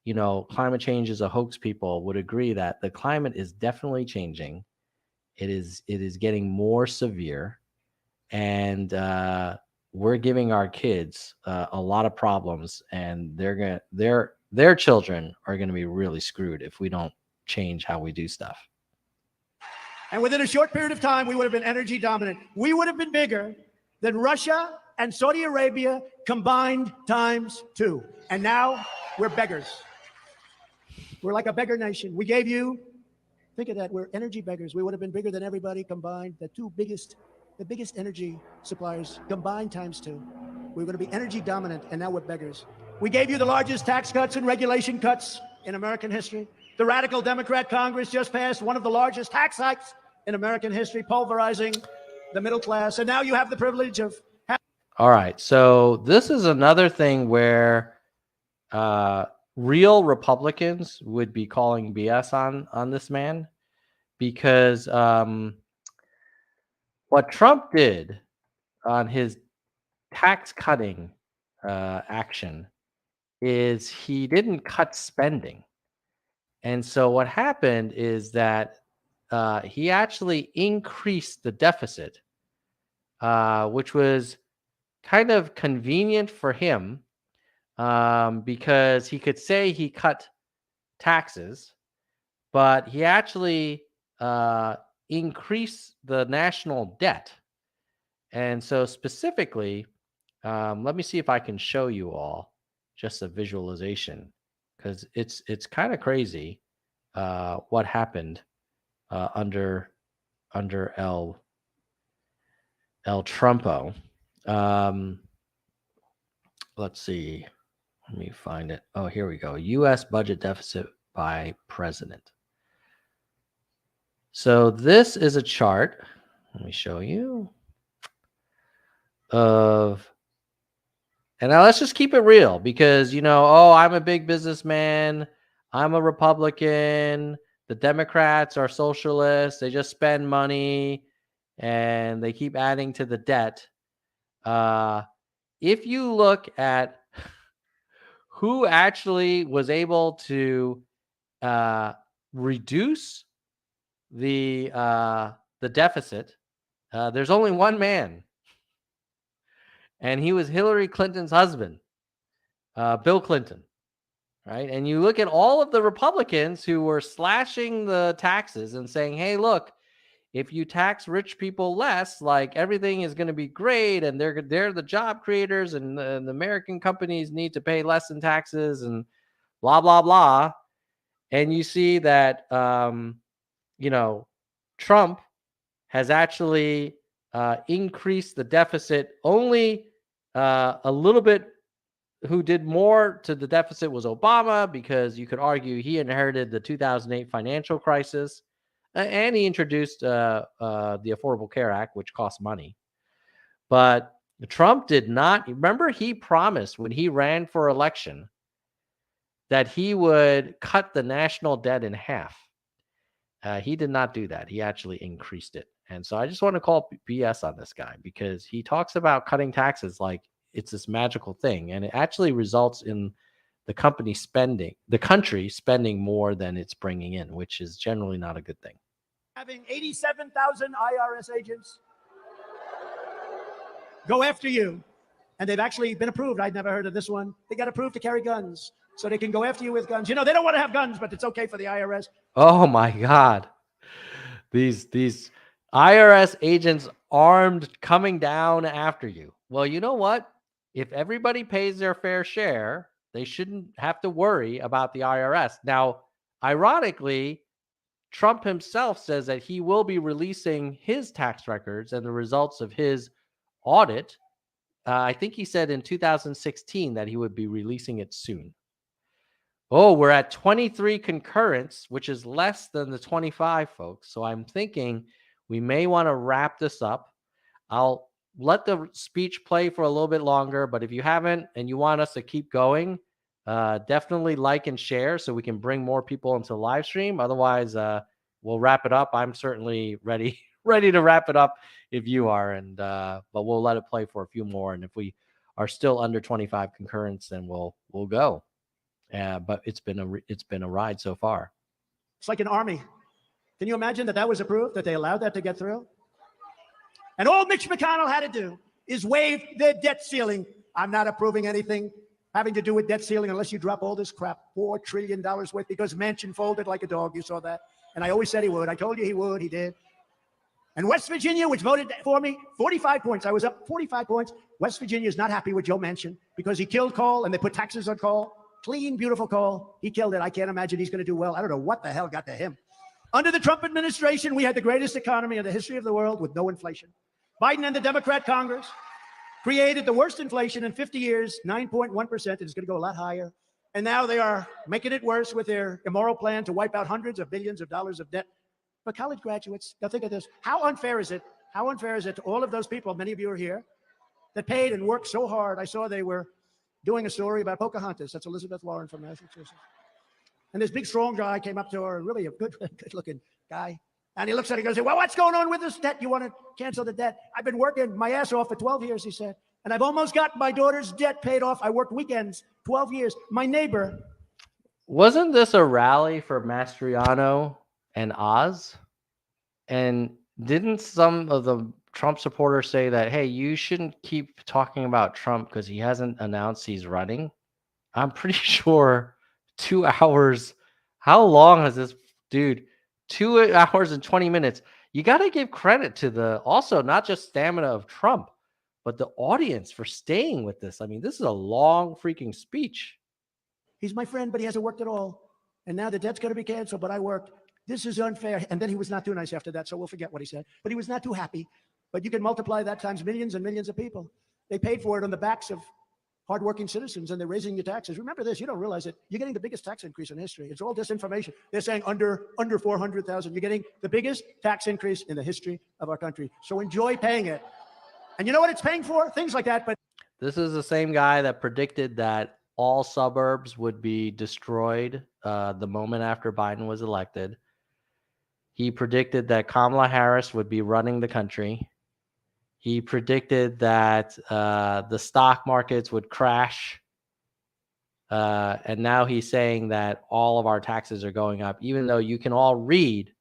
climate change is a hoax people would agree that the climate is definitely changing. It is getting more severe, and we're giving our kids a lot of problems, and their children are going to be really screwed if we don't change how we do stuff. And within a short period of time, we would have been energy dominant. We would have been bigger than Russia and Saudi Arabia combined ×2. And now we're beggars. We're like a beggar nation. We gave you, think of that, we're energy beggars. We would have been bigger than everybody combined. The biggest energy suppliers combined ×2. We were going to be energy dominant, and now we're beggars. We gave you the largest tax cuts and regulation cuts in American history. The radical Democrat Congress just passed one of the largest tax hikes in American history, pulverizing the middle class. And now you have the privilege of... All right. So this is another thing where real Republicans would be calling BS on this man, because what Trump did on his tax cutting action is he didn't cut spending. And so what happened is that he actually increased the deficit, which was kind of convenient for him, because he could say he cut taxes, but he actually increased the national debt. And so specifically, let me see if I can show you all just a visualization, because it's kind of crazy what happened under El Trumpo. Let's see. Let me find it. Oh, here we go. U.S. budget deficit by president. So this is a chart. Let me show you. And now let's just keep it real, because, oh, I'm a big businessman. I'm a Republican. The Democrats are socialists. They just spend money and they keep adding to the debt. If you look at who actually was able to reduce the deficit, there's only one man, and he was Hillary Clinton's husband, Bill Clinton, right? And you look at all of the Republicans who were slashing the taxes and saying, hey, look, if you tax rich people less, like everything is going to be great, and they're the job creators, and the American companies need to pay less in taxes, and blah, blah, blah. And you see that, Trump has actually increased the deficit. Only a little bit who did more to the deficit was Obama, because you could argue he inherited the 2008 financial crisis. And he introduced the Affordable Care Act, which costs money. But Trump did not. Remember, he promised when he ran for election that he would cut the national debt in half. He did not do that. He actually increased it. And so I just want to call BS on this guy, because he talks about cutting taxes like it's this magical thing. And it actually results in the country spending more than it's bringing in, which is generally not a good thing. Having 87,000 IRS agents go after you, and they've actually been approved. I'd never heard of this one. They got approved to carry guns, so they can go after you with guns. They don't want to have guns, but it's okay for the IRS. Oh my God. These IRS agents armed coming down after you. Well, you know what? If everybody pays their fair share, they shouldn't have to worry about the IRS. Now, ironically, Trump himself says that he will be releasing his tax records and the results of his audit. I think he said in 2016 that he would be releasing it soon. Oh, we're at 23 concurrents, which is less than the 25, folks. So I'm thinking we may want to wrap this up. I'll let the speech play for a little bit longer, but if you haven't and you want us to keep going, definitely like and share so we can bring more people into the live stream. Otherwise, we'll wrap it up. I'm certainly ready to wrap it up if you are, and but we'll let it play for a few more. And if we are still under 25 concurrents, then we'll go. But it's been a ride so far. It's like an army. Can you imagine that was approved, that they allowed that to get through? And all Mitch McConnell had to do is waive the debt ceiling. I'm not approving anything having to do with debt ceiling unless you drop all this crap, $4 trillion worth, because Manchin folded like a dog. You saw that. And I always said he would. I told you he would. He did. And West Virginia, which voted for me, 45 points. I was up 45 points. West Virginia is not happy with Joe Manchin because he killed coal and they put taxes on coal. Clean, beautiful coal. He killed it. I can't imagine he's going to do well. I don't know what the hell got to him. Under the Trump administration, we had the greatest economy in the history of the world with no inflation. Biden and the Democrat Congress created the worst inflation in 50 years, 9.1%. It's going to go a lot higher. And now they are making it worse with their immoral plan to wipe out hundreds of billions of dollars of debt. But college graduates, now think of this. How unfair is it? How unfair is it to all of those people, many of you are here, that paid and worked so hard? I saw they were doing a story about Pocahontas. That's Elizabeth Warren from Massachusetts. And this big, strong guy came up to her, really a good-looking guy. And he looks at her and goes, well, what's going on with this debt? You want to cancel the debt? I've been working my ass off for 12 years, he said. And I've almost got my daughter's debt paid off. I worked weekends, 12 years. My neighbor. Wasn't this a rally for Mastriano and Oz? And didn't some of the Trump supporters say that, hey, you shouldn't keep talking about Trump because he hasn't announced he's running? I'm pretty sure 2 hours. How long has this dude? 2 hours and 20 minutes. You got to give credit to the also not just stamina of Trump, but the audience for staying with this. I mean, this is a long freaking speech. He's my friend, but he hasn't worked at all. And now the debt's going to be canceled, but I worked. This is unfair. And then he was not too nice after that, so we'll forget what he said. But he was not too happy. But you can multiply that times millions and millions of people. They paid for it on the backs of hardworking citizens, and they're raising your taxes. Remember this, you don't realize it. You're getting the biggest tax increase in history. It's all disinformation. They're saying under 400,000. You're getting the biggest tax increase in the history of our country. So enjoy paying it. And you know what it's paying for? Things like that. But this is the same guy that predicted that all suburbs would be destroyed the moment after Biden was elected. He predicted that Kamala Harris would be running the country. He predicted that the stock markets would crash. And now he's saying that all of our taxes are going up, even though you can all read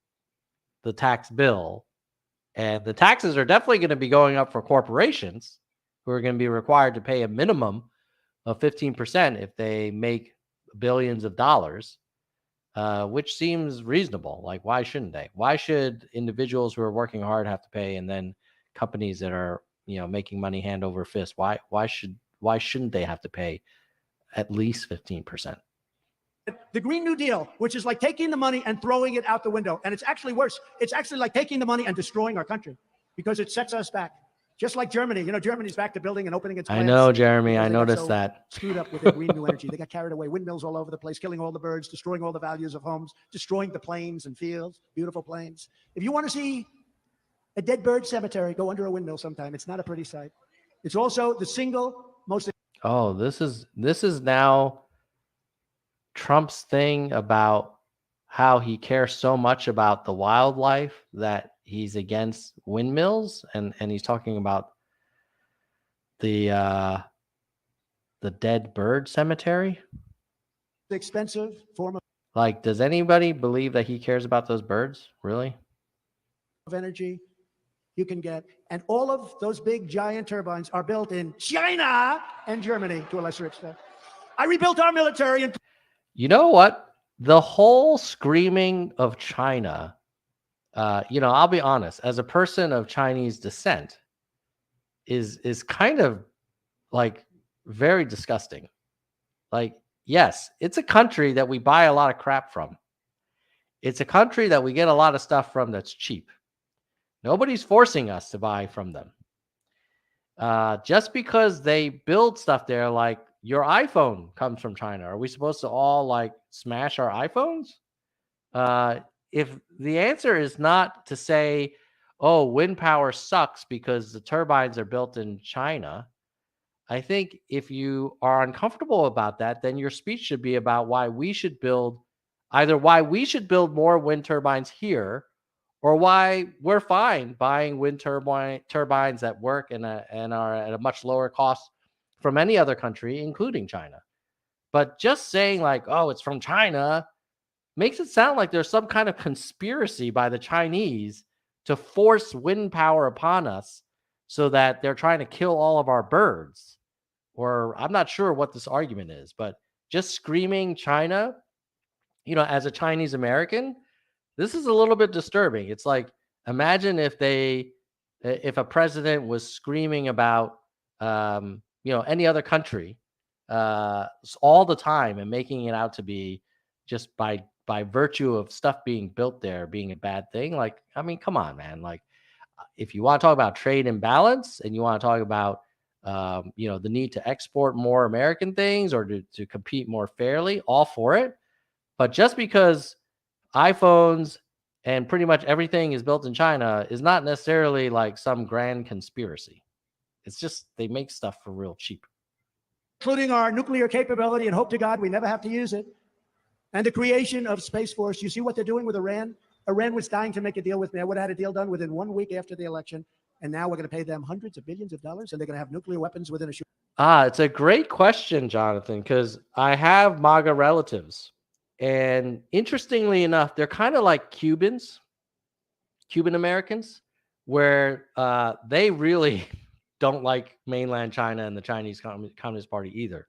the tax bill. And the taxes are definitely going to be going up for corporations who are going to be required to pay a minimum of 15% if they make billions of dollars, which seems reasonable. Like, why shouldn't they? Why should individuals who are working hard have to pay, and then companies that are, making money hand over fist, why shouldn't they have to pay at least 15%? the Green New Deal, which is like taking the money and throwing it out the window. And it's actually worse. It's actually like taking the money and destroying our country because it sets us back. Just like Germany. Germany's back to building and opening its plants. I know, Jeremy. I noticed that. Screwed up with their green new energy. They got carried away. Windmills all over the place, killing all the birds, destroying all the values of homes, destroying the plains and fields, beautiful plains. If you want to see a dead bird cemetery, go under a windmill sometime. It's not a pretty sight. It's also the single most... Oh, this is now Trump's thing about how he cares so much about the wildlife that he's against windmills, and he's talking about the dead bird cemetery. Expensive form Like, does anybody believe that he cares about those birds? Really? of energy you can get. And all of those big giant turbines are built in China and Germany to a lesser extent. I rebuilt our military. And you know what? The whole screaming of China, I'll be honest, as a person of Chinese descent, is kind of like very disgusting. Like, yes, it's a country that we buy a lot of crap from. It's a country that we get a lot of stuff from that's cheap. Nobody's forcing us to buy from them. Just because they build stuff there, like your iPhone comes from China. Are we supposed to all like smash our iPhones? If the answer is not to say, oh, wind power sucks because the turbines are built in China, I think if you are uncomfortable about that, then your speech should be about why we should build more wind turbines here, or why we're fine buying wind turbines that work and are at a much lower cost from any other country, including China. But just saying like, oh, it's from China, makes it sound like there's some kind of conspiracy by the Chinese to force wind power upon us so that they're trying to kill all of our birds. Or I'm not sure what this argument is, but just screaming China, as a Chinese American, this is a little bit disturbing. It's like Imagine if a president was screaming about, any other country all the time and making it out to be just by virtue of stuff being built there being a bad thing. Like, I mean, come on, man. Like, if you want to talk about trade imbalance and you want to talk about, the need to export more American things or to compete more fairly, all for it. But just because iPhones and pretty much everything is built in China is not necessarily like some grand conspiracy. It's just they make stuff for real cheap. Including our nuclear capability, and hope to God we never have to use it, and the creation of Space Force. You see what they're doing with Iran? Iran was dying to make a deal with me. I would have had a deal done within 1 week after the election, and now we're going to pay them hundreds of billions of dollars, and they're going to have nuclear weapons within a short. It's a great question, Jonathan, because I have MAGA relatives. And interestingly enough, they're kind of like Cuban Americans, where they really don't like mainland China and the Chinese Communist Party either.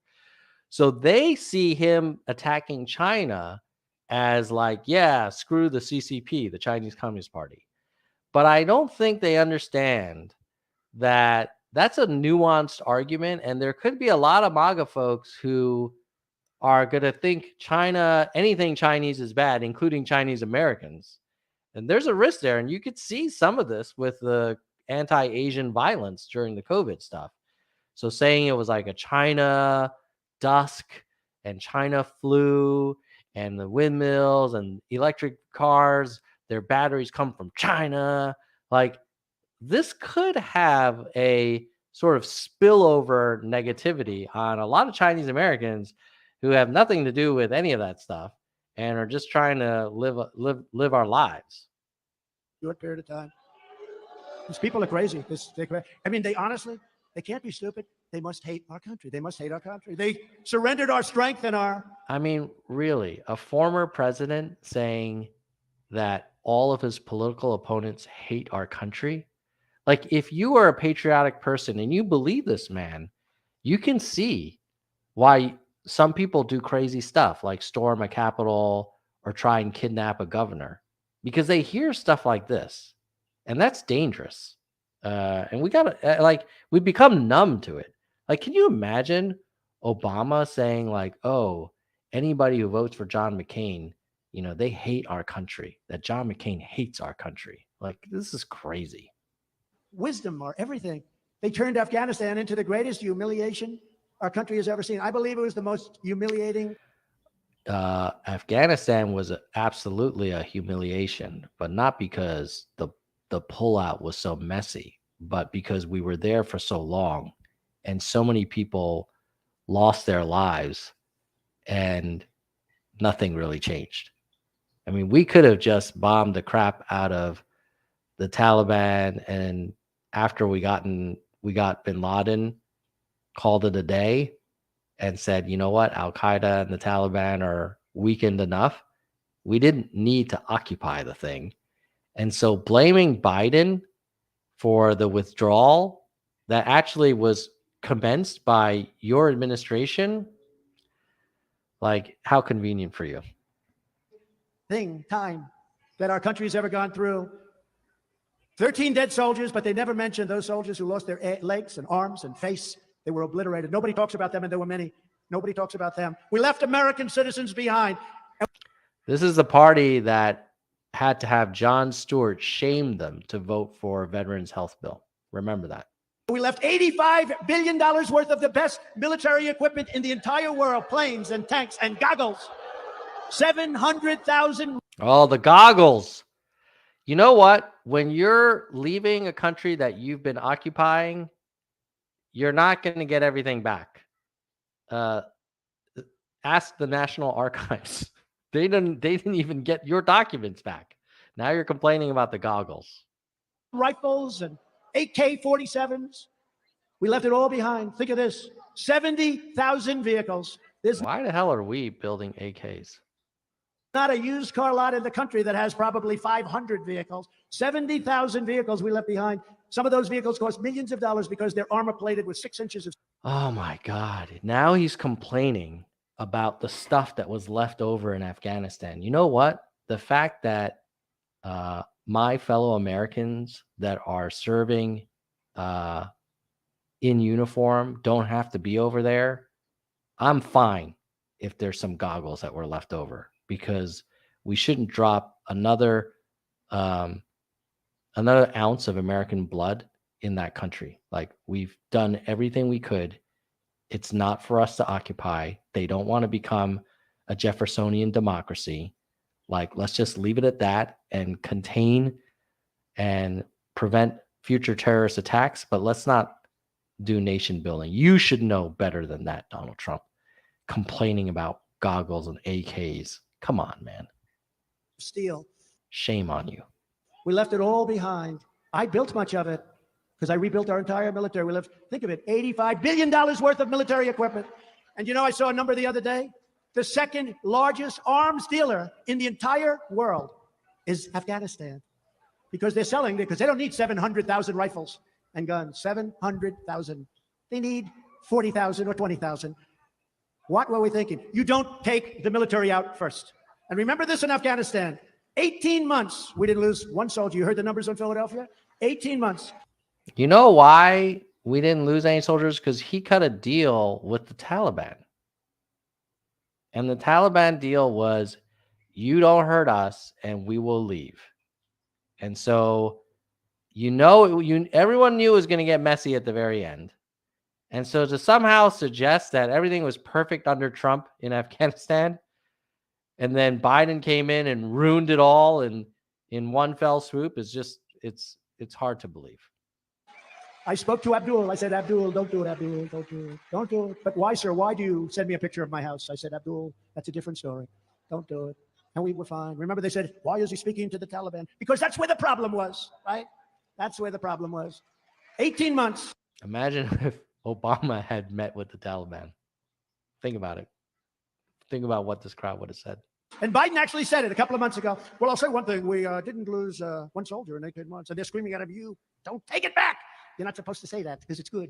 So they see him attacking China as like, yeah, screw the CCP, the Chinese Communist Party. But I don't think they understand that that's a nuanced argument. And there could be a lot of MAGA folks who are going to think anything Chinese is bad, including Chinese Americans. And there's a risk there. And you could see some of this with the anti-Asian violence during the COVID stuff. So saying it was like a China dusk and China flu and the windmills and electric cars, their batteries come from China. Like, this could have a sort of spillover negativity on a lot of Chinese Americans who have nothing to do with any of that stuff and are just trying to live our lives. Short period of time. These people are crazy. I mean, they can't be stupid. They must hate our country. They must hate our country. They surrendered our strength and I mean, really, a former president saying that all of his political opponents hate our country. Like, if you are a patriotic person and you believe this man, you can see why some people do crazy stuff like storm a capitol or try and kidnap a governor, because they hear stuff like this, and that's dangerous. And we become numb to it. Like, can you imagine Obama saying like, "Oh, anybody who votes for John McCain, they hate our country. That John McCain hates our country." Like, this is crazy. wisdom are everything. They turned Afghanistan into the greatest humiliation our country has ever seen. I believe it was the most humiliating. Afghanistan was absolutely a humiliation, but not because the pullout was so messy, but because we were there for so long and so many people lost their lives and nothing really changed. I mean, we could have just bombed the crap out of the Taliban, and after we got bin Laden, called it a day and said, you know what, Al Qaeda and the Taliban are weakened enough. We didn't need to occupy the thing. And so blaming Biden for the withdrawal that actually was commenced by your administration, like, how convenient for you. Time that our country has ever gone through. 13 dead soldiers, but they never mentioned those soldiers who lost their legs and arms and face. They were obliterated. Nobody talks about them, and there were many. Nobody talks about them. We left American citizens behind. This is the party that had to have Jon Stewart shame them to vote for Veterans Health Bill. Remember that. We left $85 billion worth of the best military equipment in the entire world, planes and tanks and goggles. 700,000. Oh, the goggles. You know what? When you're leaving a country that you've been occupying, you're not going to get everything back. Ask the National Archives. They didn't even get your documents back. Now you're complaining about the goggles. Rifles and AK-47s. We left it all behind. Think of this. 70,000 vehicles. Why the hell are we building AKs? Not a used car lot in the country that has probably 500 vehicles. 70,000 vehicles we left behind. Some of those vehicles cost millions of dollars because they're armor plated with 6 inches of. Oh my God. Now he's complaining about the stuff that was left over in Afghanistan. You know what? The fact that my fellow Americans that are serving in uniform don't have to be over there, I'm fine if there's some goggles that were left over, because we shouldn't drop another ounce of American blood in that country. Like, we've done everything we could. It's not for us to occupy. They don't want to become a Jeffersonian democracy. Like, let's just leave it at that and contain and prevent future terrorist attacks, but let's not do nation building. You should know better than that, Donald Trump, complaining about goggles and AKs. Come on, man. Steel. Shame on you. We left it all behind. I built much of it because I rebuilt our entire military. We left, think of it, $85 billion worth of military equipment. And you know, I saw a number the other day. The second largest arms dealer in the entire world is Afghanistan, because they're selling, because they don't need 700,000 rifles and guns, 700,000. They need 40,000 or 20,000. What were we thinking? You don't take the military out first. And remember this in Afghanistan, 18 months, we didn't lose one soldier. You heard the numbers on Philadelphia? 18 months. You know why we didn't lose any soldiers? Because he cut a deal with the Taliban. And the Taliban deal was, you don't hurt us and we will leave. And so, everyone knew it was going to get messy at the very end. And so to somehow suggest that everything was perfect under Trump in Afghanistan, and then Biden came in and ruined it all in one fell swoop, is just, it's hard to believe. I spoke to Abdul. I said, Abdul, don't do it, Abdul. Don't do it. Don't do it. But why, sir? Why do you send me a picture of my house? I said, Abdul, that's a different story. Don't do it. And we were fine. Remember, they said, why is he speaking to the Taliban? Because that's where the problem was, right? That's where the problem was. 18 months. Imagine if Obama had met with the Taliban. Think about it. Think about what this crowd would have said. And Biden actually said it a couple of months ago. Well, I'll say one thing. We didn't lose one soldier in 18 months. And they're screaming at you, don't take it back. You're not supposed to say that because it's good.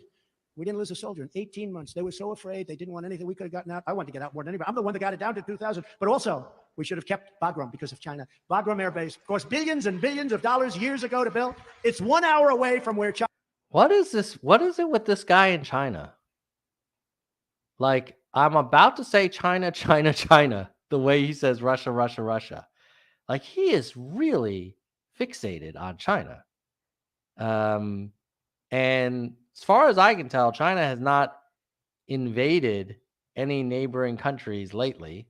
We didn't lose a soldier in 18 months. They were so afraid. They didn't want anything. We could have gotten out. I wanted to get out more than anybody. I'm the one that got it down to 2,000. But also, we should have kept Bagram because of China. Bagram Air Base, of course, billions and billions of dollars years ago to build. It's 1 hour away from where China. What is this? What is it with this guy in China? Like, I'm about to say China, China, China, the way he says Russia, Russia, Russia. Like, he is really fixated on China. And as far as I can tell, China has not invaded any neighboring countries lately.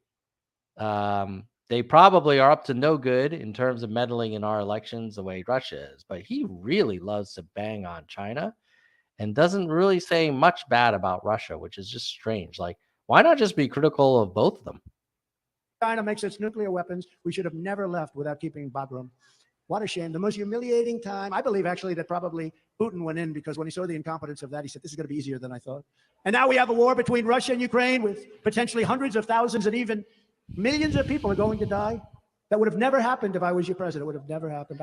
They probably are up to no good in terms of meddling in our elections the way Russia is. But he really loves to bang on China and doesn't really say much bad about Russia, which is just strange. Like, why not just be critical of both of them? China makes its nuclear weapons. We should have never left without keeping Bagram. What a shame. The most humiliating time. I believe, actually, that probably Putin went in because when he saw the incompetence of that, he said, this is going to be easier than I thought. And now we have a war between Russia and Ukraine with potentially hundreds of thousands and even millions of people are going to die. That would have never happened if I was your president. It would have never happened.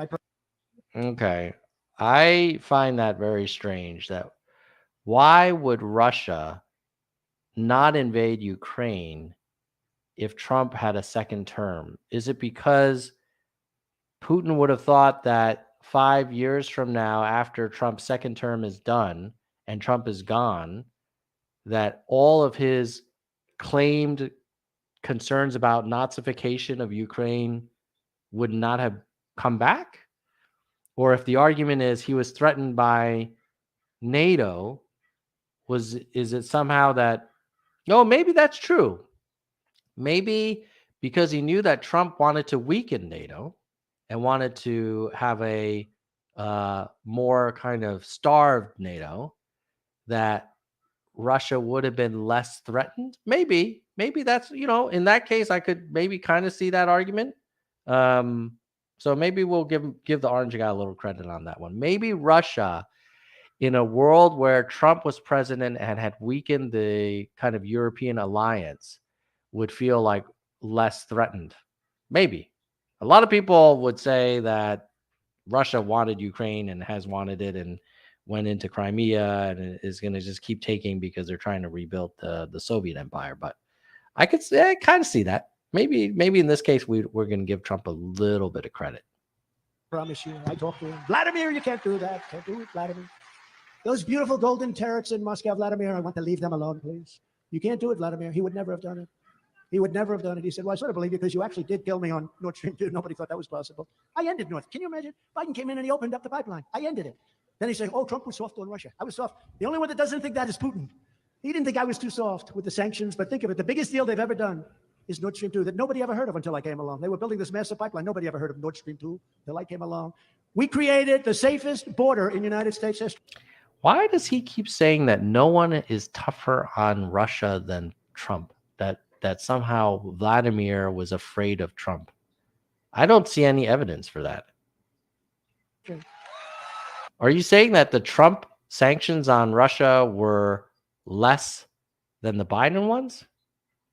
Okay. I find that very strange. That why would Russia not invade Ukraine if Trump had a second term? Is it because Putin would have thought that 5 years from now, after Trump's second term is done and Trump is gone, that all of his claimed concerns about Nazification of Ukraine would not have come back? Or if the argument is he was threatened by NATO, is it somehow that, no, maybe that's true. Maybe because he knew that Trump wanted to weaken NATO and wanted to have a more kind of starved NATO, that Russia would have been less threatened. Maybe that's, in that case, I could maybe kind of see that argument. So maybe we'll give the orange guy a little credit on that one. Maybe Russia, in a world where Trump was president and had weakened the kind of European alliance, would feel like less threatened. Maybe. A lot of people would say that Russia wanted Ukraine and has wanted it and went into Crimea and is going to just keep taking because they're trying to rebuild the Soviet empire. But I kind of see that. Maybe in this case, we're going to give Trump a little bit of credit. promise you. I talked to him. Vladimir, you can't do that. Can't do it, Vladimir. Those beautiful golden turrets in Moscow, Vladimir, I want to leave them alone, please. You can't do it, Vladimir. He would never have done it. He would never have done it. He said, well, I sort of believe you because you actually did kill me on Nord Stream 2. Nobody thought that was possible. I ended North. Can you imagine? Biden came in and he opened up the pipeline. I ended it. Then he said, oh, Trump was soft on Russia. I was soft. The only one that doesn't think that is Putin. He didn't think I was too soft with the sanctions, but think of it. The biggest deal they've ever done is Nord Stream 2 that nobody ever heard of until I came along. They were building this massive pipeline. Nobody ever heard of Nord Stream 2 until I came along. We created the safest border in United States history. Why does he keep saying that no one is tougher on Russia than Trump? That somehow Vladimir was afraid of Trump? I don't see any evidence for that. Okay. Are you saying that the Trump sanctions on Russia were less than the Biden ones?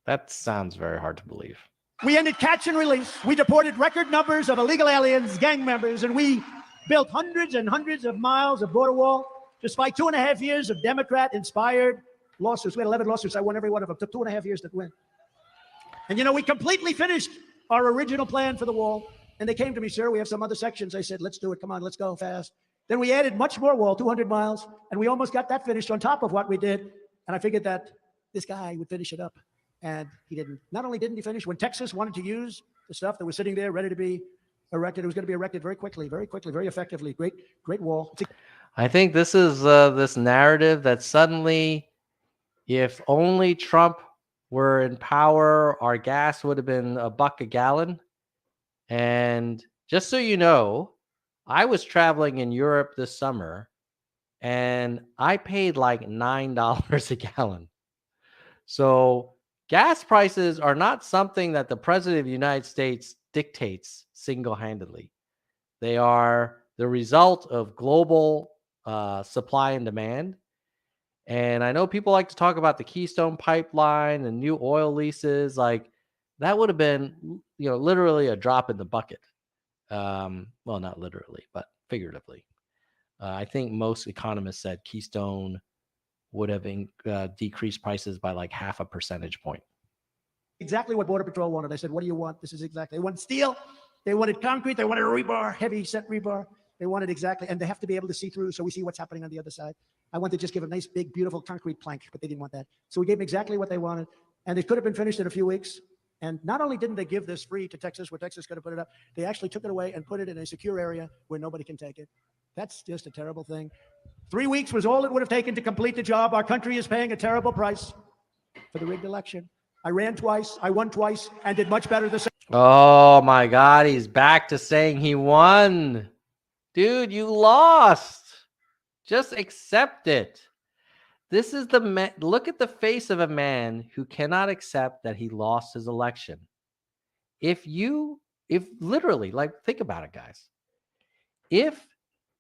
That sounds very hard to believe. We ended catch and release. We deported record numbers of illegal aliens, gang members, and we built hundreds and hundreds of miles of border wall. Despite 2.5 years of Democrat-inspired lawsuits, we had 11 lawsuits. I won every one of them. It took 2.5 years to win. And, you know, we completely finished our original plan for the wall. And they came to me, sir, we have some other sections. I said, let's do it. Come on, let's go fast. Then we added much more wall, 200 miles. And we almost got that finished on top of what we did. And I figured that this guy would finish it up. And he didn't. Not only didn't he finish, when Texas wanted to use the stuff that was sitting there ready to be erected, it was going to be erected very quickly, very effectively. Great wall. I think this is this narrative that suddenly, if only Trump were in power, our gas would have been $1 a gallon. And just so you know, I was traveling in Europe this summer and I paid like $9 a gallon. So gas prices are not something that the president of the United States dictates single-handedly. They are the result of global supply and demand. And I know people like to talk about the Keystone Pipeline and new oil leases. Like that would have been, literally a drop in the bucket. Well, not literally, but figuratively. I think most economists said Keystone would have decreased prices by like 0.5 percentage point. Exactly what Border Patrol wanted. I said, what do you want? This is exactly. They wanted steel. They wanted concrete. They wanted rebar, heavy set rebar. They wanted exactly, and they have to be able to see through so we see what's happening on the other side. I wanted to just give a nice, big, beautiful concrete plank, but they didn't want that. So we gave them exactly what they wanted, and it could have been finished in a few weeks. And not only didn't they give this free to Texas, where Texas could have put it up, they actually took it away and put it in a secure area where nobody can take it. That's just a terrible thing. 3 weeks was all it would have taken to complete the job. Our country is paying a terrible price for the rigged election. I ran twice, I won twice, and did much better this. Oh my God, he's back to saying he won. Dude, you lost. Just accept it. This is the man. Look at the face of a man who cannot accept that he lost his election. If literally, like, think about it, guys. If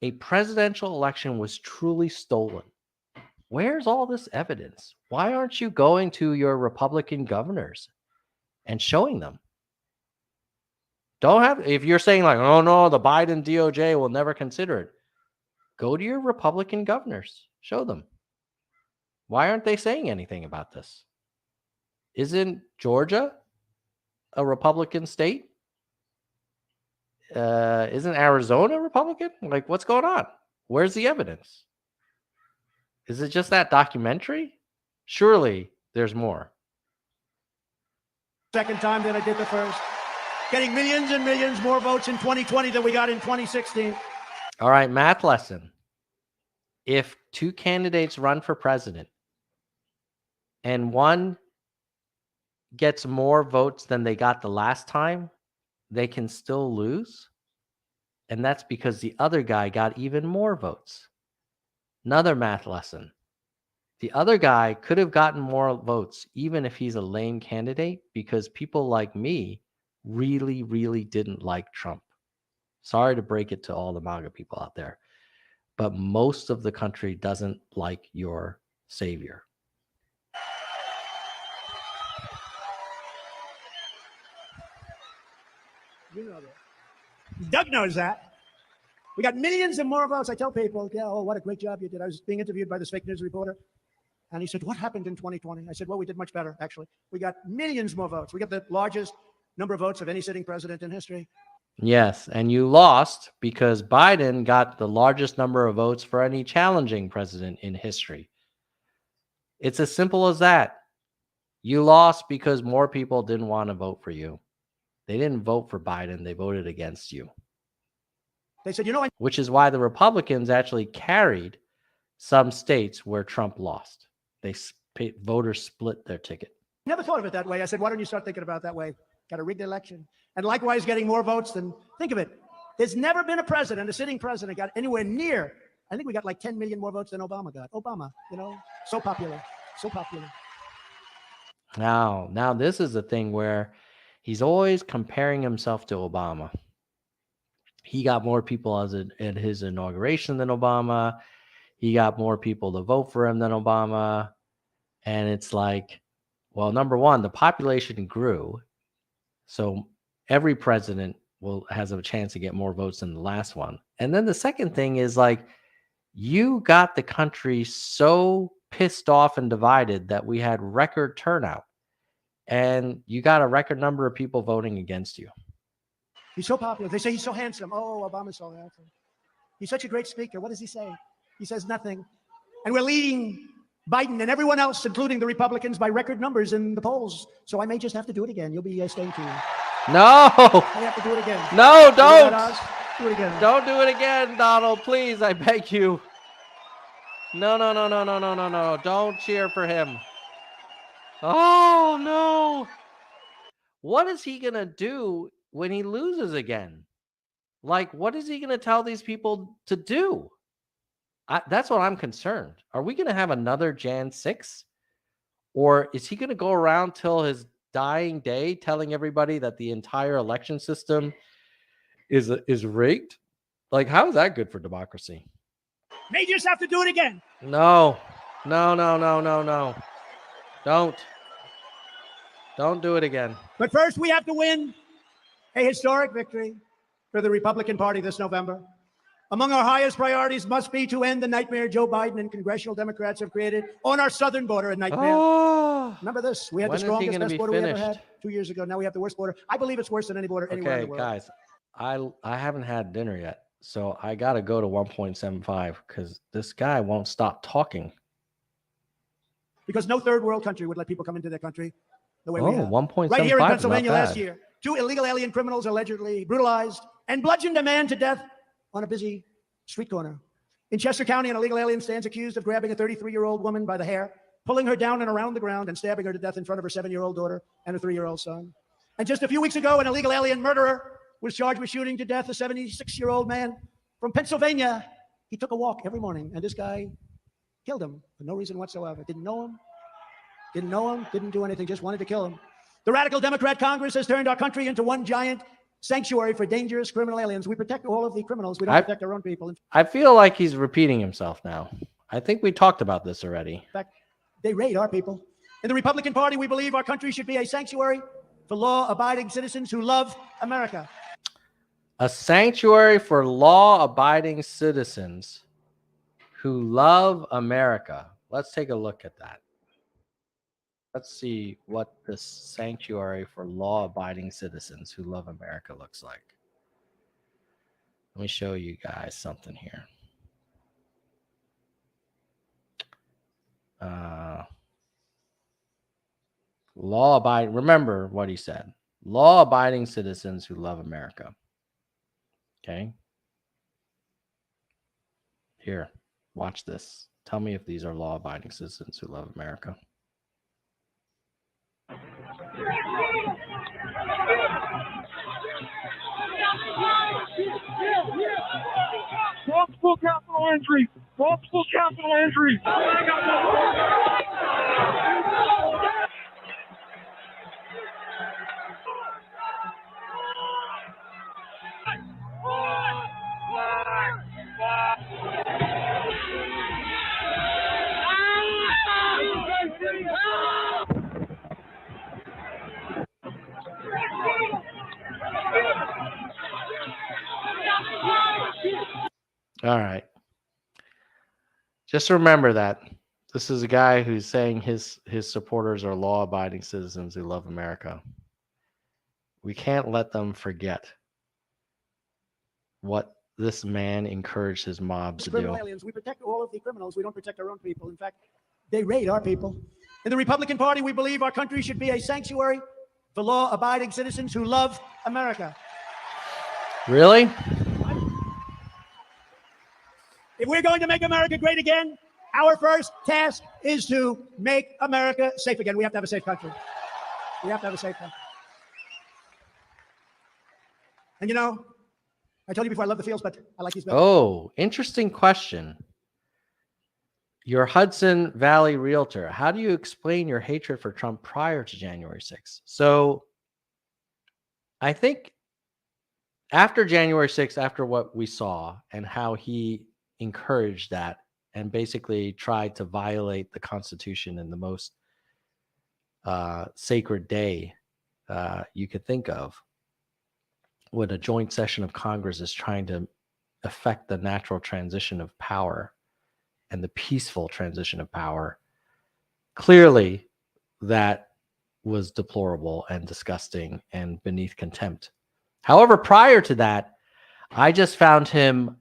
a presidential election was truly stolen, where's all this evidence? Why aren't you going to your Republican governors and showing them? If you're saying like, oh no, the Biden DOJ will never consider it, go to your Republican governors, show them. Why aren't they saying anything about this? Isn't Georgia a Republican state? Isn't Arizona Republican? Like, what's going on? Where's the evidence? Is it just that documentary? Surely there's more. Second time than I did the first. Getting millions and millions more votes in 2020 than we got in 2016. All right, math lesson. If two candidates run for president and one gets more votes than they got the last time, they can still lose. And that's because the other guy got even more votes. Another math lesson. The other guy could have gotten more votes even if he's a lame candidate, because people like me really, really didn't like Trump. Sorry to break it to all the MAGA people out there, but most of the country doesn't like your savior. You know that. Doug knows that. We got millions and more votes. I tell people, yeah, oh, what a great job you did. I was being interviewed by this fake news reporter. And he said, what happened in 2020? I said, well, we did much better, actually. We got millions more votes. We got the largest number of votes of any sitting president in history. Yes, and you lost because Biden got the largest number of votes for any challenging president in history. It's as simple as that. You lost because more people didn't want to vote for you. They didn't vote for Biden, they voted against you. They said, you know, which is why the Republicans actually carried some states where Trump lost. Voters split their ticket. never thought of it that way. I said, why don't you start thinking about it that way? Got a rigged election. And likewise, getting more votes than, think of it. There's never been a president, a sitting president, got anywhere near, I think we got like 10 million more votes than Obama got. Obama, you know, so popular, so popular. Now this is the thing where he's always comparing himself to Obama. He got more people at his inauguration than Obama. He got more people to vote for him than Obama. And it's like, well, number one, the population grew. So every president has a chance to get more votes than the last one. And then the second thing is like, you got the country so pissed off and divided that we had record turnout. And you got a record number of people voting against you. He's so popular. They say he's so handsome. Oh, Obama's so handsome. He's such a great speaker. What does he say? He says nothing. And we're leading Biden and everyone else, including the Republicans, by record numbers in the polls. So I may just have to do it again. You'll be staying tuned. No. I have to do it again. No, don't. Do it again. Don't do it again, Donald. Please, I beg you. No. Don't cheer for him. Oh, no. What is he going to do when he loses again? Like, what is he going to tell these people to do? That's what I'm concerned. Are we going to have another Jan 6? Or is he going to go around till his dying day telling everybody that the entire election system is rigged? Like, how is that good for democracy? May just have to do it again. No. Don't do it again. But first, we have to win a historic victory for the Republican Party this November. Among our highest priorities must be to end the nightmare Joe Biden and congressional Democrats have created on our southern border. A nightmare. Oh, remember this? We had the strongest, best border we ever had 2 years ago. Now we have the worst border. I believe it's worse than any border anywhere in the world. Okay, guys, I haven't had dinner yet, so I got to go to 1.75 because this guy won't stop talking. Because no third world country would let people come into their country the way we have. 1.75. Right here in Pennsylvania last year, 2 illegal alien criminals allegedly brutalized and bludgeoned a man to death on a busy street corner. In Chester County, an illegal alien stands accused of grabbing a 33-year-old woman by the hair, pulling her down and around the ground, and stabbing her to death in front of her 7-year-old daughter and her 3-year-old son. And just a few weeks ago, an illegal alien murderer was charged with shooting to death a 76-year-old man from Pennsylvania. He took a walk every morning, and this guy killed him for no reason whatsoever. Didn't know him, didn't do anything, just wanted to kill him. The radical Democrat Congress has turned our country into one giant sanctuary for dangerous criminal aliens. We protect all of the criminals. We don't protect our own people. I feel like he's repeating himself now. I think we talked about this already. In fact, they raid our people. In the Republican Party, we believe our country should be a sanctuary for law-abiding citizens who love America. A sanctuary for law-abiding citizens who love America. Let's take a look at that. Let's see what this sanctuary for law-abiding citizens who love America looks like. Let me show you guys something here. Law-abiding, remember what he said. Law-abiding citizens who love America. Okay. Here, watch this. Tell me if these are law-abiding citizens who love America. Multiple capital injuries. Multiple capital injuries. All right. Just remember that this is a guy who's saying his supporters are law-abiding citizens who love America. We can't let them forget what this man encouraged his mobs to criminal do. aliens. We protect all of the criminals. We don't protect our own people. In fact, they raid our people. In the Republican Party, we believe our country should be a sanctuary for law-abiding citizens who love America. Really? If we're going to make America great again, our first task is to make America safe again. We have to have a safe country. We have to have a safe country. And you know, I told you before I love the fields, but I like these better. Oh, interesting question. Your Hudson Valley realtor, how do you explain your hatred for Trump prior to January 6th? So I think after January 6th, after what we saw and how he encouraged that and basically tried to violate the Constitution in the most sacred day you could think of, when a joint session of Congress is trying to affect the natural transition of power and the peaceful transition of power, clearly that was deplorable and disgusting and beneath contempt. However, prior to that, I just found him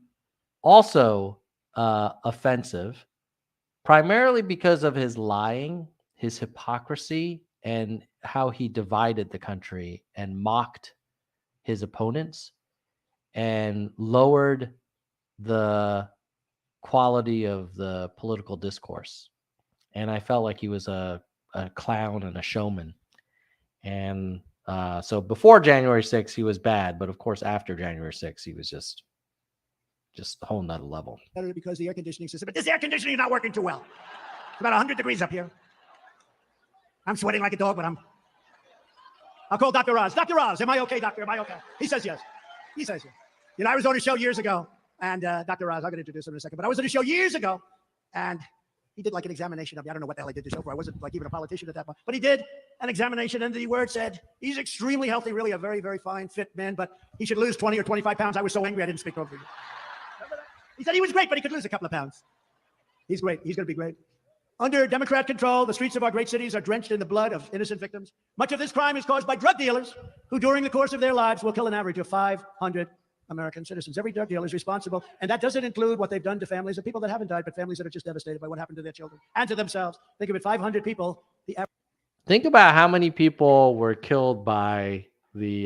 also offensive, primarily because of his lying, his hypocrisy, and how he divided the country and mocked his opponents and lowered the quality of the political discourse. And I felt like he was a clown and a showman. And so before January 6th, he was bad. But of course, after January 6th, he was just a whole nother level. Better because the air conditioning system, but this air conditioning is not working too well. It's about 100 degrees up here. I'm sweating like a dog, but I'll call Dr. Oz. Dr. Oz, am I okay, doctor? Am I okay? He says yes. He says yes. You know, I was on a show years ago, and Dr. Oz, I'm going to introduce him in a second, but I was on a show years ago, and he did like an examination of me. I don't know what the hell he did the show for. I wasn't like even a politician at that point, but he did an examination, and the word said, he's extremely healthy, really a very, very fine, fit man, but he should lose 20 or 25 pounds. I was so angry I didn't speak over you. He said he was great, but he could lose a couple of pounds. He's great. He's going to be great. Under Democrat control, the streets of our great cities are drenched in the blood of innocent victims. Much of this crime is caused by drug dealers who, during the course of their lives, will kill an average of 500 American citizens. Every drug dealer is responsible, and that doesn't include what they've done to families of people that haven't died, but families that are just devastated by what happened to their children and to themselves. Think of it, 500 people. Think about how many people were killed by the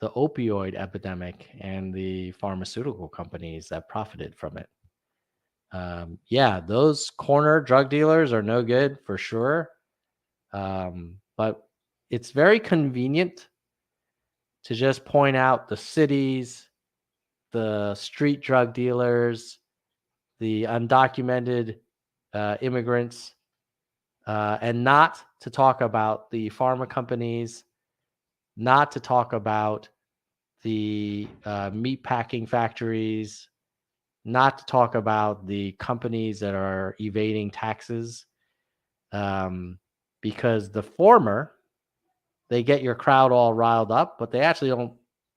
opioid epidemic and the pharmaceutical companies that profited from it. Yeah, those corner drug dealers are no good for sure. But it's very convenient to just point out the cities, the street drug dealers, the undocumented immigrants, and not to talk about the pharma companies, not to talk about the meat packing factories, not to talk about the companies that are evading taxes, because the former, they get your crowd all riled up, but they actually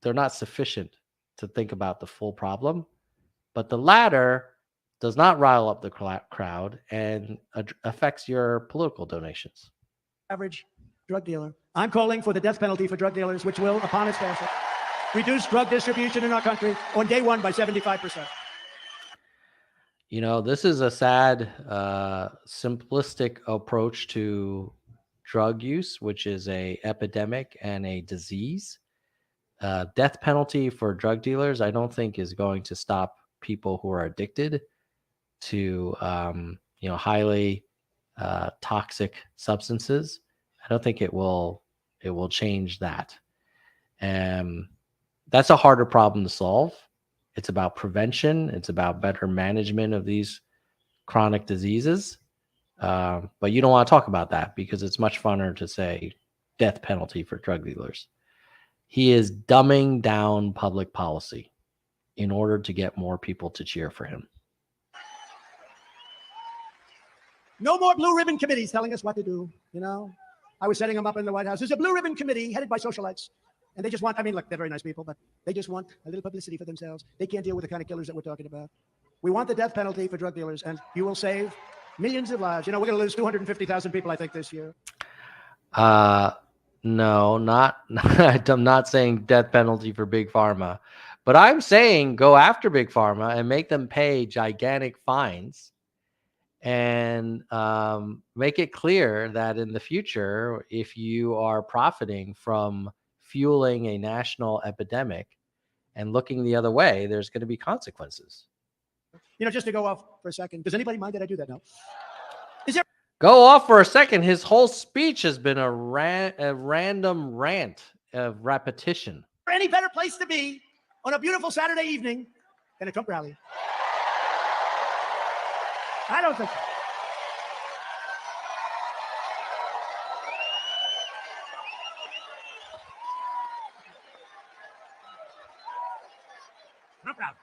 they're not sufficient to think about the full problem. But the latter does not rile up the crowd and affects your political donations. Average drug dealer. I'm calling for the death penalty for drug dealers, which will, upon its passage, reduce drug distribution in our country on day one by 75%. You know, this is a sad, simplistic approach to drug use, which is an epidemic and a disease. Death penalty for drug dealers, I don't think is going to stop people who are addicted to, highly toxic substances. I don't think it will change that. That's a harder problem to solve. It's about prevention. It's about better management of these chronic diseases. But you don't want to talk about that because it's much funner to say death penalty for drug dealers. He is dumbing down public policy in order to get more people to cheer for him. No more blue ribbon committees telling us what to do. You know, I was setting them up in the White House. There's a blue ribbon committee headed by socialites. And they just want, look, they're very nice people, but they just want a little publicity for themselves. They can't deal with the kind of killers that we're talking about. We want the death penalty for drug dealers, and you will save millions of lives. You know, we're going to lose 250,000 people, I think, this year. No, I'm not saying death penalty for big pharma, But I'm saying go after Big Pharma and make them pay gigantic fines and make it clear that in the future, if you are profiting from fueling a national epidemic and looking the other way, there's going to be consequences. Just to go off for a second, does anybody mind that I do that now? Go off for a second. His whole speech has been a random rant of repetition. Any better place to be on a beautiful Saturday evening than a Trump rally? I don't think so. Trump rally.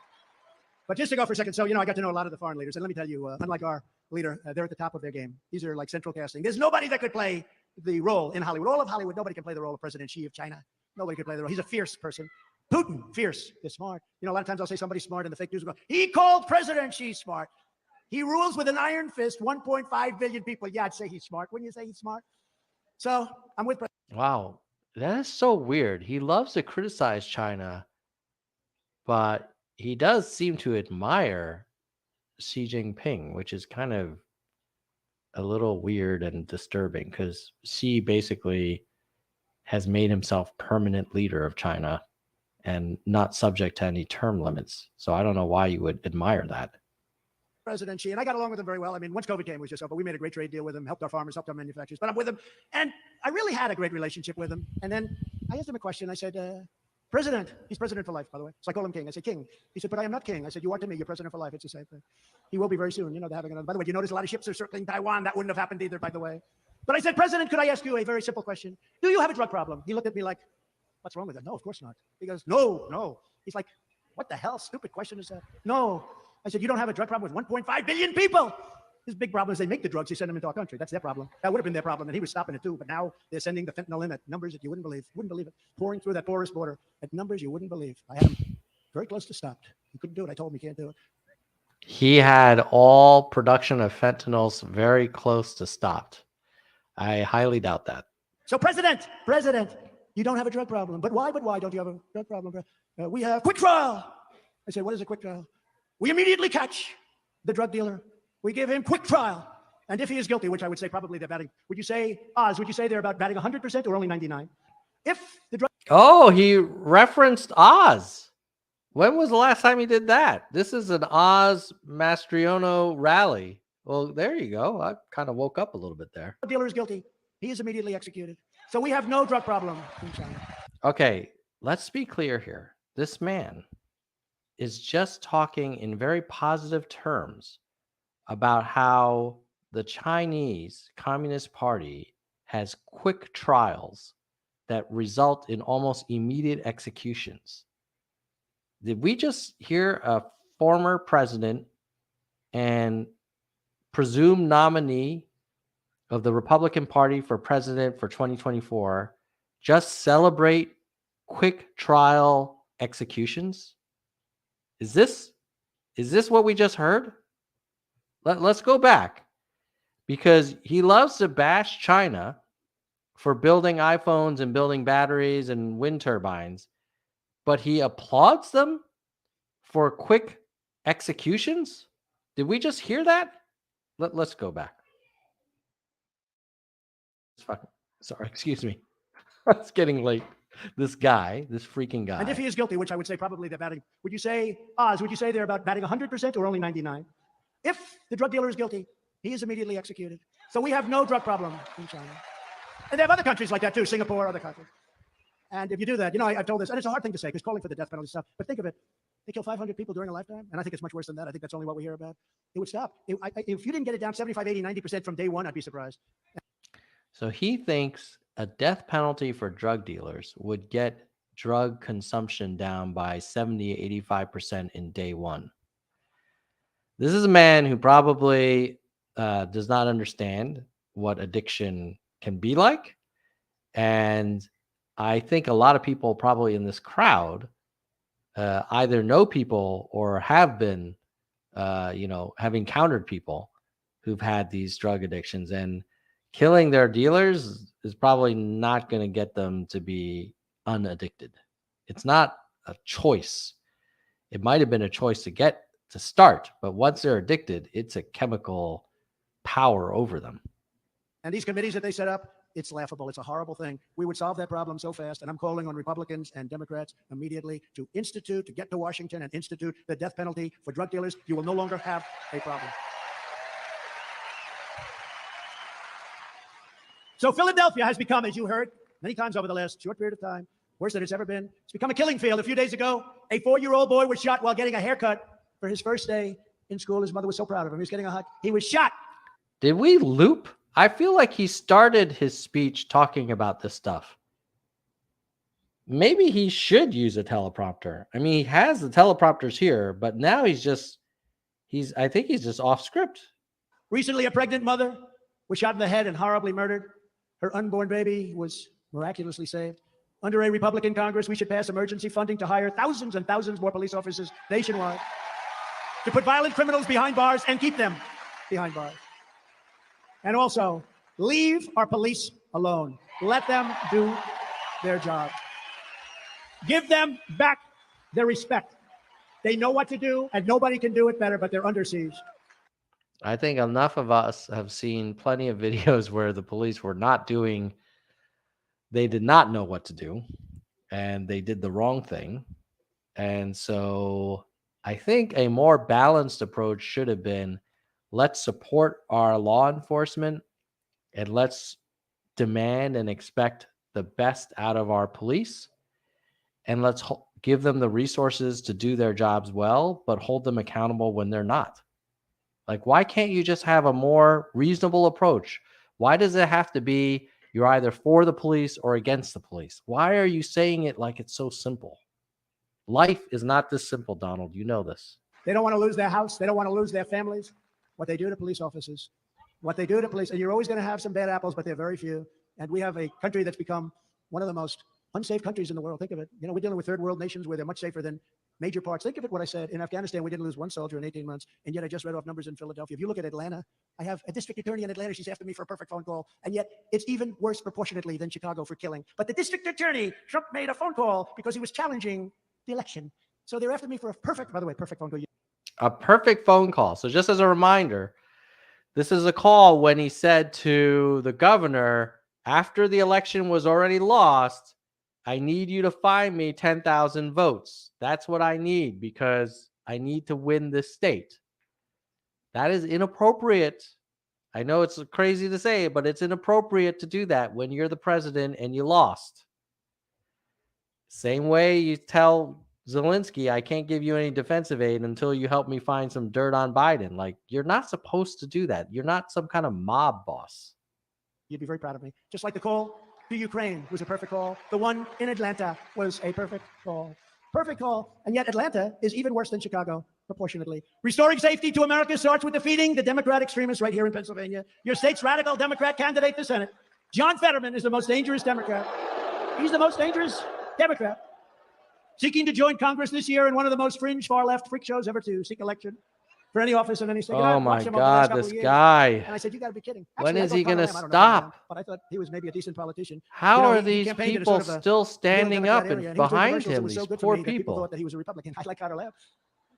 But just to go for a second, so, I got to know a lot of the foreign leaders. And let me tell you, unlike our leader, they're at the top of their game. These are like central casting. There's nobody that could play the role in Hollywood. All of Hollywood, nobody can play the role of President Xi of China. Nobody could play the role. He's a fierce person. Putin, fierce. He's smart. A lot of times I'll say somebody's smart and the fake news will go, he called President Xi smart. He rules with an iron fist, 1.5 billion people. Yeah, I'd say he's smart. Wouldn't you say he's smart? So I'm with President. Wow, that is so weird. He loves to criticize China, but he does seem to admire Xi Jinping, which is kind of a little weird and disturbing because Xi basically has made himself permanent leader of China and not subject to any term limits. So I don't know why you would admire that. President Xi, and I got along with him very well. I mean, once COVID came, it was just over. We made a great trade deal with him, helped our farmers, helped our manufacturers, but I'm with him. And I really had a great relationship with him. And then I asked him a question. I said, President, he's president for life, by the way. So I call him king. I said, King. He said, but I am not king. I said, you are to me. You're president for life. It's the same thing. He will be very soon. They're having another. By the way, you notice a lot of ships are circling Taiwan. That wouldn't have happened either, by the way. But I said, President, could I ask you a very simple question? Do you have a drug problem? He looked at me like, what's wrong with that? No, of course not. He goes, no. He's like, what the hell? Stupid question is that? No. I said, you don't have a drug problem with 1.5 billion people. His big problem is they make the drugs, they send them into our country. That's their problem. That would have been their problem, and he was stopping it too. But now they're sending the fentanyl in at numbers that you wouldn't believe. Wouldn't believe it. Pouring through that porous border at numbers you wouldn't believe. I had him very close to stopped. He couldn't do it. I told him he can't do it. He had all production of fentanyls very close to stopped. I highly doubt that. So President, you don't have a drug problem. But why don't you have a drug problem? We have quick trial. I said, what is a quick trial? We immediately catch the drug dealer. We give him quick trial. And if he is guilty, which I would say probably they're batting, would you say they're about batting 100% or only 99? If the drug... Oh, he referenced Oz. When was the last time he did that? This is an Oz Mastriano rally. Well, there you go. I kind of woke up a little bit there. The dealer is guilty. He is immediately executed. So we have no drug problem in China. Okay, let's be clear here. This man is just talking in very positive terms about how the Chinese Communist Party has quick trials that result in almost immediate executions. Did we just hear a former president and presumed nominee of the Republican Party for president for 2024 just celebrate quick trial executions? Is this what we just heard? Let's go back, because he loves to bash China for building iPhones and building batteries and wind turbines, but he applauds them for quick executions. Did we just hear that? Let's go back. Sorry, excuse me. It's getting late. This freaking guy. And if he is guilty, which I would say probably they're batting, would you say they're about batting 100% or only 99? If the drug dealer is guilty, he is immediately executed. So we have no drug problem in China. And they have other countries like that too, Singapore, other countries. And if you do that, I've told this, and it's a hard thing to say because calling for the death penalty stuff, but think of it. They kill 500 people during a lifetime, and I think it's much worse than that. I think that's only what we hear about. It would stop. If you didn't get it down 75, 80, 90% from day one, I'd be surprised. So he thinks a death penalty for drug dealers would get drug consumption down by 70, 85% in day one. This is a man who probably does not understand what addiction can be like. And I think a lot of people probably in this crowd either know people or have been, have encountered people who've had these drug addictions, and killing their dealers is probably not going to get them to be unaddicted. It's not a choice It might have been a choice to start, but once they're addicted, it's a chemical power over them. And these committees that they set up, it's laughable. It's a horrible thing. We would solve that problem so fast. And I'm calling on Republicans and Democrats immediately to get to Washington and institute the death penalty for drug dealers. You will no longer have a problem. So Philadelphia has become, as you heard many times over the last short period of time, worse than it's ever been. It's become a killing field. A few days ago, a 4-year-old boy was shot while getting a haircut for his first day in school. His mother was so proud of him. He was getting a hug. He was shot. Did we loop? I feel like he started his speech talking about this stuff. Maybe he should use a teleprompter. I mean, he has the teleprompters here, but now I think he's just off script. Recently, a pregnant mother was shot in the head and horribly murdered. Her unborn baby was miraculously saved. Under a Republican Congress, we should pass emergency funding to hire thousands and thousands more police officers nationwide to put violent criminals behind bars and keep them behind bars. And also, leave our police alone. Let them do their job. Give them back their respect. They know what to do, and nobody can do it better, but they're under siege. I think enough of us have seen plenty of videos where the police were they did not know what to do, and they did the wrong thing. And so I think a more balanced approach should have been, let's support our law enforcement and let's demand and expect the best out of our police. And let's give them the resources to do their jobs well, but hold them accountable when they're not. Like, why can't you just have a more reasonable approach? Why does it have to be you're either for the police or against the police? Why are you saying it like it's so simple? Life is not this simple, Donald. You know this. They don't want to lose their house. They don't want to lose their families. What they do to police officers, and you're always going to have some bad apples, but they're very few. And we have a country that's become one of the most unsafe countries in the world. Think of it. You know, we're dealing with third world nations where they're much safer than major parts. Think of it, what I said. In Afghanistan, we didn't lose one soldier in 18 months, and yet I just read off numbers in Philadelphia. If you look at Atlanta, I have a district attorney in Atlanta. She's after me for a perfect phone call, and yet it's even worse proportionately than Chicago for killing. But the district attorney, Trump made a phone call because he was challenging the election. So they're after me for perfect phone call. A perfect phone call. So just as a reminder, this is a call when he said to the governor, after the election was already lost, I need you to find me 10,000 votes. That's what I need because I need to win this state. That is inappropriate. I know it's crazy to say, but it's inappropriate to do that when you're the president and you lost. Same way you tell Zelensky, I can't give you any defensive aid until you help me find some dirt on Biden. Like, you're not supposed to do that. You're not some kind of mob boss. You'd be very proud of me. Just like the call to Ukraine was a perfect call. The one in Atlanta was a perfect call. Perfect call. And yet Atlanta is even worse than Chicago, proportionately. Restoring safety to America starts with defeating the Democrat extremists right here in Pennsylvania. Your state's radical Democrat candidate for Senate, John Fetterman, is the most dangerous Democrat. He's the most dangerous Democrat. Seeking to join Congress this year in one of the most fringe, far-left freak shows ever to seek election for any office in any state. Oh my God, this guy. And I said, you got to be kidding. When Actually, is he going to I don't know, stop? but I thought he was maybe a decent politician. How are he these campaigned in a people sort of a still standing up area, and he was doing behind commercials that him? was so These good for poor me that people people. thought that he was a Republican. I like how to laugh.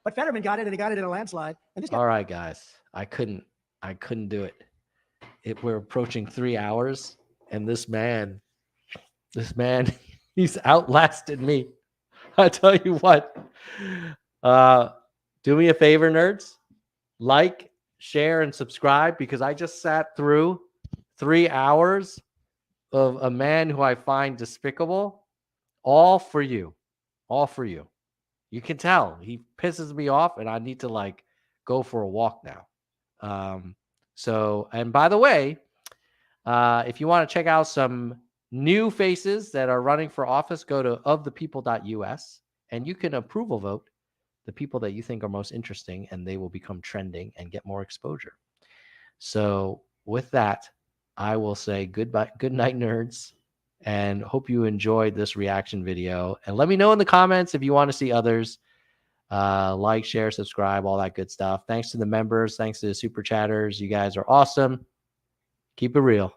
But Fetterman got it, and he got it in a landslide. And this guy, All right, guys. I couldn't do it. We're approaching 3 hours, and this man, he's outlasted me. I tell you what. Do me a favor, nerds. Like, share, and subscribe, because I just sat through 3 hours of a man who I find despicable. All for you. All for you. You can tell he pisses me off, and I need to go for a walk now. And by the way, if you want to check out some new faces that are running for office, go to ofthepeople.us, and you can approval vote the people that you think are most interesting, and they will become trending and get more exposure. So with that, I will say goodbye, good night, nerds, and hope you enjoyed this reaction video. And let me know in the comments if you want to see others. Like, share, subscribe, all that good stuff. Thanks to the members. Thanks to the super chatters. You guys are awesome. Keep it real.